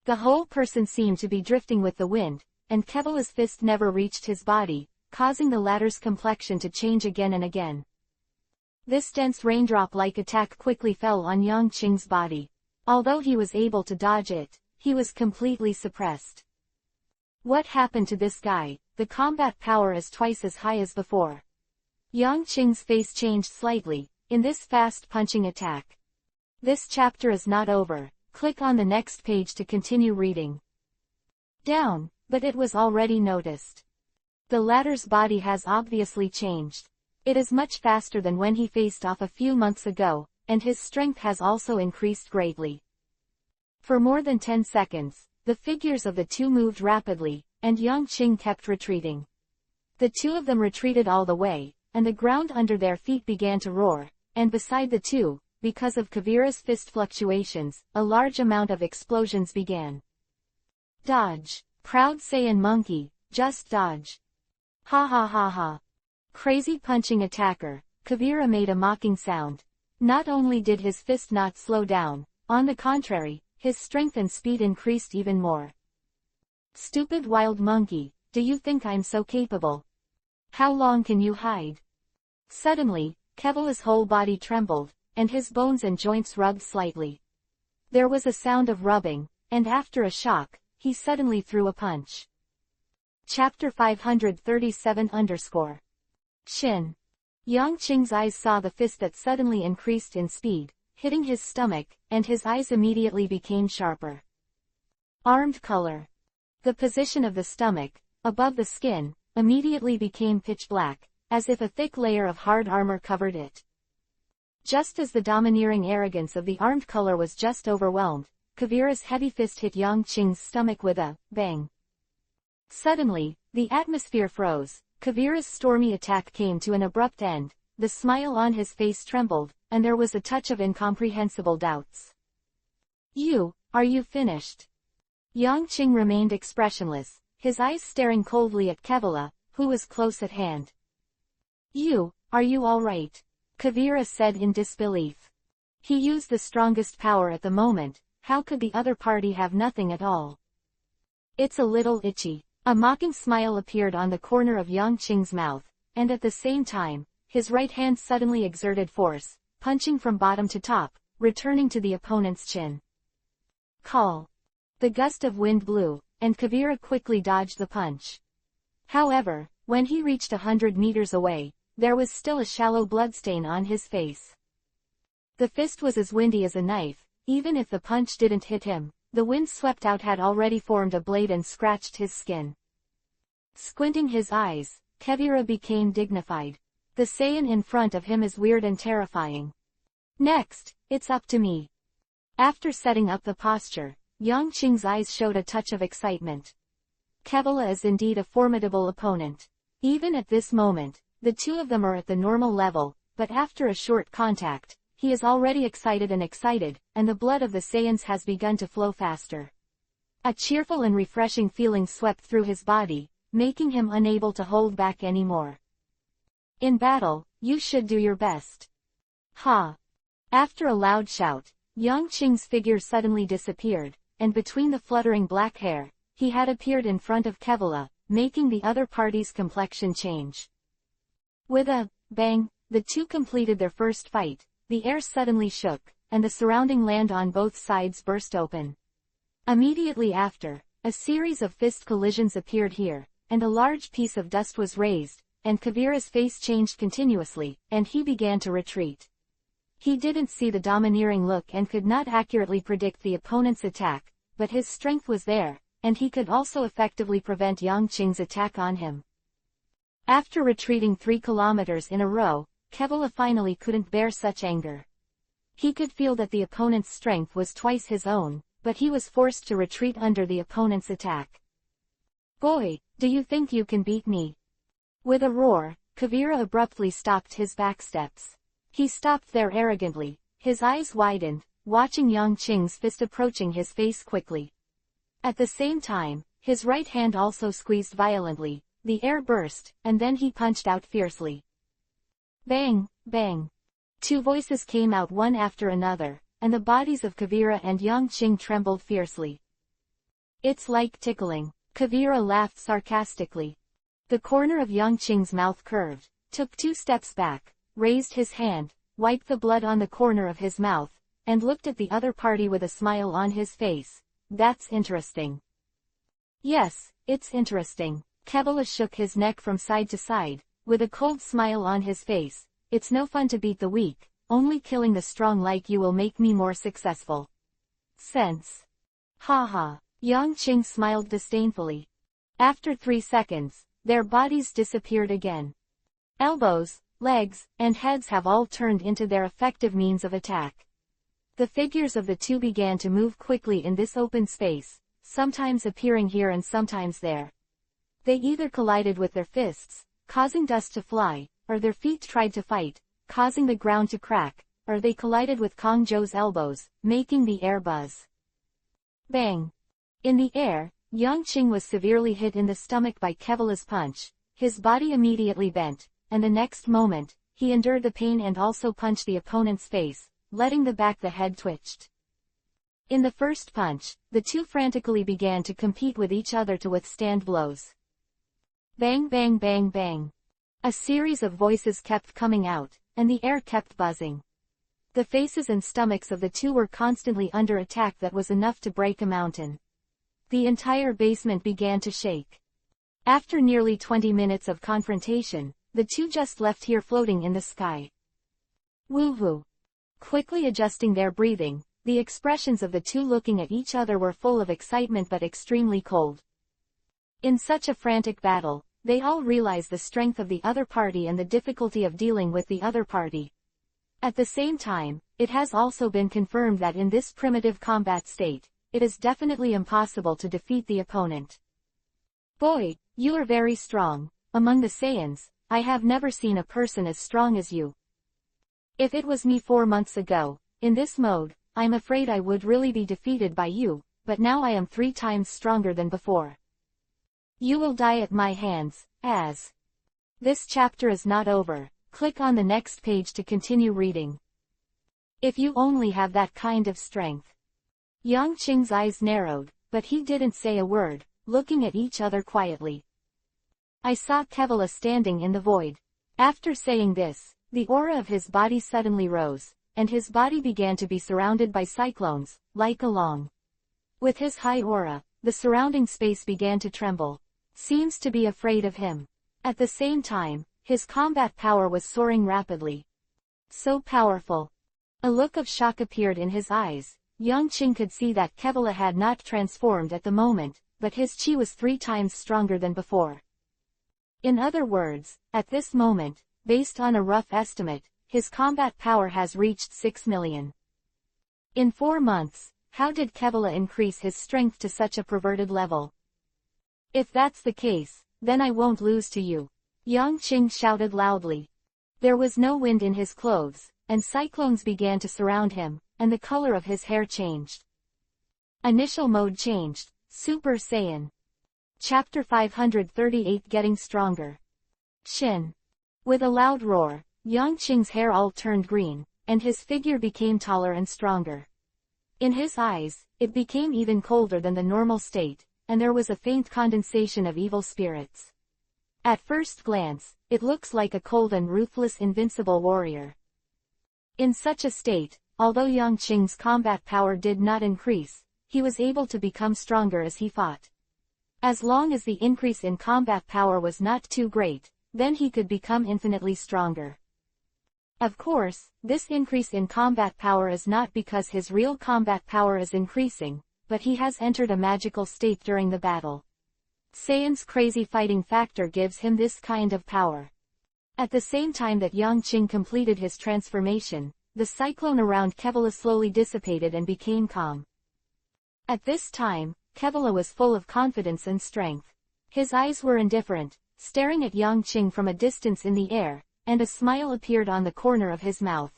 The whole person seemed to be drifting with the wind, and Kevela's fist never reached his body, causing the latter's complexion to change again and again. This dense raindrop-like attack quickly fell on Yang Qing's body. Although he was able to dodge it, he was completely suppressed. What happened to this guy? The combat power is twice as high as before. Yang Qing's face changed slightly, in this fast punching attack. This chapter is not over. Click on the next page to continue reading. Down, but it was already noticed. The latter's body has obviously changed. It is much faster than when he faced off a few months ago, and his strength has also increased greatly. For more than 10 seconds, the figures of the two moved rapidly, and Yang Qing kept retreating. The two of them retreated all the way, and the ground under their feet began to roar, and beside the two, because of Kavira's fist fluctuations, a large amount of explosions began. Dodge. Proud Saiyan monkey, just dodge. Ha ha ha ha. Crazy punching attacker, Kavira made a mocking sound. Not only did his fist not slow down, on the contrary, his strength and speed increased even more. Stupid wild monkey, do you think I'm so capable? How long can you hide? Suddenly, Kevela's whole body trembled, and his bones and joints rubbed slightly. There was a sound of rubbing, and after a shock, he suddenly threw a punch. Chapter 537 Shin. Yang Qing's eyes saw the fist that suddenly increased in speed, hitting his stomach, and his eyes immediately became sharper. Armed color. The position of the stomach, above the skin, immediately became pitch black, as if a thick layer of hard armor covered it. Just as the domineering arrogance of the armed color was just overwhelmed, Kavira's heavy fist hit Yang Qing's stomach with a bang. Suddenly, The atmosphere froze. Kavira's stormy attack came to an abrupt end, the smile on his face trembled, and there was a touch of incomprehensible doubts. Are you finished? Yongqing remained expressionless, his eyes staring coldly at Kevila, who was close at hand. Are you all right? Kavira said in disbelief. He used the strongest power at the moment, how could the other party have nothing at all? It's a little itchy. A mocking smile appeared on the corner of Yongqing's mouth, and at the same time, his right hand suddenly exerted force, punching from bottom to top, returning to the opponent's chin. Call. The gust of wind blew, and Kavira quickly dodged the punch. However, when he reached 100 meters away, there was still a shallow bloodstain on his face. The fist was as windy as a knife, even if the punch didn't hit him, the wind swept out had already formed a blade and scratched his skin. Squinting his eyes, Kavira became dignified. The Saiyan in front of him is weird and terrifying. Next, it's up to me. After setting up the posture, Yongqing's eyes showed a touch of excitement. Kevila is indeed a formidable opponent. Even at this moment, the two of them are at the normal level, but after a short contact, he is already excited, and the blood of the Saiyans has begun to flow faster. A cheerful and refreshing feeling swept through his body, making him unable to hold back anymore. In battle, you should do your best. Ha! After a loud shout, Yongqing's figure suddenly disappeared, and between the fluttering black hair, he had appeared in front of Kevila, making the other party's complexion change. With a bang, the two completed their first fight, the air suddenly shook, and the surrounding land on both sides burst open. Immediately after, a series of fist collisions appeared here, and a large piece of dust was raised, and Kavira's face changed continuously, and he began to retreat. He didn't see the domineering look and could not accurately predict the opponent's attack, but his strength was there, and he could also effectively prevent Yongqing's attack on him. After retreating 3 kilometers in a row, Kevila finally couldn't bear such anger. He could feel that the opponent's strength was twice his own, but he was forced to retreat under the opponent's attack. Boy, do you think you can beat me? With a roar, Kavira abruptly stopped his backsteps. He stopped there arrogantly, his eyes widened, watching Yongqing's fist approaching his face quickly. At the same time, his right hand also squeezed violently, the air burst, and then he punched out fiercely. Bang, bang. 2 voices came out one after another, and the bodies of Kavira and Yongqing trembled fiercely. It's like tickling. Kavira laughed sarcastically. The corner of Yongqing's mouth curved, took 2 steps back, raised his hand, wiped the blood on the corner of his mouth, and looked at the other party with a smile on his face. That's interesting. Yes, it's interesting. Kevila shook his neck from side to side, with a cold smile on his face. It's no fun to beat the weak, only killing the strong like you will make me more successful. Sense. Ha ha. Yongqing smiled disdainfully. After 3 seconds, their bodies disappeared again. Elbows, legs, and heads have all turned into their effective means of attack. The figures of the two began to move quickly in this open space, sometimes appearing here and sometimes there. They either collided with their fists, causing dust to fly, or their feet tried to fight, causing the ground to crack, or they collided with Kong Zhou's elbows, making the air buzz. Bang! In the air, Yongqing was severely hit in the stomach by Kevila's punch. His body immediately bent, and the next moment, he endured the pain and also punched the opponent's face, letting the back of the head twitched. In the first punch, the two frantically began to compete with each other to withstand blows. Bang bang bang bang. A series of voices kept coming out, and the air kept buzzing. The faces and stomachs of the two were constantly under attack that was enough to break a mountain. The entire basement began to shake. After nearly 20 minutes of confrontation, the two just left here floating in the sky. Woo-hoo. Quickly adjusting their breathing, the expressions of the two looking at each other were full of excitement but extremely cold. In such a frantic battle, they all realized the strength of the other party and the difficulty of dealing with the other party. At the same time, it has also been confirmed that in this primitive combat state, it is definitely impossible to defeat the opponent. Boy, You are very strong. Among the Saiyans, I have never seen a person as strong as you. If it was me 4 months ago, in this mode, I'm afraid I would really be defeated by you, but now I am 3 times stronger than before. You will die at my hands, as. This chapter is not over. Click on the next page to continue reading. If you only have that kind of strength. Yang Qing's eyes narrowed, but he didn't say a word, looking at each other quietly. I saw Kevala standing in the void. After saying this, the aura of his body suddenly rose, and his body began to be surrounded by cyclones, like a long. With his high aura, the surrounding space began to tremble. Seems to be afraid of him. At the same time, his combat power was soaring rapidly. So powerful. A look of shock appeared in his eyes. Yang Qing could see that Kevala had not transformed at the moment, but his chi was 3 times stronger than before. In other words, at this moment, based on a rough estimate, his combat power has reached 6 million. In 4 months, how did Kevala increase his strength to such a perverted level? If that's the case, then I won't lose to you. Yang Qing shouted loudly. There was no wind in his clothes, and cyclones began to surround him, and the color of his hair changed. Initial mode changed, Super Saiyan. Chapter 538 Getting Stronger. Shin. With a loud roar, Yang Qing's hair all turned green, and his figure became taller and stronger. In his eyes, it became even colder than the normal state, and there was a faint condensation of evil spirits. At first glance, it looks like a cold and ruthless invincible warrior. In such a state, although Yang Qing's combat power did not increase, he was able to become stronger as he fought. As long as the increase in combat power was not too great, then he could become infinitely stronger. Of course, this increase in combat power is not because his real combat power is increasing, but he has entered a magical state during the battle. Saiyan's crazy fighting factor gives him this kind of power. At the same time that Yang Qing completed his transformation, the cyclone around Kevala slowly dissipated and became calm. At this time, Kevala was full of confidence and strength. His eyes were indifferent, staring at Yang Qing from a distance in the air, and a smile appeared on the corner of his mouth.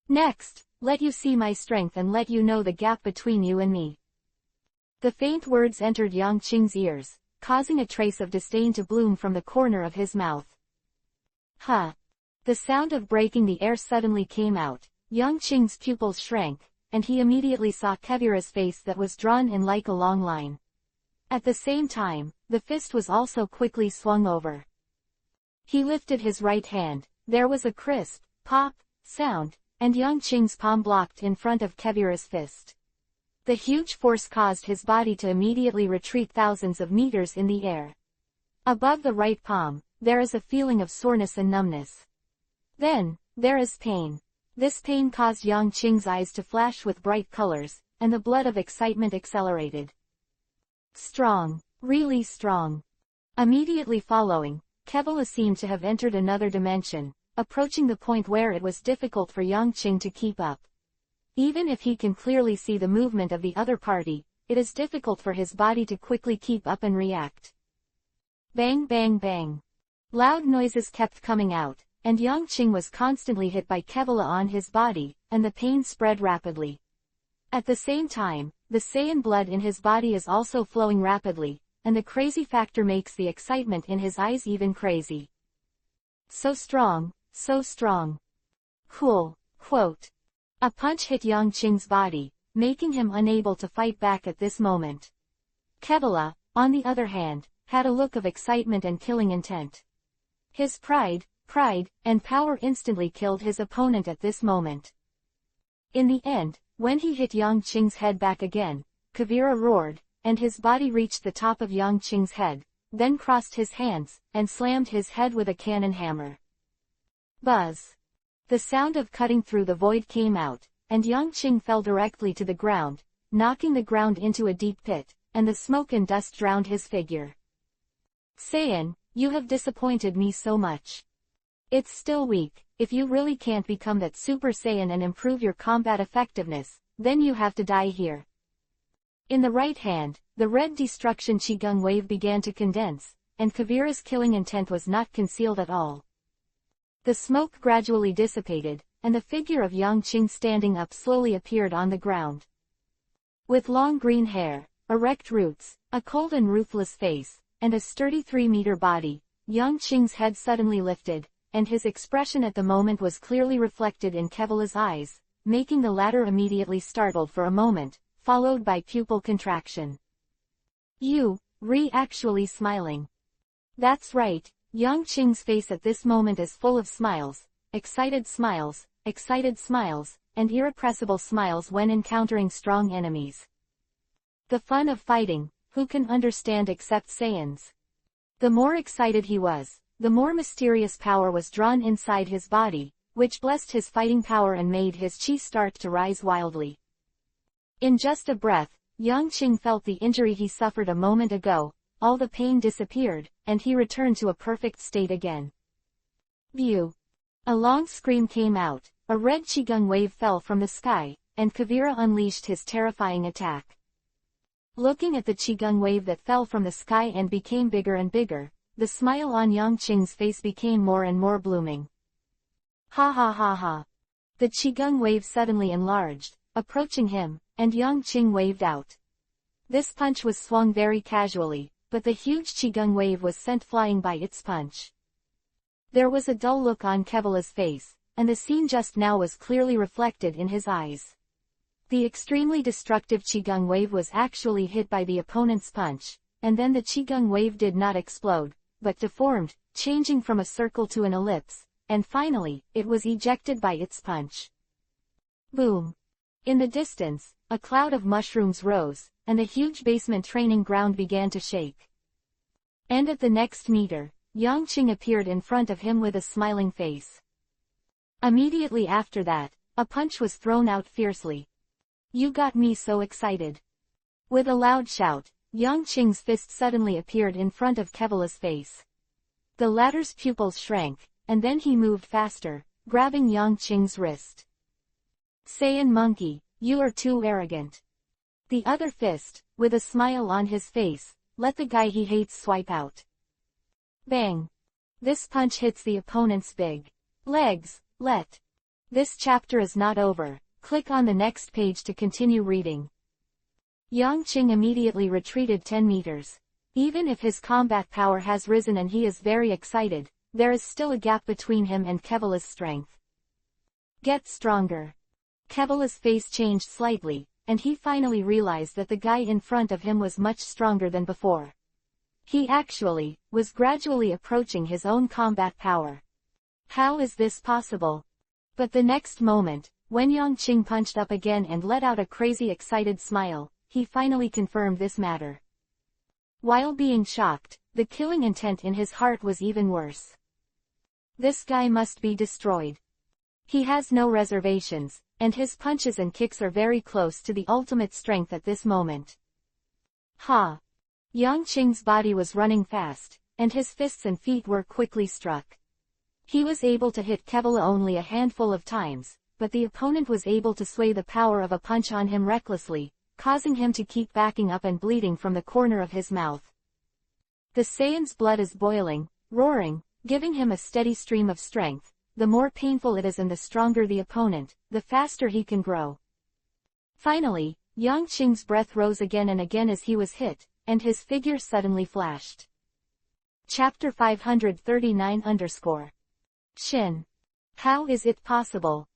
Next, let you see my strength and let you know the gap between you and me. The faint words entered Yang Qing's ears, causing a trace of disdain to bloom from the corner of his mouth. Huh! The sound of breaking the air suddenly came out. Yang Qing's pupils shrank, and he immediately saw Kevira's face that was drawn in like a long line. At the same time, the fist was also quickly swung over. He lifted his right hand. There was a crisp, pop, sound, and Yang Qing's palm blocked in front of Kevira's fist. The huge force caused his body to immediately retreat thousands of meters in the air. Above the right palm, there is a feeling of soreness and numbness. Then, there is pain. This pain caused Yang Qing's eyes to flash with bright colors, and the blood of excitement accelerated. Strong. Really strong. Immediately following, Kevala seemed to have entered another dimension, approaching the point where it was difficult for Yang Qing to keep up. Even if he can clearly see the movement of the other party, it is difficult for his body to quickly keep up and react. Bang bang bang. Loud noises kept coming out, and Yang Qing was constantly hit by Kevala on his body, and the pain spread rapidly. At the same time, the Saiyan blood in his body is also flowing rapidly, and the crazy factor makes the excitement in his eyes even crazy. So strong, so strong. Cool. Quote. A punch hit Yang Qing's body, making him unable to fight back at this moment. Kevala, on the other hand, had a look of excitement and killing intent. His pride, and power instantly killed his opponent at this moment. In the end, when he hit Yang Qing's head back again, Kevira roared, and his body reached the top of Yang Qing's head, then crossed his hands, and slammed his head with a cannon hammer. Buzz. The sound of cutting through the void came out, and Yang Qing fell directly to the ground, knocking the ground into a deep pit, and the smoke and dust drowned his figure. Saiyan, you have disappointed me so much. It's still weak. If you really can't become that Super Saiyan and improve your combat effectiveness, then you have to die here. In the right hand, the red destruction Qigong wave began to condense, and Kavira's killing intent was not concealed at all. The smoke gradually dissipated, and the figure of Yang Qing standing up slowly appeared on the ground. With long green hair, erect roots, a cold and ruthless face, and a sturdy 3-meter body, Yang Qing's head suddenly lifted, and his expression at the moment was clearly reflected in Kevila's eyes, making the latter immediately startled for a moment, followed by pupil contraction. You, actually smiling. That's right, Yang Qing's face at this moment is full of smiles, excited smiles, and irrepressible smiles when encountering strong enemies. The fun of fighting, who can understand except Saiyans? The more excited he was, the more mysterious power was drawn inside his body, which blessed his fighting power and made his chi start to rise wildly. In just a breath, Yang Qing felt the injury he suffered a moment ago, all the pain disappeared, and he returned to a perfect state again. View. A long scream came out, a red Qigong wave fell from the sky, and Kavira unleashed his terrifying attack. Looking at the Qigong wave that fell from the sky and became bigger and bigger, the smile on Yang Qing's face became more and more blooming. Ha ha ha ha. The Qigong wave suddenly enlarged, approaching him, and Yang Qing waved out. This punch was swung very casually, but the huge Qigong wave was sent flying by its punch. There was a dull look on Kevila's face, and the scene just now was clearly reflected in his eyes. The extremely destructive Qigong wave was actually hit by the opponent's punch, and then the Qigong wave did not explode, but deformed, changing from a circle to an ellipse, and finally, it was ejected by its punch. Boom! In the distance, a cloud of mushrooms rose, and the huge basement training ground began to shake. And at the next meter, Yang Qing appeared in front of him with a smiling face. Immediately after that, a punch was thrown out fiercely. You got me so excited. With a loud shout, Yang Qing's fist suddenly appeared in front of Kevila's face. The latter's pupils shrank, and then he moved faster, grabbing Yang Qing's wrist. Saiyan monkey, you are too arrogant. The other fist, with a smile on his face, let the guy he hates swipe out. Bang! This punch hits the opponent's big legs. This chapter is not over. Click on the next page to continue reading. Yang Qing immediately retreated 10 meters. Even if his combat power has risen and he is very excited, there is still a gap between him and Kevila's strength. Get stronger. Kevila's face changed slightly, and he finally realized that the guy in front of him was much stronger than before. He actually was gradually approaching his own combat power. How is this possible? But the next moment, when Yang Qing punched up again and let out a crazy excited smile, he finally confirmed this matter. While being shocked, the killing intent in his heart was even worse. This guy must be destroyed. He has no reservations, and his punches and kicks are very close to the ultimate strength at this moment. Ha! Yang Qing's body was running fast, and his fists and feet were quickly struck. He was able to hit Kevila only a handful of times, but the opponent was able to sway the power of a punch on him recklessly, causing him to keep backing up and bleeding from the corner of his mouth. The Saiyan's blood is boiling, roaring, giving him a steady stream of strength. The more painful it is and the stronger the opponent, the faster he can grow. Finally, Yang Qing's breath rose again and again as he was hit, and his figure suddenly flashed. Chapter 539 Shin. How is it possible?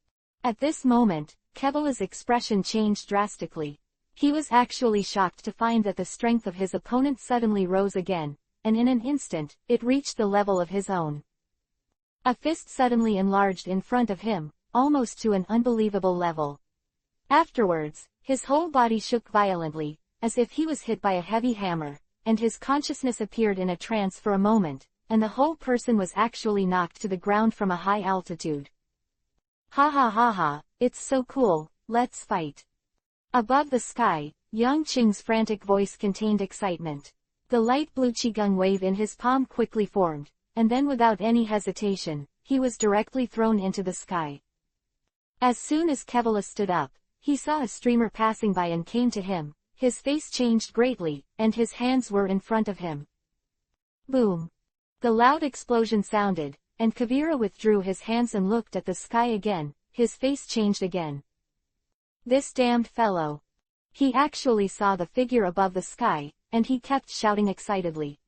At this moment, Kevila's expression changed drastically. He was actually shocked to find that the strength of his opponent suddenly rose again, and in an instant, it reached the level of his own. A fist suddenly enlarged in front of him, almost to an unbelievable level. Afterwards, his whole body shook violently, as if he was hit by a heavy hammer, and his consciousness appeared in a trance for a moment, and the whole person was actually knocked to the ground from a high altitude. Ha ha ha ha, it's so cool, let's fight. Above the sky, Yang Qing's frantic voice contained excitement. The light blue Qigong wave in his palm quickly formed, and then without any hesitation, he was directly thrown into the sky. As soon as Kevila stood up, he saw a streamer passing by and came to him. his face changed greatly, and his hands were in front of him. Boom! The loud explosion sounded, and Kavira withdrew his hands and looked at the sky again. His face changed again. This damned fellow! He actually saw the figure above the sky, and he kept shouting excitedly.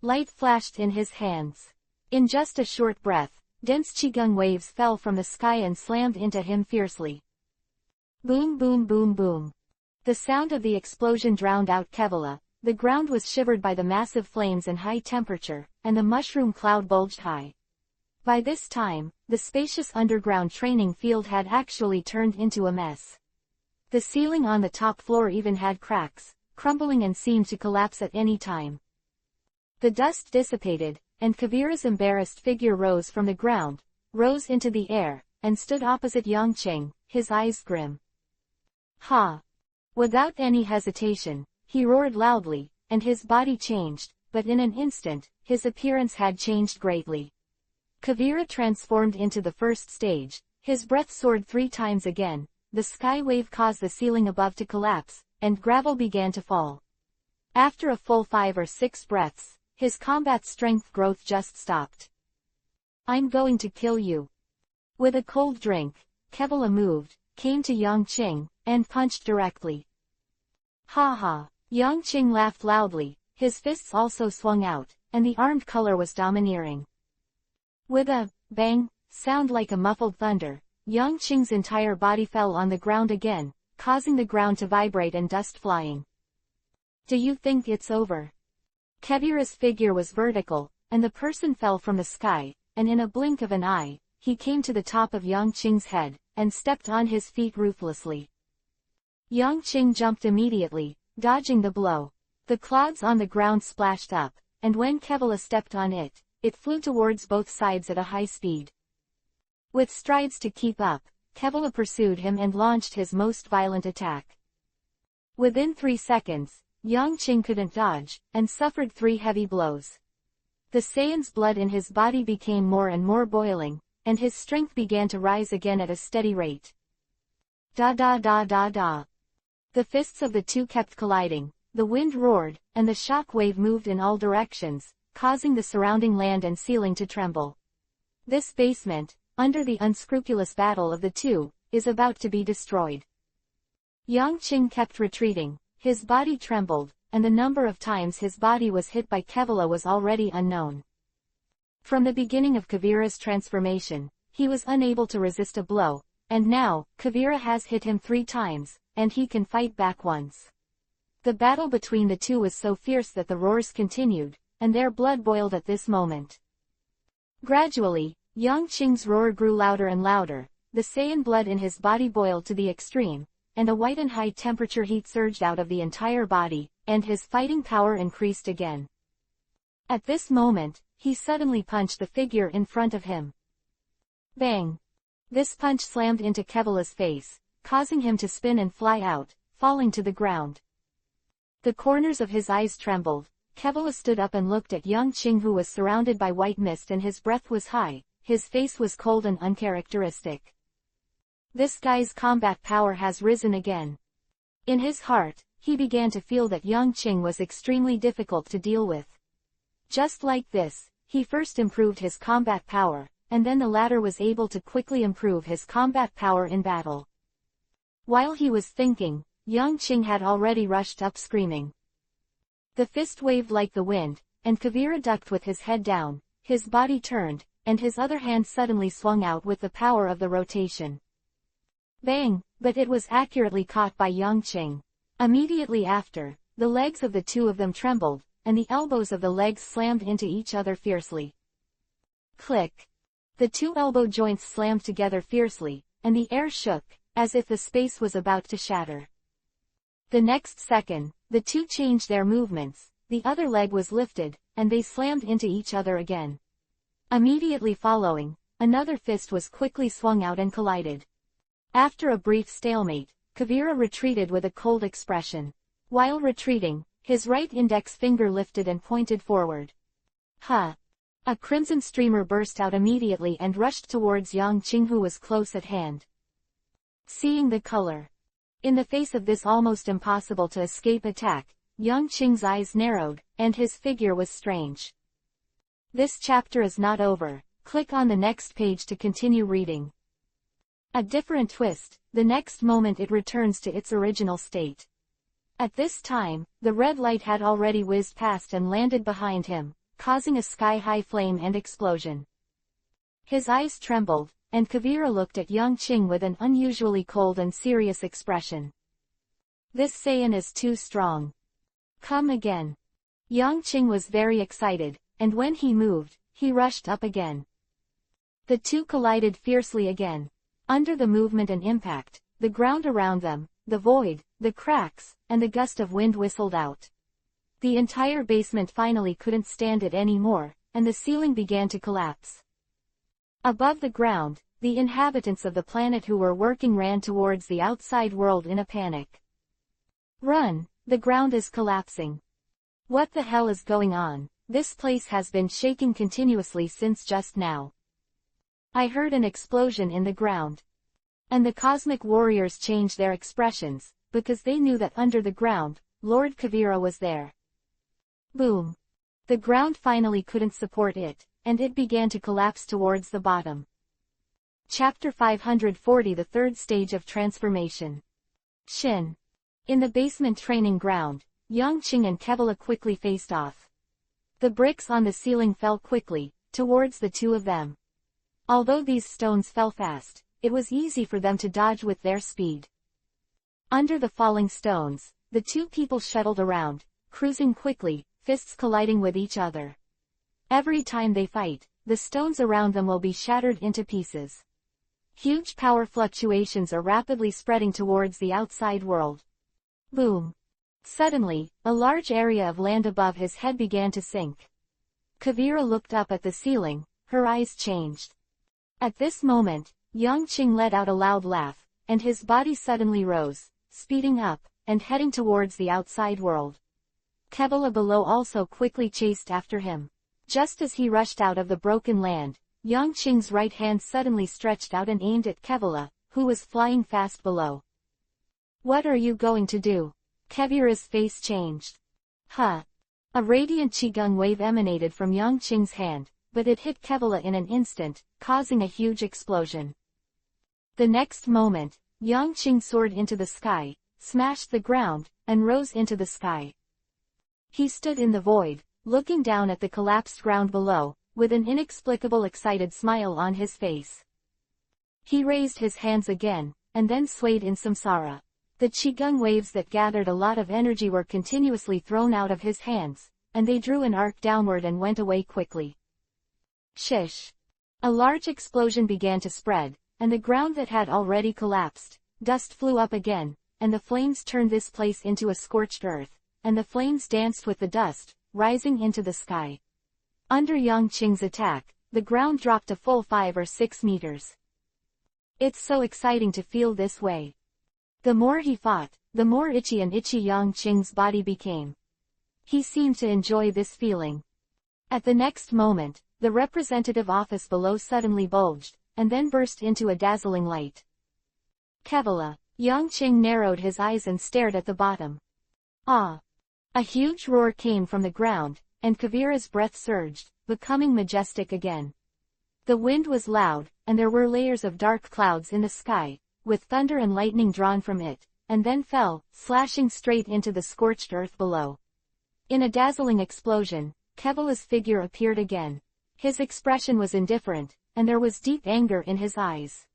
Light flashed in his hands. In just a short breath, dense qigong waves fell from the sky and slammed into him fiercely. Boom boom boom boom. The sound of the explosion drowned out Kevila. The ground was shivered by the massive flames and high temperature, and the mushroom cloud bulged high. By this time, the spacious underground training field had actually turned into a mess. The ceiling on the top floor even had cracks, crumbling and seemed to collapse at any time. The dust dissipated, and Kavira's embarrassed figure rose from the ground, rose into the air, and stood opposite Yangqing, his eyes grim. Ha! Without any hesitation, he roared loudly, and his body changed, but in an instant, his appearance had changed greatly. Kavira transformed into the first stage, his breath soared 3 times again, the sky wave caused the ceiling above to collapse, and gravel began to fall. After a full 5 or 6 breaths, his combat strength growth just stopped. I'm going to kill you. With a cold drink, Kevila moved, came to Yangqing, and punched directly. Ha ha! Yangqing laughed loudly, his fists also swung out, and the armed color was domineering. With a bang sound like a muffled thunder, Yangqing's entire body fell on the ground again, causing the ground to vibrate and dust flying. Do you think it's over? Kevira's figure was vertical, and the person fell from the sky, and in a blink of an eye, he came to the top of Yangqing's head, and stepped on his feet ruthlessly. Yangqing jumped immediately, dodging the blow. The clods on the ground splashed up, and when Kevila stepped on it, it flew towards both sides at a high speed. With strides to keep up, Kevila pursued him and launched his most violent attack. Within 3 seconds, Yangqing couldn't dodge, and suffered 3 heavy blows. The Saiyan's blood in his body became more and more boiling, and his strength began to rise again at a steady rate. Da da da da da. The fists of the two kept colliding, the wind roared, and the shock wave moved in all directions, causing the surrounding land and ceiling to tremble. This basement, under the unscrupulous battle of the two, is about to be destroyed. Yangqing kept retreating, his body trembled, and the number of times his body was hit by Kevila was already unknown. From the beginning of Kavira's transformation, he was unable to resist a blow, and now, Kavira has hit him 3 times, and he can fight back once. The battle between the two was so fierce that the roars continued, and their blood boiled at this moment. Gradually, Yangqing's roar grew louder and louder, the Saiyan blood in his body boiled to the extreme, and a white and high-temperature heat surged out of the entire body, and his fighting power increased again. At this moment, he suddenly punched the figure in front of him. Bang! This punch slammed into Kevila's face, causing him to spin and fly out, falling to the ground. The corners of his eyes trembled. Kevila stood up and looked at Yangqing, who was surrounded by white mist, and his breath was high, his face was cold and uncharacteristic. This guy's combat power has risen again. In his heart, he began to feel that Yangqing was extremely difficult to deal with. Just like this, he first improved his combat power, and then the latter was able to quickly improve his combat power in battle. While he was thinking, Yangqing had already rushed up screaming. The fist waved like the wind, and Kavira ducked with his head down, his body turned, and his other hand suddenly swung out with the power of the rotation. Bang! But it was accurately caught by Yangqing. Immediately after, the legs of the two of them trembled, and the elbows of the legs slammed into each other fiercely. Click! The 2 elbow joints slammed together fiercely, and the air shook, as if the space was about to shatter. The next second, the two changed their movements, the other leg was lifted, and they slammed into each other again. Immediately following, another fist was quickly swung out and collided. After a brief stalemate, Kavira retreated with a cold expression. While retreating, his right index finger lifted and pointed forward. Ha! A crimson streamer burst out immediately and rushed towards Yangqing, who was close at hand. Seeing the color, In the face of this almost impossible to escape attack, Yang Qing's eyes narrowed, and his figure was strange. This chapter is not over. Click on the next page to continue reading. A different twist, the next moment it returns to its original state. At this time, the red light had already whizzed past and landed behind him, causing a sky-high flame and explosion. His eyes trembled, and Kavira looked at Yang Qing with an unusually cold and serious expression. This Saiyan is too strong. Come again. Yang Qing was very excited, and when he moved, he rushed up again. The two collided fiercely again. Under the movement and impact, the ground around them, the void, the cracks, and the gust of wind whistled out. The entire basement finally couldn't stand it anymore, and the ceiling began to collapse. Above the ground, the inhabitants of the planet who were working ran towards the outside world in a panic. Run, the ground is collapsing. What the hell is going on? This place has been shaking continuously since just now. I heard an explosion in the ground. And the cosmic warriors changed their expressions, because they knew that under the ground, Lord Kavira was there. Boom. The ground finally couldn't support it, and it began to collapse towards the bottom. Chapter 540, the third stage of transformation. Shin. In the basement training ground, Yang Qing and Kevela quickly faced off. The bricks on the ceiling fell quickly, towards the two of them. Although these stones fell fast, it was easy for them to dodge with their speed. Under the falling stones, the two people shuttled around, cruising quickly, fists colliding with each other. Every time they fight, the stones around them will be shattered into pieces. Huge power fluctuations are rapidly spreading towards the outside world. Boom. Suddenly, a large area of land above his head began to sink. Kavira looked up at the ceiling, her eyes changed. At this moment, Yang Qing let out a loud laugh, and his body suddenly rose, speeding up, and heading towards the outside world. Kevela below also quickly chased after him. Just as he rushed out of the broken land, Yang Qing's right hand suddenly stretched out and aimed at Kevela, who was flying fast below. What are you going to do? Kevira's face changed. Huh. A radiant qigong wave emanated from Yang Qing's hand, but it hit Kevela in an instant, causing a huge explosion. The next moment, Yang Qing soared into the sky, smashed the ground, and rose into the sky. He stood in the void, looking down at the collapsed ground below, with an inexplicable excited smile on his face. He raised his hands again, and then swayed in samsara. The qigong waves that gathered a lot of energy were continuously thrown out of his hands, and they drew an arc downward and went away quickly. Shish. A large explosion began to spread, and the ground that had already collapsed, dust flew up again, and the flames turned this place into a scorched earth, and the flames danced with the dust, rising into the sky. Under Yang Qing's attack, the ground dropped a full 5 or 6 meters. It's so exciting to feel this way. The more he fought, the more itchy and itchy Yang Qing's body became. He seemed to enjoy this feeling. At the next moment, the representative office below suddenly bulged, and then burst into a dazzling light. Kevela. Yang Qing narrowed his eyes and stared at the bottom. Ah! A huge roar came from the ground, and Kavira's breath surged, becoming majestic again. The wind was loud, and there were layers of dark clouds in the sky, with thunder and lightning drawn from it, and then fell, slashing straight into the scorched earth below. In a dazzling explosion, Kevela's figure appeared again. His expression was indifferent, and there was deep anger in his eyes.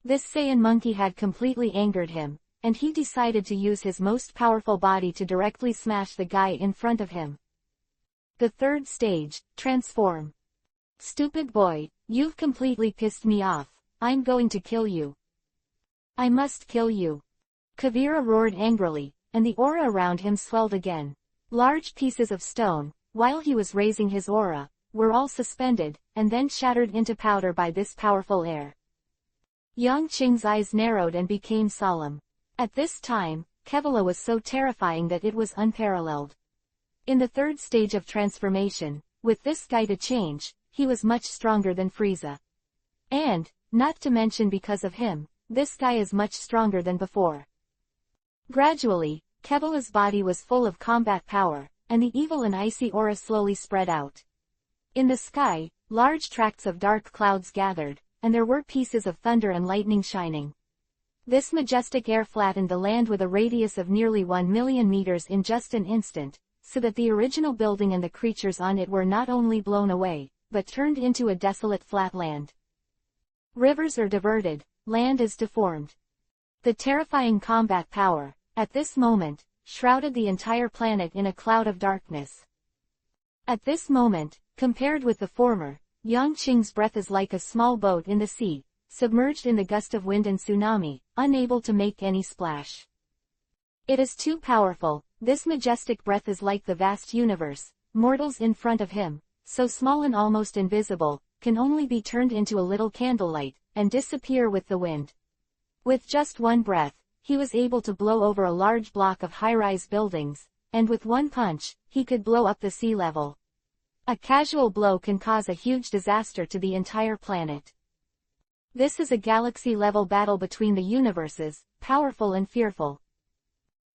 This Saiyan monkey had completely angered him, and he decided to use his most powerful body to directly smash the guy in front of him. The third stage, transform. Stupid boy, you've completely pissed me off. I'm going to kill you. I must kill you. Kavira roared angrily, and the aura around him swelled again. Large pieces of stone, while he was raising his aura, were all suspended, and then shattered into powder by this powerful air. Yang Qing's eyes narrowed and became solemn. At this time, Kevela was so terrifying that it was unparalleled. In the third stage of transformation, with this guy to change, he was much stronger than Frieza. And, not to mention because of him, this guy is much stronger than before. Gradually, Kebula's body was full of combat power, and the evil and icy aura slowly spread out. In the sky, large tracts of dark clouds gathered, and there were pieces of thunder and lightning shining. This majestic air flattened the land with a radius of nearly 1 million meters in just an instant, so that the original building and the creatures on it were not only blown away, but turned into a desolate flat land. Rivers are diverted, land is deformed. The terrifying combat power, at this moment, shrouded the entire planet in a cloud of darkness. At this moment, compared with the former, Yangqing's breath is like a small boat in the sea, submerged in the gust of wind and tsunami, unable to make any splash. It is too powerful. This majestic breath is like the vast universe. Mortals in front of him, so small and almost invisible, can only be turned into a little candlelight, and disappear with the wind. With just one breath, he was able to blow over a large block of high-rise buildings, and with one punch, he could blow up the sea level. A casual blow can cause a huge disaster to the entire planet. This is a galaxy-level battle between the universes, powerful and fearful.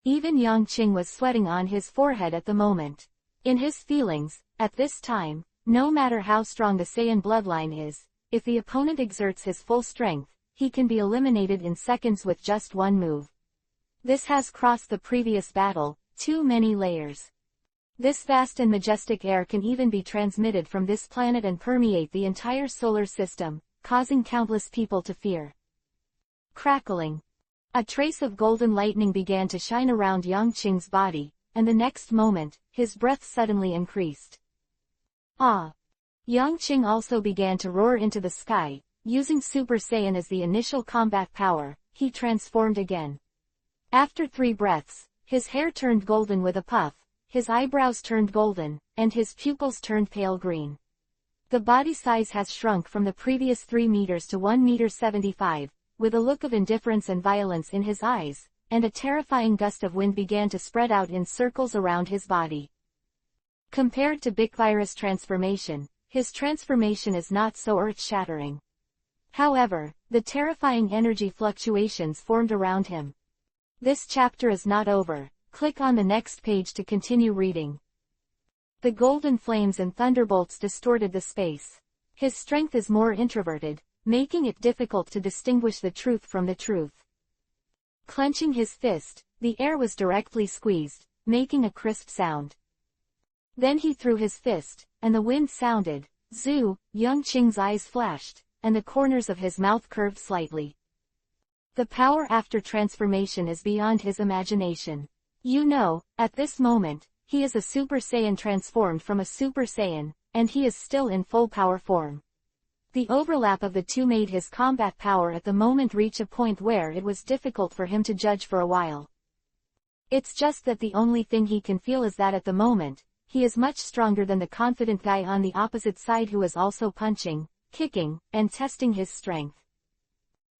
Even Yangqing was sweating on his forehead at the moment. In his feelings, at this time, no matter how strong the Saiyan bloodline is, if the opponent exerts his full strength, he can be eliminated in seconds with just one move. This has crossed the previous battle, too many layers. This vast and majestic air can even be transmitted from this planet and permeate the entire solar system, causing countless people to fear. Crackling. A trace of golden lightning began to shine around Yangqing's body, and the next moment, his breath suddenly increased. Ah! Yangqing also began to roar into the sky. Using Super Saiyan as the initial combat power, he transformed again. After 3 breaths, his hair turned golden with a puff, his eyebrows turned golden, and his pupils turned pale green. The body size has shrunk from the previous 3 meters to 1.75 meters, with a look of indifference and violence in his eyes, and a terrifying gust of wind began to spread out in circles around his body. Compared to Bikvirus transformation, his transformation is not so earth-shattering. However, the terrifying energy fluctuations formed around him. This chapter is not over. Click on the next page to continue reading. The golden flames and thunderbolts distorted the space. His strength is more introverted, making it difficult to distinguish the truth from the truth. Clenching his fist, the air was directly squeezed, making a crisp sound. Then he threw his fist, and the wind sounded. Zhu, Yangqing's eyes flashed, and the corners of his mouth curved slightly. The power after transformation is beyond his imagination. You know, at this moment, he is a Super Saiyan transformed from a Super Saiyan, and he is still in full power form. The overlap of the two made his combat power at the moment reach a point where it was difficult for him to judge for a while. It's just that the only thing he can feel is that at the moment, he is much stronger than the confident guy on the opposite side who is also punching, kicking, and testing his strength.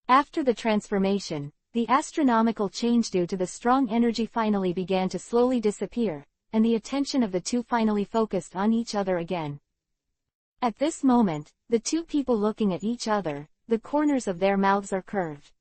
After the transformation, the astronomical change due to the strong energy finally began to slowly disappear, and the attention of the two finally focused on each other again. At this moment, the two people looking at each other, the corners of their mouths are curved.